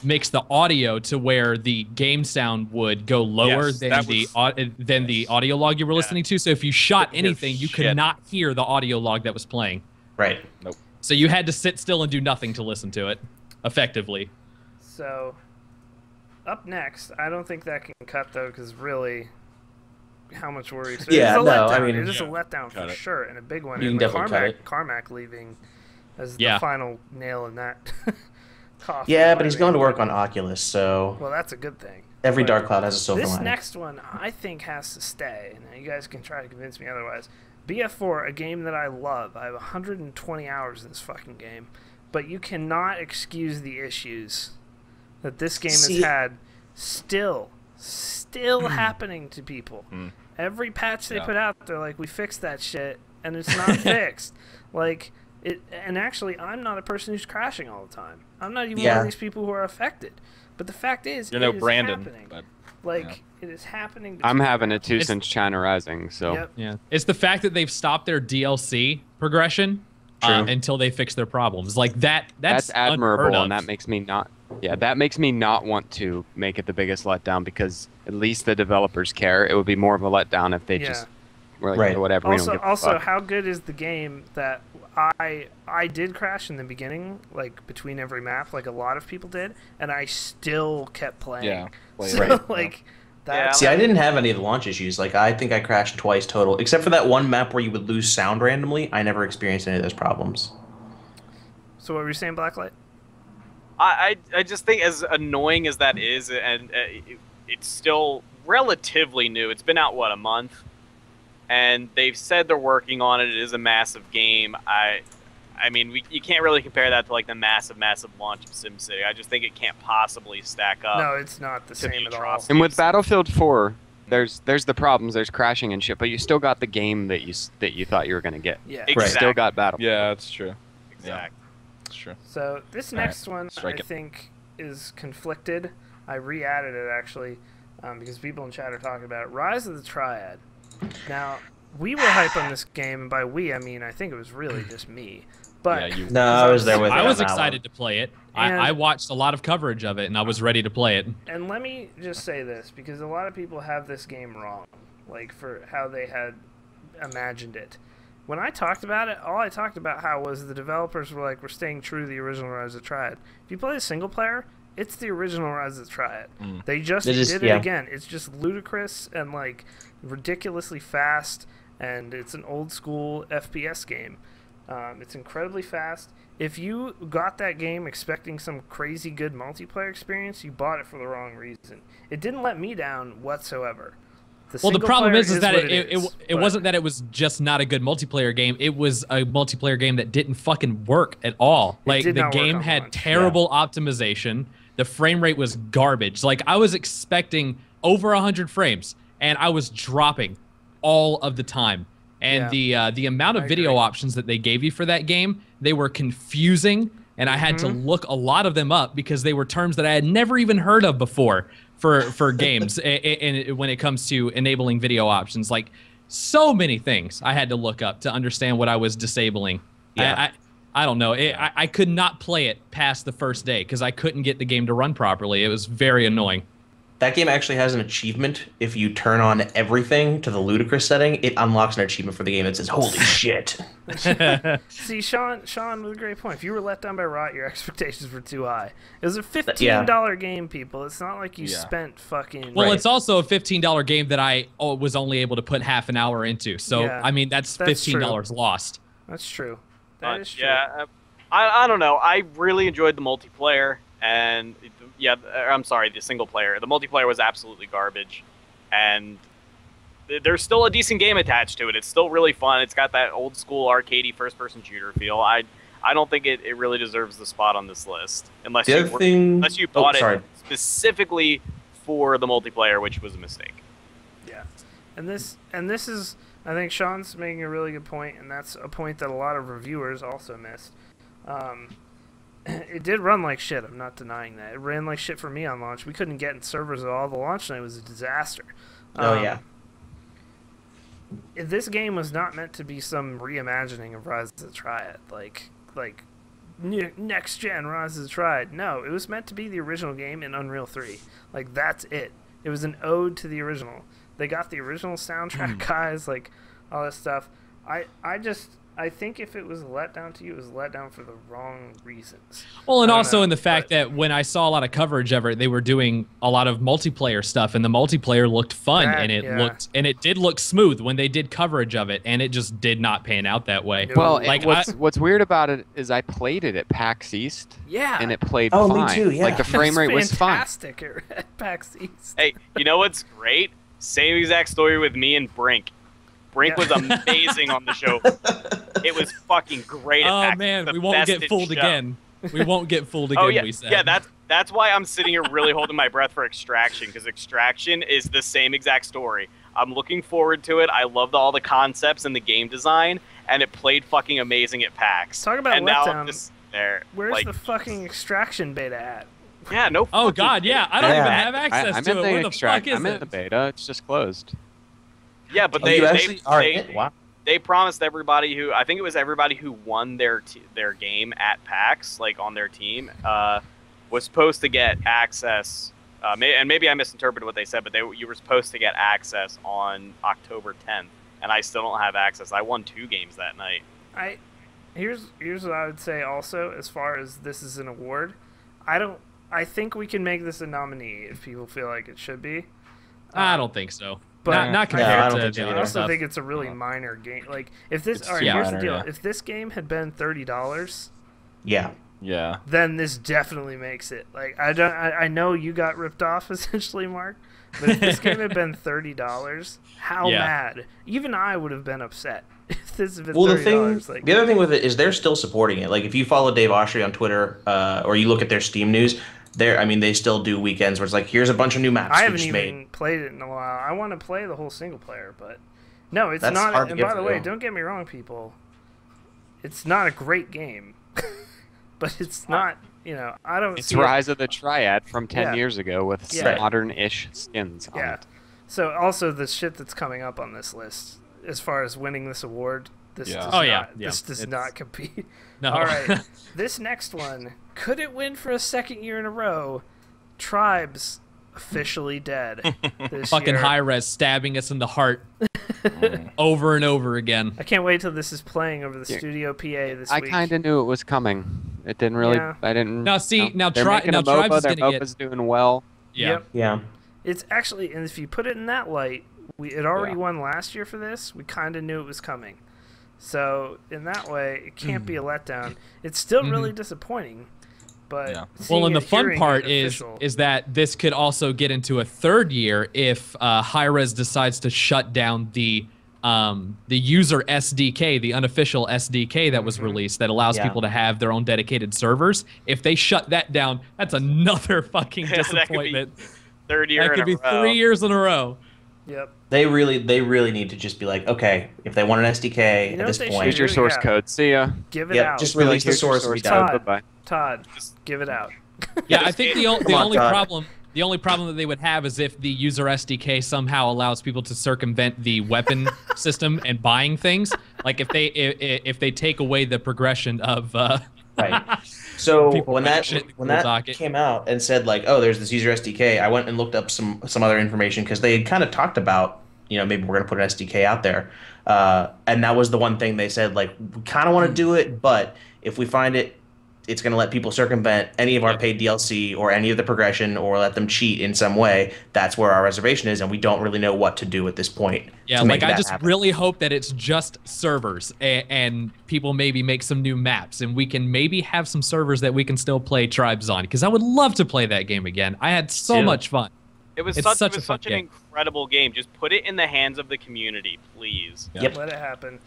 mix the audio to where the game sound would go lower than the audio log you were listening to. So if you shot anything, you could not hear the audio log that was playing. Right. Nope. So you had to sit still and do nothing to listen to it, effectively. So, up next, I don't think that can cut though, because really, how much worry? So yeah, it's a letdown. I mean, it's just a letdown for sure, and a big one. You can definitely cut it. Carmack leaving as the final nail in that. Yeah, but he's going to work on Oculus, so. Well, that's a good thing. Every Dark Cloud has a silver lining. This next one, I think, has to stay. Now, you guys can try to convince me otherwise. BF4, a game that I love. I have 120 hours in this fucking game, but you cannot excuse the issues that this game has had. Still happening to people. Every patch they put out, they're like, "We fixed that shit," and it's not fixed. Like. And actually, I'm not a person who's crashing all the time. I'm not even one of these people who are affected. But the fact is, it is happening. But, it is happening. I'm having it too since China Rising. So it's the fact that they've stopped their DLC progression until they fix their problems. Like that's admirable, and that makes me not. Yeah, that makes me not want to make it the biggest letdown because at least the developers care. It would be more of a letdown if they just. Like, whatever. Also, how good is the game that I did crash in the beginning, like between every map, like a lot of people did, and I still kept playing. Yeah, See, I didn't have any of the launch issues. Like, I think I crashed twice total, except for that one map where you would lose sound randomly. I never experienced any of those problems. So what were you saying, Blacklight? I just think, as annoying as that is, and it's still relatively new. It's been out a month. And they've said they're working on it. It is a massive game. I mean, you can't really compare that to like the massive launch of SimCity. I just think it can't possibly stack up. No, it's not the same at all. And with Battlefield 4, there's the problems. There's crashing and shit, but you still got the game that you thought you were gonna get. Yeah, exactly. You still got Battlefield. Yeah, that's true. Exactly. That's true. So this next one, I think, is conflicted. I re-added it actually because people in chat are talking about it. Rise of the Triad. Now, we were hype on this game, and by we, I mean, I think it was really just me. But no, I was there with you. I was excited to play it. I watched a lot of coverage of it, and I was ready to play it. And let me just say this, because a lot of people have this game wrong, like, for how they had imagined it. When I talked about it, all I talked about how was the developers were like, we're staying true to the original Rise of the Triad. If you play the single player, it's the original Rise of the Triad. They just did it again. It's just ludicrous and, like, ridiculously fast, and it's an old school FPS game. It's incredibly fast. If you got that game expecting some crazy good multiplayer experience, you bought it for the wrong reason. It didn't let me down whatsoever. The problem is that it wasn't that it was just not a good multiplayer game. It was a multiplayer game that didn't fucking work at all. Like, the game had terrible optimization. The frame rate was garbage. Like, I was expecting over 100 frames. And I was dropping all of the time. And the amount of video options that they gave you for that game, they were confusing. And I had to look a lot of them up because they were terms that I had never even heard of before for games. And when it comes to enabling video options, like so many things I had to look up to understand what I was disabling. Yeah. I don't know. I could not play it past the first day because I couldn't get the game to run properly. It was very annoying. that game actually has an achievement. If you turn on everything to the ludicrous setting, it unlocks an achievement for the game that says, holy shit. See, Sean with a great point. If you were let down by Rot, your expectations were too high. It was a $15 game, people. It's not like you spent fucking... Well, it's also a $15 game that I was only able to put half an hour into. So, I mean, that's $15 lost. That's true. That is true. Yeah, I don't know. I really enjoyed the multiplayer, and I'm sorry, the single player. The multiplayer was absolutely garbage, and there's still a decent game attached to it. It's still really fun. It's got that old school arcadey first-person shooter feel. I don't think it really deserves the spot on this list, unless you bought it specifically for the multiplayer, which was a mistake. Yeah, and this is, I think Sean's making a really good point, and that's a point that a lot of reviewers also missed. It did run like shit. I'm not denying that. It ran like shit for me on launch. We couldn't get in servers at all. The launch night was a disaster. Yeah. This game was not meant to be some reimagining of Rise of the Triad, like next gen Rise of the Triad. No, it was meant to be the original game in Unreal 3. Like, that's it. It was an ode to the original. They got the original soundtrack guys, like all this stuff. I think if it was a letdown to you, it was a letdown for the wrong reasons. Well, and also in the fact that when I saw a lot of coverage of it, they were doing a lot of multiplayer stuff, and the multiplayer looked fun, and it did look smooth when they did coverage of it, and it just did not pan out that way. Well, like what's weird about it is I played it at PAX East, and it played fine. Me too, yeah. Like the frame rate was fine. Fantastic at PAX East. Hey, you know what's great? Same exact story with me and Brink. Brink was amazing on the show. It was fucking great. Oh man, we won't get fooled again. We won't get fooled again. Oh yeah, we said. yeah. That's why I'm sitting here really holding my breath for Extraction, because Extraction is the same exact story. I'm looking forward to it. I loved all the concepts and the game design, and it played fucking amazing at PAX. Talk about and letdown. Now I'm just there. Where's the fucking Extraction beta at? Yeah, no. Oh god, yeah. I don't even have access to it. Where the fuck is I'm in the beta. It's just closed. Yeah, but they promised everybody who, I think it was everybody who won their game at PAX, like on their team, was supposed to get access. And maybe I misinterpreted what they said, but you were supposed to get access on October 10th, and I still don't have access. I won 2 games that night. Here's what I would say also, as far as this is an award. I think we can make this a nominee if people feel like it should be. I don't think so. But not compared to I also think it's a really minor game. Like, if this, here's the deal: if this game had been $30, then this definitely makes it. Like, I know you got ripped off essentially, Mark, but if this game had been $30, how mad? Even I would have been upset if this had been $30. The other thing with it is they're still supporting it. Like, if you follow Dave Oshry on Twitter, or you look at their Steam news. They still do weekends where it's like, here's a bunch of new maps. I haven't even played it in a while. I want to play the whole single player, but no, it's not. And by the way, don't get me wrong, people. It's not a great game, but it's not. I don't. It's Rise of the Triad from 10 years ago with modern-ish skins on it. So also the shit that's coming up on this list, as far as winning this award, this does not compete. No. All right, this next one, could it win for a second year in a row? Tribes officially dead. This fucking year. high-res stabbing us in the heart over and over again. I can't wait till this is playing over the studio PA this week. I kind of knew it was coming. It didn't really. I didn't. Now see, now they're Tribes is gonna get. Doing well. Yeah. It's actually, and if you put it in that light, it already won last year for this. We kind of knew it was coming. So, in that way, it can't be a letdown. It's still really disappointing, but well, and the fun part is that this could also get into a third year if Hi-Rez decides to shut down the user SDK, the unofficial SDK that was released that allows people to have their own dedicated servers. If they shut that down, that's another fucking disappointment. Third year that could be 3 years in a row. Yep. They really need to just be like, okay, if they want an SDK at this point, here's your source code. See ya. Give it out. Just release the source code. Todd, just give it out. Yeah, I think the only problem that they would have is if the user SDK somehow allows people to circumvent the weapon system and buying things. Like if they take away the progression of Right. So People when write that shit in the when Google that docket. came out and said like, oh, there's this user SDK, I went and looked up some other information because they had kind of talked about, maybe we're gonna put an SDK out there, and that was the one thing they said like, we kind of want to do it, but if we find it's going to let people circumvent any of our paid DLC or any of the progression or let them cheat in some way. That's where our reservation is, and we don't really know what to do at this point. Yeah, like I just really hope that it's just servers and people maybe make some new maps and we can maybe have some servers that we can still play Tribes on, because I would love to play that game again. I had so much fun. It was It's such an incredible game. Just put it in the hands of the community, please. Yep. Let it happen.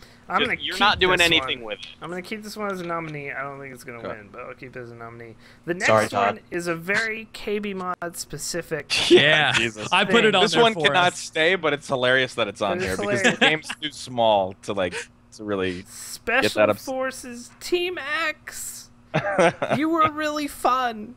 You're not doing anything with it. I'm going to keep this one as a nominee. I don't think it's going to win, but I'll keep it as a nominee. The next Sorry, one Todd. is a very KBMOD specific. Yeah, Jesus. I put it on This there one for cannot us. stay, but it's hilarious that it's on It is here because the hilarious. game's too small to really. Special Forces Team X. You were really fun.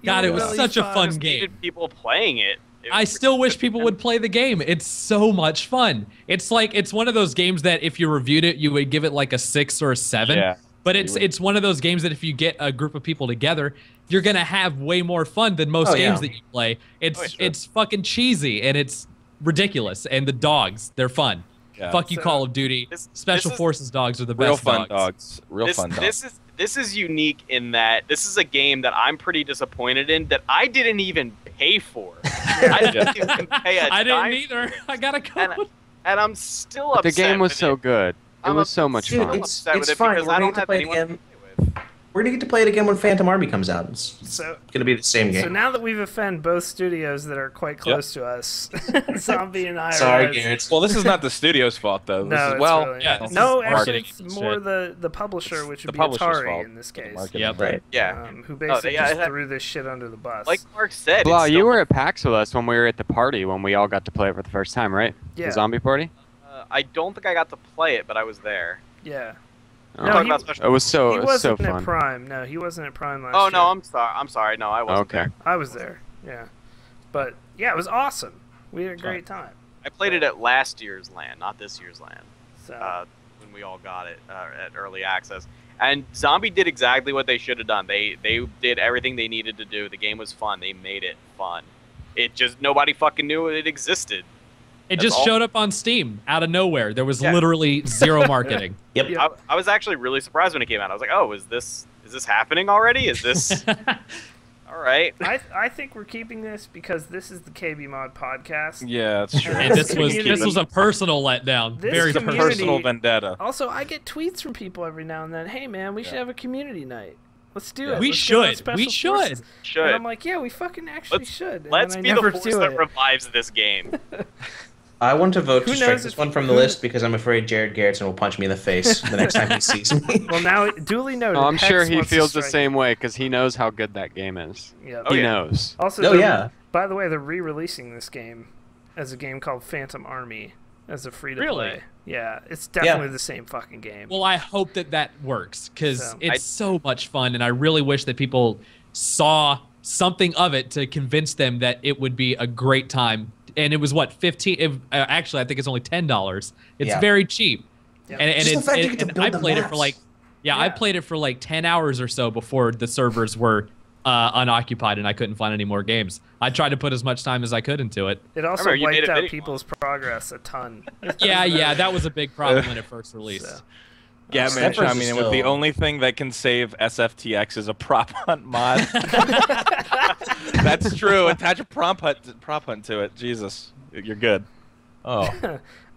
You God, were it was really such a fun. fun Just game. needed people playing it. I still wish people would play the game. It's so much fun. It's one of those games that if you reviewed it, you would give it like a 6 or a 7. Yeah. But it's one of those games that if you get a group of people together, you're gonna have way more fun than most games that you play. It's fucking cheesy and it's ridiculous. And the dogs, they're fun. Yeah. Fuck you, Call of Duty. Special Forces dogs are the best Real fun dogs. Real fun dogs. This is unique in that this is a game that I'm pretty disappointed in that I didn't even pay for. I didn't even pay a I dime didn't either. I got a code. and I'm still The upset. game was with so it. good. It was so much Dude, fun. it's Upset with it fine. because We're I gonna don't get to have play it anyone to again. play with. We're gonna get to play it again when Phantom Army comes out. It's gonna be the same game. So now that we've offended both studios that are quite close to us, Zombie and I. Sorry, Garrett. Well, this is not the studio's fault though. This No, is, it's well, really yeah. not. this No, is actually, marketing it's and more shit. the publisher, which The would be publisher's Atari fault in this for the case. marketing. Yep. Right. Yeah. Who basically yeah, just it- threw this shit under the bus. Like Mark said, Blah, it's you still- were at PAX with us when we were at the party when we all got to play it for the first time, right? Yeah. The zombie party? I don't think I got to play it, but I was there. Yeah. Oh. No, Talking he- about special. It was He so wasn't fun. at Prime. No, he wasn't at Prime last Oh year. no, I'm sorry. I'm sorry. No, I wasn't. Okay. There. I was there. Yeah. But, yeah, it was awesome. We had a great time. I played it at last year's LAN, not this year's LAN. So, When we all got it at early access. And Zombie did exactly what they should have done. They did everything they needed to do. The game was fun. They made it fun. It just nobody fucking knew it existed. It That's just all. showed up on Steam out of nowhere. There was Yeah. literally zero marketing. Yep. Yeah. I was actually really surprised when it came out. I was like, oh, is this happening already? Is this all right? I think we're keeping this because this is the KBMOD podcast. Yeah, that's true. And this Community. was a personal letdown. This Very It's a community- personal vendetta. Also, I get tweets from people every now and then. Hey, man, we should have a community night. Let's do it. We Let's get on should. Special We should. Forces." Should. And I'm like, yeah, we fucking actually Let's- should. And Let's then be I the never force do that it. revives this game. I want to vote Who to strike knows this if- one from the list because I'm afraid Jared Garrettson will punch me in the face the next time he sees me. Well, now, duly noted. Oh, I'm Hex sure he wants to feels the strike same way because he knows how good that game is. it. Yep. Oh, He yeah. knows. Also, Oh, yeah. By the way, they're re-releasing this game as a game called Phantom Army as a free-to-play. Really? Yeah, it's definitely the same fucking game. Well, I hope that works because So- it's so much fun, and I really wish that people saw something of it to convince them that it would be a great time. And it was what, 15? Actually, I think it's only $10. It's Yeah. very cheap, Yep. and Just the fact you get to and build I the played it for maps. like, I Yeah. played it for like 10 hours or so before the servers were unoccupied and I couldn't find any more games. I tried to put as much time as I could into it. It also remember you made wiped a out video people's progress a ton. Yeah, that was a big problem when it first released. So. Yeah, man, Steppers chiming is in with the still- only thing that can save SFTX is a prop hunt mod. That's true. Attach a prop hunt to it. Jesus, you're good. Oh,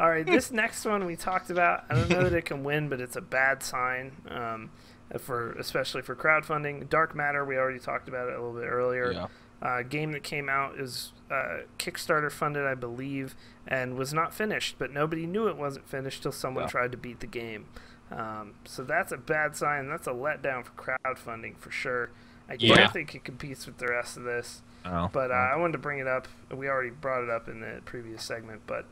All right, this next one we talked about. I don't know that it can win, but it's a bad sign especially for crowdfunding. Dark Matter, we already talked about it a little bit earlier. yeah. Game that came out is Kickstarter funded, I believe, and was not finished, but nobody knew it wasn't finished till someone Yeah. tried to beat the game. So that's a bad sign. That's a letdown for crowdfunding for sure. I Yeah. don't think it competes with the rest of this, Oh. but I wanted to bring it up. We already brought it up in the previous segment, but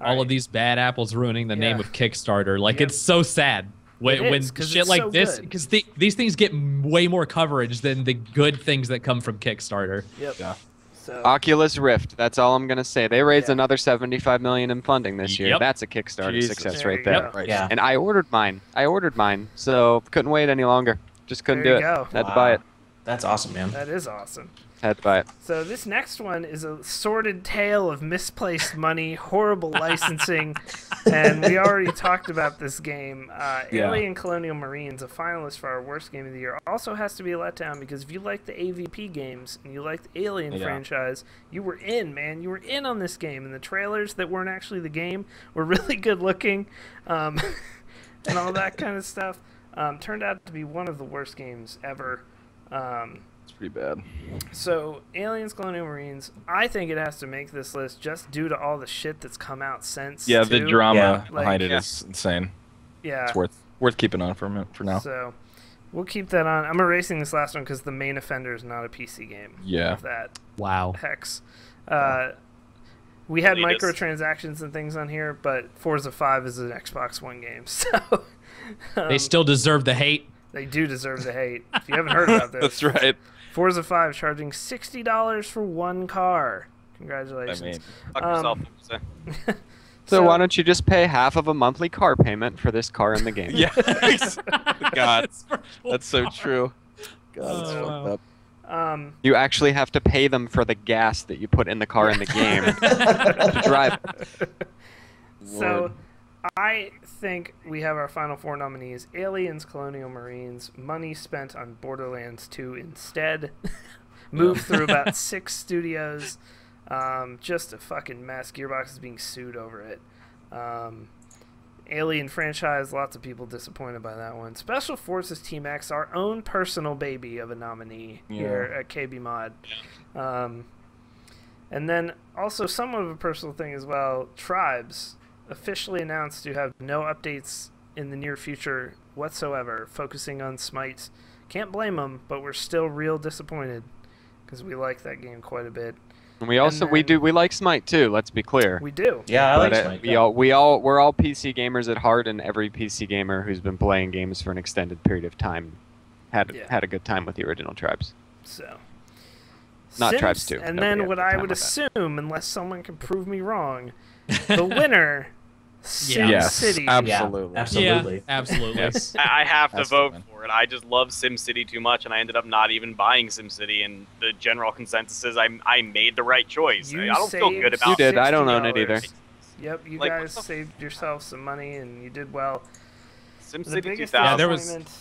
All right. of these bad apples ruining the name Yeah. of Kickstarter. Like, Yep. it's so sad when, It when is, 'cause shit it's like so this, good. because these things get way more coverage than the good things that come from Kickstarter. Yep. Yeah. So Oculus Rift. That's all I'm gonna say. They raised Yeah. another $75 million in funding this year. Yep. That's a Kickstarter Jesus. success There right you there. go. Right. Yeah. And I ordered mine. So couldn't wait any longer. Just couldn't There do you it. go. Had to buy it. That's awesome, man. That is awesome. Had to buy it. So this next one is a sordid tale of misplaced money, horrible licensing, and we already talked about this game. Alien Colonial Marines, a finalist for our worst game of the year, also has to be a letdown because if you like the AVP games and you like the Alien franchise, you were in, man. You were in on this game, and the trailers that weren't actually the game were really good looking, and all that kind of stuff. Turned out to be one of the worst games ever. It's pretty bad. So, Aliens Colonial Marines, I think it has to make this list just due to all the shit that's come out since. Yeah, the too. drama Like, behind it is insane. Yeah. It's worth keeping on for now. So, we'll keep that on. I'm erasing this last one because the main offender is not a PC game. Yeah. Of that. Wow. Hex. We had Elitist. microtransactions and things on here, but Forza 5 is an Xbox One game, so... They still deserve the hate. They do deserve the hate. If you haven't heard about this. That's right. Forza 5 charging $60 for one car. Congratulations. I mean, Fuck yourself. So why don't you just pay half of a monthly car payment for this car in the game? yeah. God, that's so true. God, that's fucked up. You actually have to pay them for the gas that you put in the car in the game to drive. So, I think we have our final four nominees: Aliens, Colonial Marines, money spent on Borderlands 2 instead, moved through about 6 studios, just a fucking mess. Gearbox is being sued over it. Alien franchise, lots of people disappointed by that one. Special Forces Team X, our own personal baby of a nominee here at KBMOD. And then also somewhat of a personal thing as well, Tribes officially announced to have no updates in the near future whatsoever, focusing on Smite. Can't blame them, but we're still real disappointed because we like that game quite a bit. And we also we like Smite too. Let's be clear. We do. Yeah, I like But, Smite. we're all PC gamers at heart, and every PC gamer who's been playing games for an extended period of time had a good time with the original Tribes. So. Not Tribes 2. And Nobody then had what a good I time would with that. assume, unless someone can prove me wrong, the winner, Sim Yes, City. absolutely. Yeah, absolutely. Yeah, absolutely. Yes. I have to That's vote fine. for it. I just love SimCity too much, and I ended up not even buying SimCity. And the general consensus is I made the right choice. You I don't feel good saved about You did. I don't own $60. it either. Yep, you Like, guys what the saved yourself some money and you did well. The SimCity biggest 2000. there was- disappointment-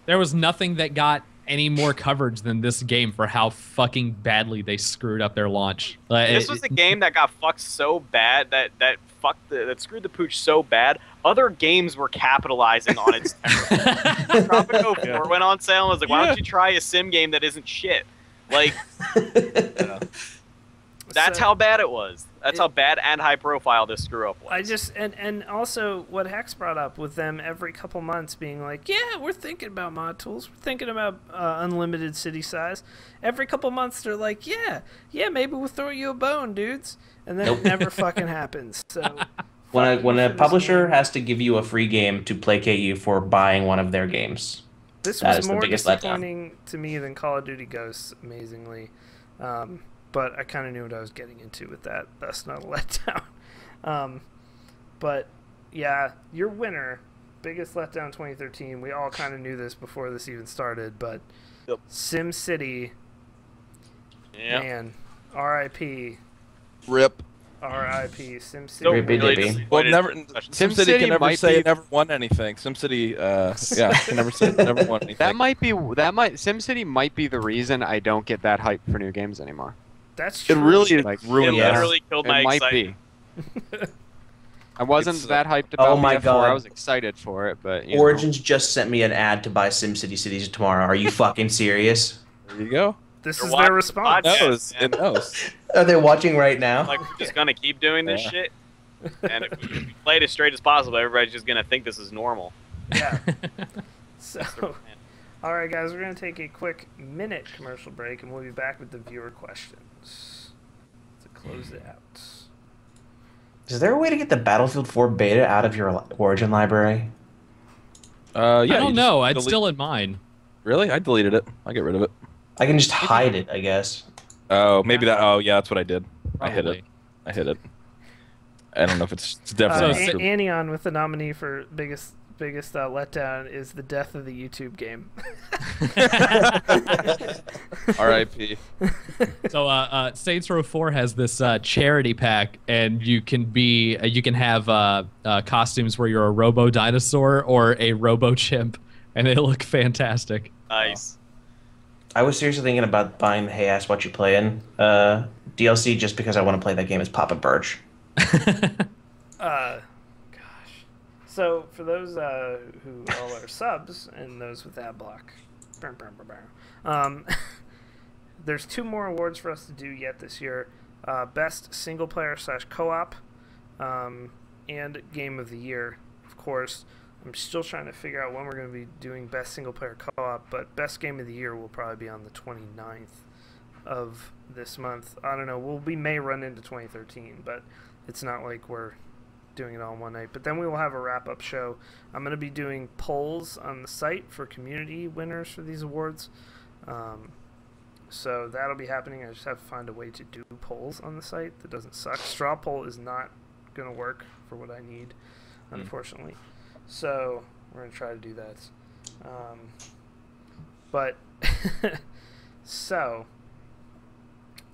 There was nothing that got any more coverage than this game for how fucking badly they screwed up their launch. This was a game that got fucked so bad that screwed the pooch so bad. Other games were capitalizing on its terror. Tropico 4 went on sale and was like, why don't you try a sim game that isn't shit? Like, that's So- how bad it was. That's how bad and high profile this screw up was. I just and also what Hex brought up with them every couple months being like, yeah, we're thinking about mod tools, we're thinking about unlimited city size. Every couple months they're like, yeah, maybe we'll throw you a bone, dudes, and then it never fucking happens. So When a publisher has to give you a free game to placate you for buying one of their games, this that was is the more biggest letdown. disappointing to me than Call of Duty Ghosts, amazingly. But I kind of knew what I was getting into with that. That's not a letdown. But yeah, your winner, biggest letdown 2013. We all kind of knew this before this even started, but Sim City, man, R.I.P. Rip. R.I.P. Sim City. So Rippy really dippy. disappointed. Well, never. SimCity SimCity can never might say be- it never won anything. SimCity, can never say it never won anything. SimCity might be the reason I don't get that hype for new games anymore. That's It true. really Like, ruined It that. literally killed my It might excitement. be. I wasn't It's, that hyped about my BF4. God. I was excited for it, but you know. Origins just sent me an ad to buy SimCity Cities tomorrow. Are you fucking serious? There you go. This You're is watching their the response. podcast. It knows. It knows. Are they watching right now? Like, we're just gonna keep doing this Yeah. shit. And if we play it as straight as possible, everybody's just gonna think this is normal. Yeah. So, all right, guys, we're going to take a quick minute commercial break, and we'll be back with the viewer questions to close it out. Is there a way to get the Battlefield 4 beta out of your Origin library? Yeah. I you don't just know. It's delete- still in mine. Really? I deleted it. I get rid of it. I can just hide it, I guess. Oh, maybe that. Oh, yeah, that's what I did. I hit Probably. it. I hit it. I don't know if it's definitely. So not true. Anion with the nominee for biggest biggest letdown is the death of the YouTube game. R.I.P. So Saints Row 4 has this charity pack, and you can have costumes where you're a robo dinosaur or a robo chimp, and they look fantastic. Nice. I was seriously thinking about buying the Hey Ass What You Playin' DLC just because I want to play that game as Papa Birch. Gosh. So for those who all are subs and those with ad block, there's 2 more awards for us to do yet this year: best single player / co-op, and game of the year. Of course, I'm still trying to figure out when we're going to be doing best single player co-op, but best game of the year will probably be on the 29th of this month. I don't know. We may run into 2013, but it's not like we're doing it all in one night. But then we will have a wrap-up show. I'm going to be doing polls on the site for community winners for these awards. So that'll be happening. I just have to find a way to do polls on the site that doesn't suck. Straw poll is not going to work for what I need, unfortunately. So we're going to try to do that. So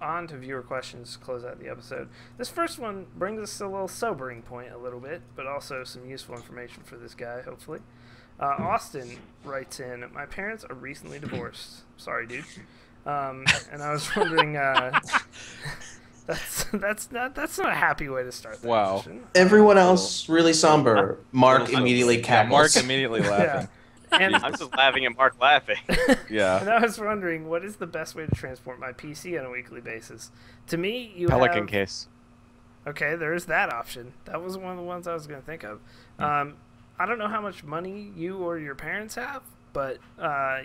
on to viewer questions to close out the episode. This first one brings us to a little sobering point a little bit, but also some useful information for this guy, hopefully. Austin writes in, my parents are recently divorced. Sorry, dude. And I was wondering, that's not a happy way to start that question. Everyone else really somber. Mark immediately cackles. Mark immediately laughing. And I'm just laughing at Mark laughing. Yeah. And I was wondering, what is the best way to transport my PC on a weekly basis? To me, you Pelican case. Okay, there is that option. That was one of the ones I was going to think of. I don't know how much money you or your parents have, but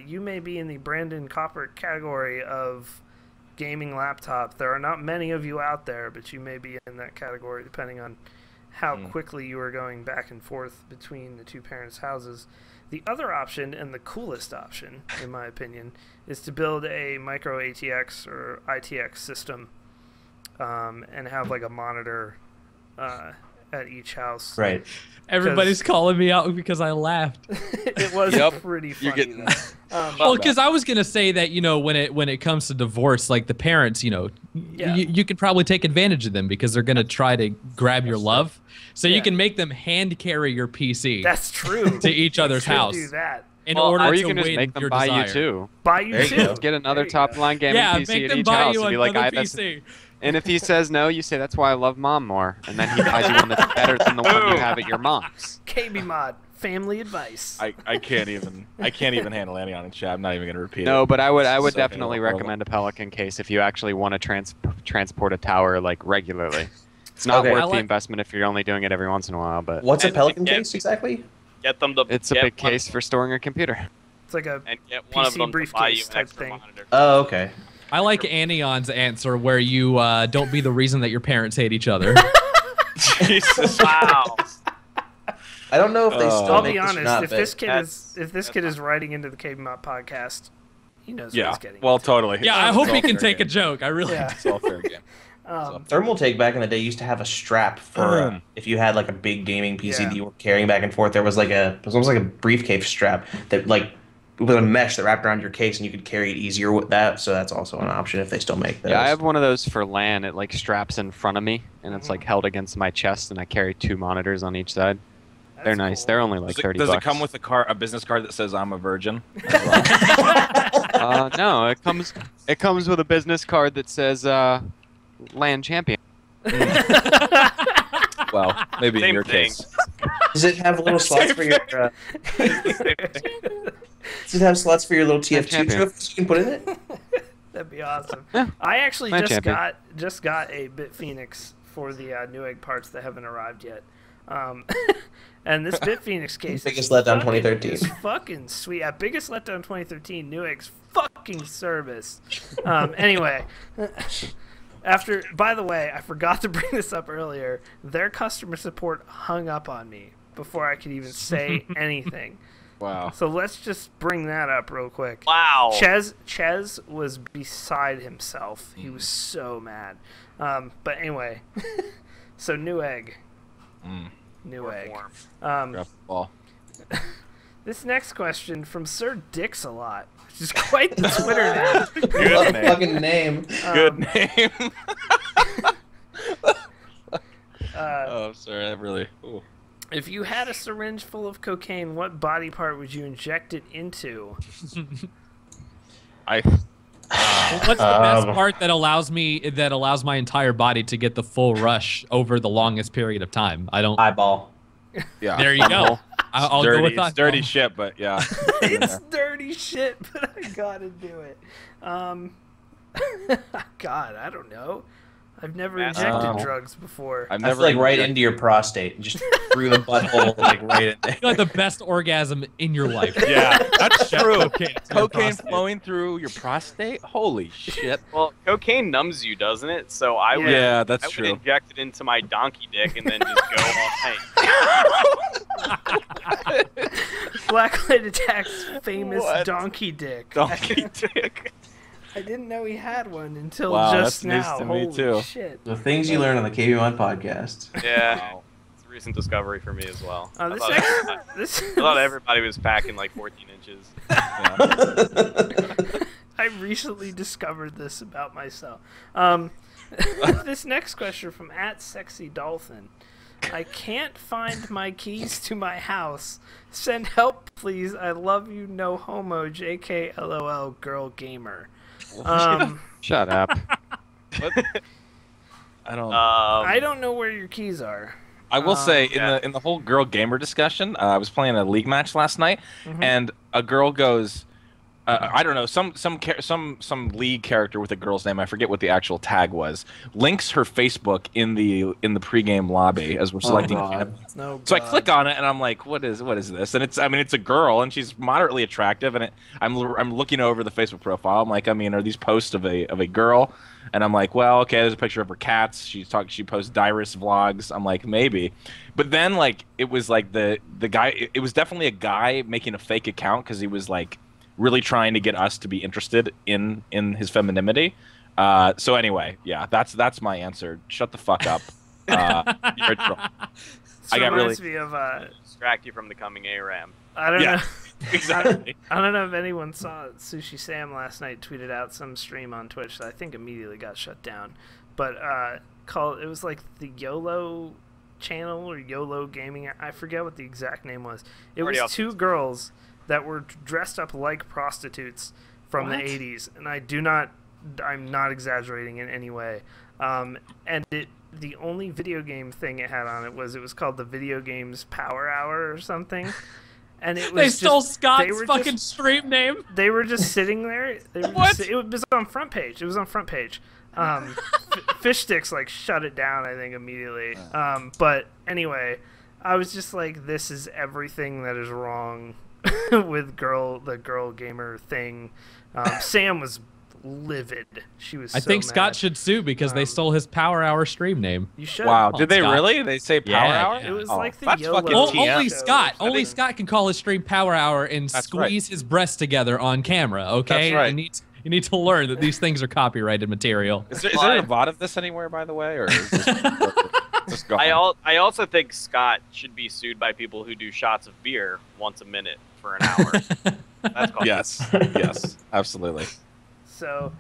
you may be in the Brandon Copper category of gaming laptop. There are not many of you out there, but you may be in that category depending on how quickly you are going back and forth between the two parents' houses. The other option, and the coolest option, in my opinion, is to build a micro ATX or ITX system and have like a monitor at each house. Right. Everybody's calling me out because I laughed. It was pretty funny. You're getting Well, because I was gonna say that, you know, when it comes to divorce, like the parents, you know, you can probably take advantage of them because they're gonna try to grab your love. So you can make them hand carry your PC. That's true. To each other's house. Do that. In order or to you can just win make them your buy desire. you too. Buy you too. Let's get another top line gaming PC make at them each buy house you and be like, another that's. PC. And if he says no, you say that's why I love mom more, and then he buys you one that's better than the one you have at your mom's. KBMOD, family advice. I can't even handle any on it, chat. I'm not even gonna repeat it. No, but I would So definitely horrible. recommend a Pelican case if you actually want to transport a tower like regularly. It's not Okay. worth the investment if you're only doing it every once in a while, but What's a And- Pelican and- case exactly? Get them to it's a get big one- case for storing a computer. It's like a and get one of PC them to buy you briefcase an type extra thing. monitor. Oh, okay. I like Anion's answer where you don't be the reason that your parents hate each other. Jesus. Wow. I don't know if they still I'll make be this or honest. not, If but this kid that's- is that's writing into the KBMOD podcast, he knows what Yeah. he's getting. Well, totally. Yeah, I It's hope all he can fair take a game. joke. I really Yeah. It's all fair game. Thermaltake back in the day used to have a strap for if you had like a big gaming PC Yeah. that you were carrying back and forth. There was it was almost like a briefcase strap that with a mesh that wrapped around your case, and you could carry it easier with that. So that's also an option if they still make those. Yeah, I have one of those for LAN. It like straps in front of me, and it's like held against my chest, and I carry 2 monitors on each side. That's They're nice. cool. They're only like 30 Does bucks. it come with a business card that says I'm a virgin? No, it comes with a business card that says LAN champion. Well, maybe in Same your thing. case. Does it have little slots for your? Does it have slots for your little TF2 champion. trophies you can put in it? That'd be awesome. Yeah. I actually My just champion. got a BitPhoenix for the Newegg parts that haven't arrived yet. And this BitPhoenix case Biggest Letdown 2013. is fucking sweet. Biggest Letdown 2013, Newegg's fucking service. Anyway, by the way, I forgot to bring this up earlier. Their customer support hung up on me before I could even say anything. Wow. So let's just bring that up real quick. Wow. Ches was beside himself. He was so mad. But anyway, so Newegg. Newegg. Warm. Drop the ball. This next question from Sir Dix-a-Lot, which is quite the Twitter name. What a fucking name. Good name. Oh, sorry, that really. Ooh. If you had a syringe full of cocaine, what body part would you inject it into? What's the best part that allows my entire body to get the full rush over the longest period of time? I don't. Eyeball. Yeah. There you go. I'll dirty, go with it's dirty shit, but yeah. It's dirty shit, but I gotta do it. God, I don't know. I've never injected drugs before. I feel like right into your prostate, just through the butthole, like right in there. You got the best orgasm in your life. Yeah, that's true. Cocaine prostate. flowing through your prostate? Holy shit. Well, cocaine numbs you, doesn't it? So I would, Yeah, that's I would true. inject it into my donkey dick and then just go all night. Blackliteattack's famous donkey dick. Donkey dick. I didn't know he had one until Wow, just that's news now. to me, Holy too. shit. The things you learn on the KBMOD podcast. Yeah. It's a recent discovery for me as well. I This thought everybody was packing like 14 inches. I recently discovered this about myself. This next question from @SexyDolphin. I can't find my keys to my house. Send help, please. I love you, no homo. JK LOL, girl gamer. Shut up. What? I don't know where your keys are. I will say in the whole girl gamer discussion, I was playing a league match last night, and a girl goes, I don't know, some league character with a girl's name, I forget what the actual tag was, links her Facebook in the pregame lobby as we're selecting. So I click on it and I'm like, what is this? And it's a girl and she's moderately attractive, and I'm looking over the Facebook profile. I'm like, are these posts of a girl? And I'm like, well, okay, there's a picture of her cats. She posts Dyrus vlogs. I'm like, maybe. But then like it was like the guy, it was definitely a guy making a fake account because he was like really trying to get us to be interested in his femininity. So anyway, yeah, that's my answer. Shut the fuck up. You're a troll. I got really me of distract you from becoming ARAM. I don't know. Exactly. I don't know if anyone saw Sushi Sam last night tweeted out some stream on Twitch that I think immediately got shut down. But it was like the YOLO channel or YOLO Gaming. I forget what the exact name was. It was two girls that were dressed up like prostitutes from the 80s, and I'm not exaggerating in any way. And the only video game thing it had on it was called the Video Games Power Hour or something. And it was they stole Scott's fucking stream name. They were just sitting there. It was on front page. It was on front page. Fish Sticks like shut it down, I think, immediately. But anyway, I was just like, this is everything that is wrong with the girl gamer thing. Sam was livid. She was. I think Scott should sue because they stole his Power Hour stream name. You should. Wow, did they really? They say Power Hour? It was like the only Scott. Only Scott can call his stream Power Hour and squeeze his breasts together on camera. Okay, that's right. You need to learn that these things are copyrighted material. Is there a VOD of this anywhere, by the way, or is this just gone? I also think Scott should be sued by people who do shots of beer once a minute for an hour. That's called yes, absolutely. So,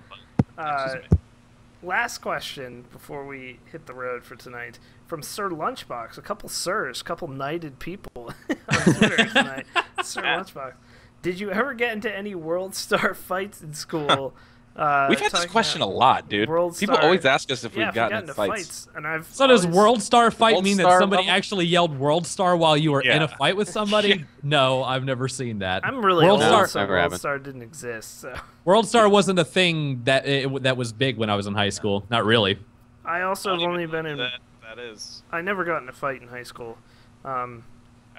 last question before we hit the road for tonight from Sir Lunchbox. A couple knighted people on Twitter tonight. Sir Lunchbox. Did you ever get into any World Star fights in school? We've had this question a lot, dude. People always ask us if we've gotten into fights. And so does World Star fight mean that somebody actually yelled World Star while you were in a fight with somebody? No, I've never seen that. I'm really old, so World Star didn't exist. So. World Star wasn't a thing that was big when I was in high school. Not really. I also have only been in. That is. I never got in a fight in high school. I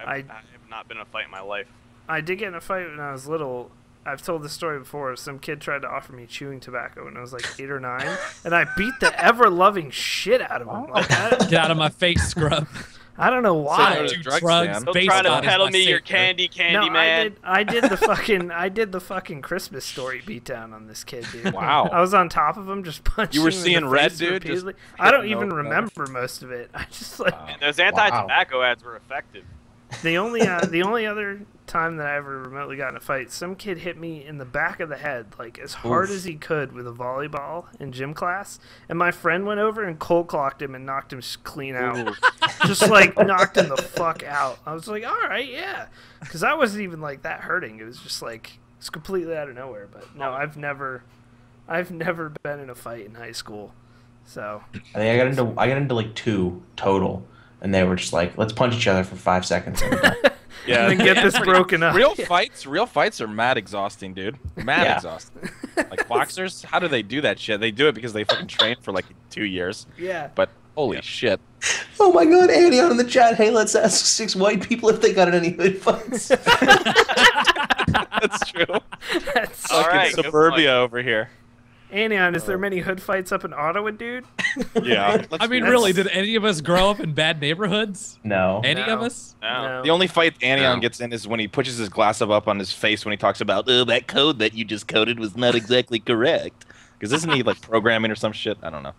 have not been in a fight in my life. I did get in a fight when I was little. I've told this story before. Some kid tried to offer me chewing tobacco when I was like 8 or 9, and I beat the ever-loving shit out of him. Like, get out of my face, scrub. I don't know why. Don't try to peddle me your candy, man. I did the fucking Christmas Story beatdown on this kid, dude. Wow. I was on top of him, just punching. You were him in seeing the red, face dude. I don't even remember most of it. I just like. And those anti-tobacco ads were effective. The only other time that I ever remotely got in a fight, some kid hit me in the back of the head, like as hard as he could with a volleyball in gym class, and my friend went over and cold clocked him and knocked him clean out. Just like knocked him the fuck out. I was like, all right, yeah, because I wasn't even like that hurting. It was just like it's completely out of nowhere. But no, I've never been in a fight in high school. So I think I got into like 2 total, and they were just like, let's punch each other for 5 seconds. Yeah, and then get this broken up. Real fights are mad exhausting, dude. Mad exhausting. Like boxers, how do they do that shit? They do it because they fucking train for like 2 years. Yeah. But holy shit. Oh my god, Andy on in the chat. Hey, let's ask 6 white people if they got in any hood fights. That's true. That's All Fucking right, suburbia over here. Anion, is there many hood fights up in Ottawa, dude? Yeah. I mean, really, did any of us grow up in bad neighborhoods? No. Any No. of us? No. The only fight Anion gets in is when he pushes his glass up on his face when he talks about, oh, that code that you just coded was not exactly correct. Because isn't he like programming or some shit? I don't know.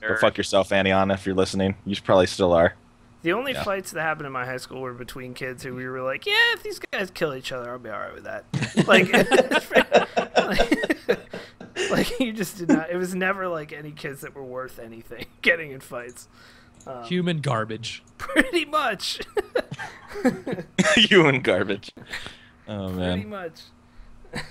Go fuck yourself, Anion, if you're listening. You probably still are. The only fights that happened in my high school were between kids who we were like, yeah, if these guys kill each other, I'll be alright with that. Like, you just did not. It was never like any kids that were worth anything getting in fights. Human garbage. Pretty much. You and garbage. Oh, man. Pretty much.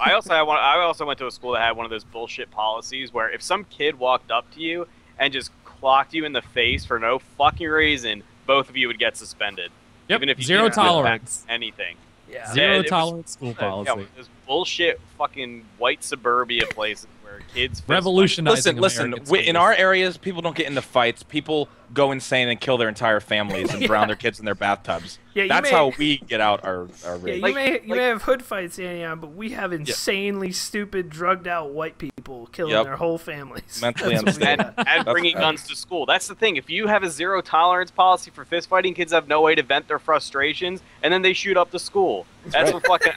I also went to a school that had one of those bullshit policies where if some kid walked up to you and just clocked you in the face for no fucking reason, both of you would get suspended. Yep. Even if you Zero didn't do tolerance. anything. Yeah. Zero it was- tolerance school policy. Yeah, those bullshit fucking white suburbia places where kids fist Revolutionizing Listen, American in schools. our areas, people don't get into fights. People go insane and kill their entire families and drown their kids in their bathtubs. Yeah, you That's may- how we get out our Yeah, rage. you may have hood fights, Anion, but we have insanely stupid, drugged out white people killing Yep. their whole families. Mentally That's what we unstable. got. and bringing guns to school. That's the thing. If you have a zero tolerance policy for fist fighting, kids have no way to vent their frustrations, and then they shoot up the school. That's what fucking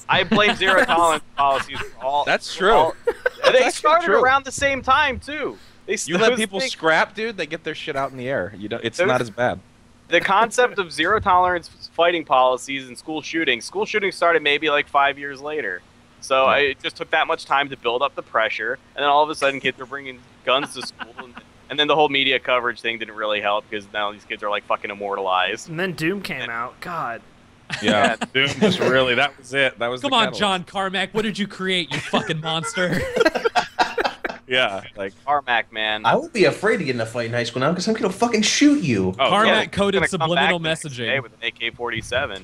I blame zero tolerance policies for all. That's for true. all- they actually started true. around the same time too. You let people scrap, dude, they get their shit out in the air. You don't. It's Those- not as bad. The concept of zero tolerance fighting policies in school shootings. School shootings started maybe like 5 years later. So it just took that much time to build up the pressure, and then all of a sudden kids were bringing guns to school, and then the whole media coverage thing didn't really help because now these kids are like fucking immortalized. And then Doom came out. God. Yeah, Doom just really. That was it. That was. Come the on, catalyst. John Carmack. What did you create, you fucking monster? Yeah, like Carmack, man. I would be afraid to get in a fight in high school now because some kid will fucking shoot you. Oh, Carmack yeah, coded he's gonna come subliminal back the next messaging. day with an AK-47.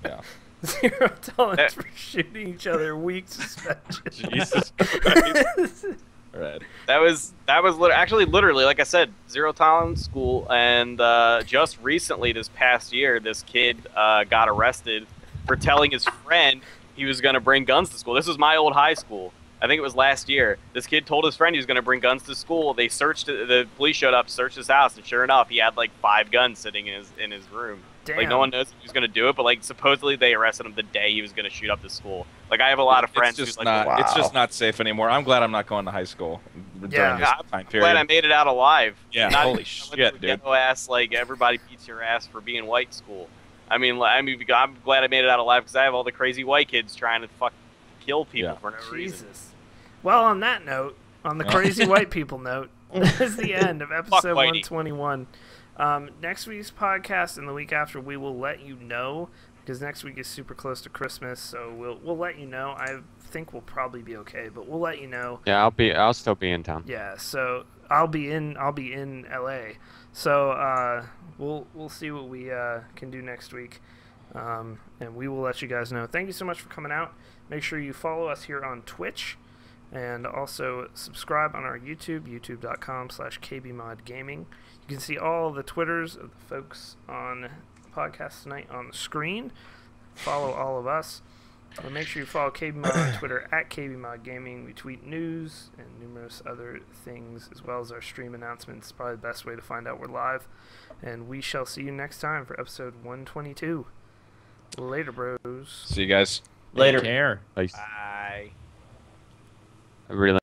yeah. Zero tolerance for shooting each other. Week suspension. Jesus Christ. Right. That was literally, like I said, zero tolerance school. And just recently, this past year, this kid got arrested for telling his friend he was going to bring guns to school. This was my old high school. I think it was last year. This kid told his friend he was going to bring guns to school. They searched it, the police showed up, searched his house, and sure enough, he had like 5 guns sitting in his room. Damn. Like no one knows if he was going to do it, but like supposedly they arrested him the day he was going to shoot up the school. Like I have a lot of friends It's just who's like, not. It's just not safe anymore. I'm glad I'm not going to high school during Yeah. this I'm time glad period. I made it out alive. Yeah, Not holy just shit, went to a dude. ghetto ass, like everybody beats your ass for being white school. I mean, I'm glad I made it out alive because I have all the crazy white kids trying to fuck kill people Yeah. for no reason. Jesus. Well, on that note, on the crazy white people note, that is the end of episode Whitey. 121. Next week's podcast and the week after, we will let you know because next week is super close to Christmas, so we'll let you know. I think we'll probably be okay, but we'll let you know. Yeah, I'll still be in town. Yeah, so I'll be in LA. So we'll see what we can do next week, and we will let you guys know. Thank you so much for coming out. Make sure you follow us here on Twitch, and also subscribe on our YouTube, youtube.com/KBMODgaming. You can see all the Twitters of the folks on the podcast tonight on the screen. Follow all of us. Make sure you follow KBMOD on Twitter @KBMODgaming. We tweet news and numerous other things, as well as our stream announcements. Probably the best way to find out we're live. And we shall see you next time for episode 122. Later, bros. See you guys. Later. Take care. Like, Bye. I really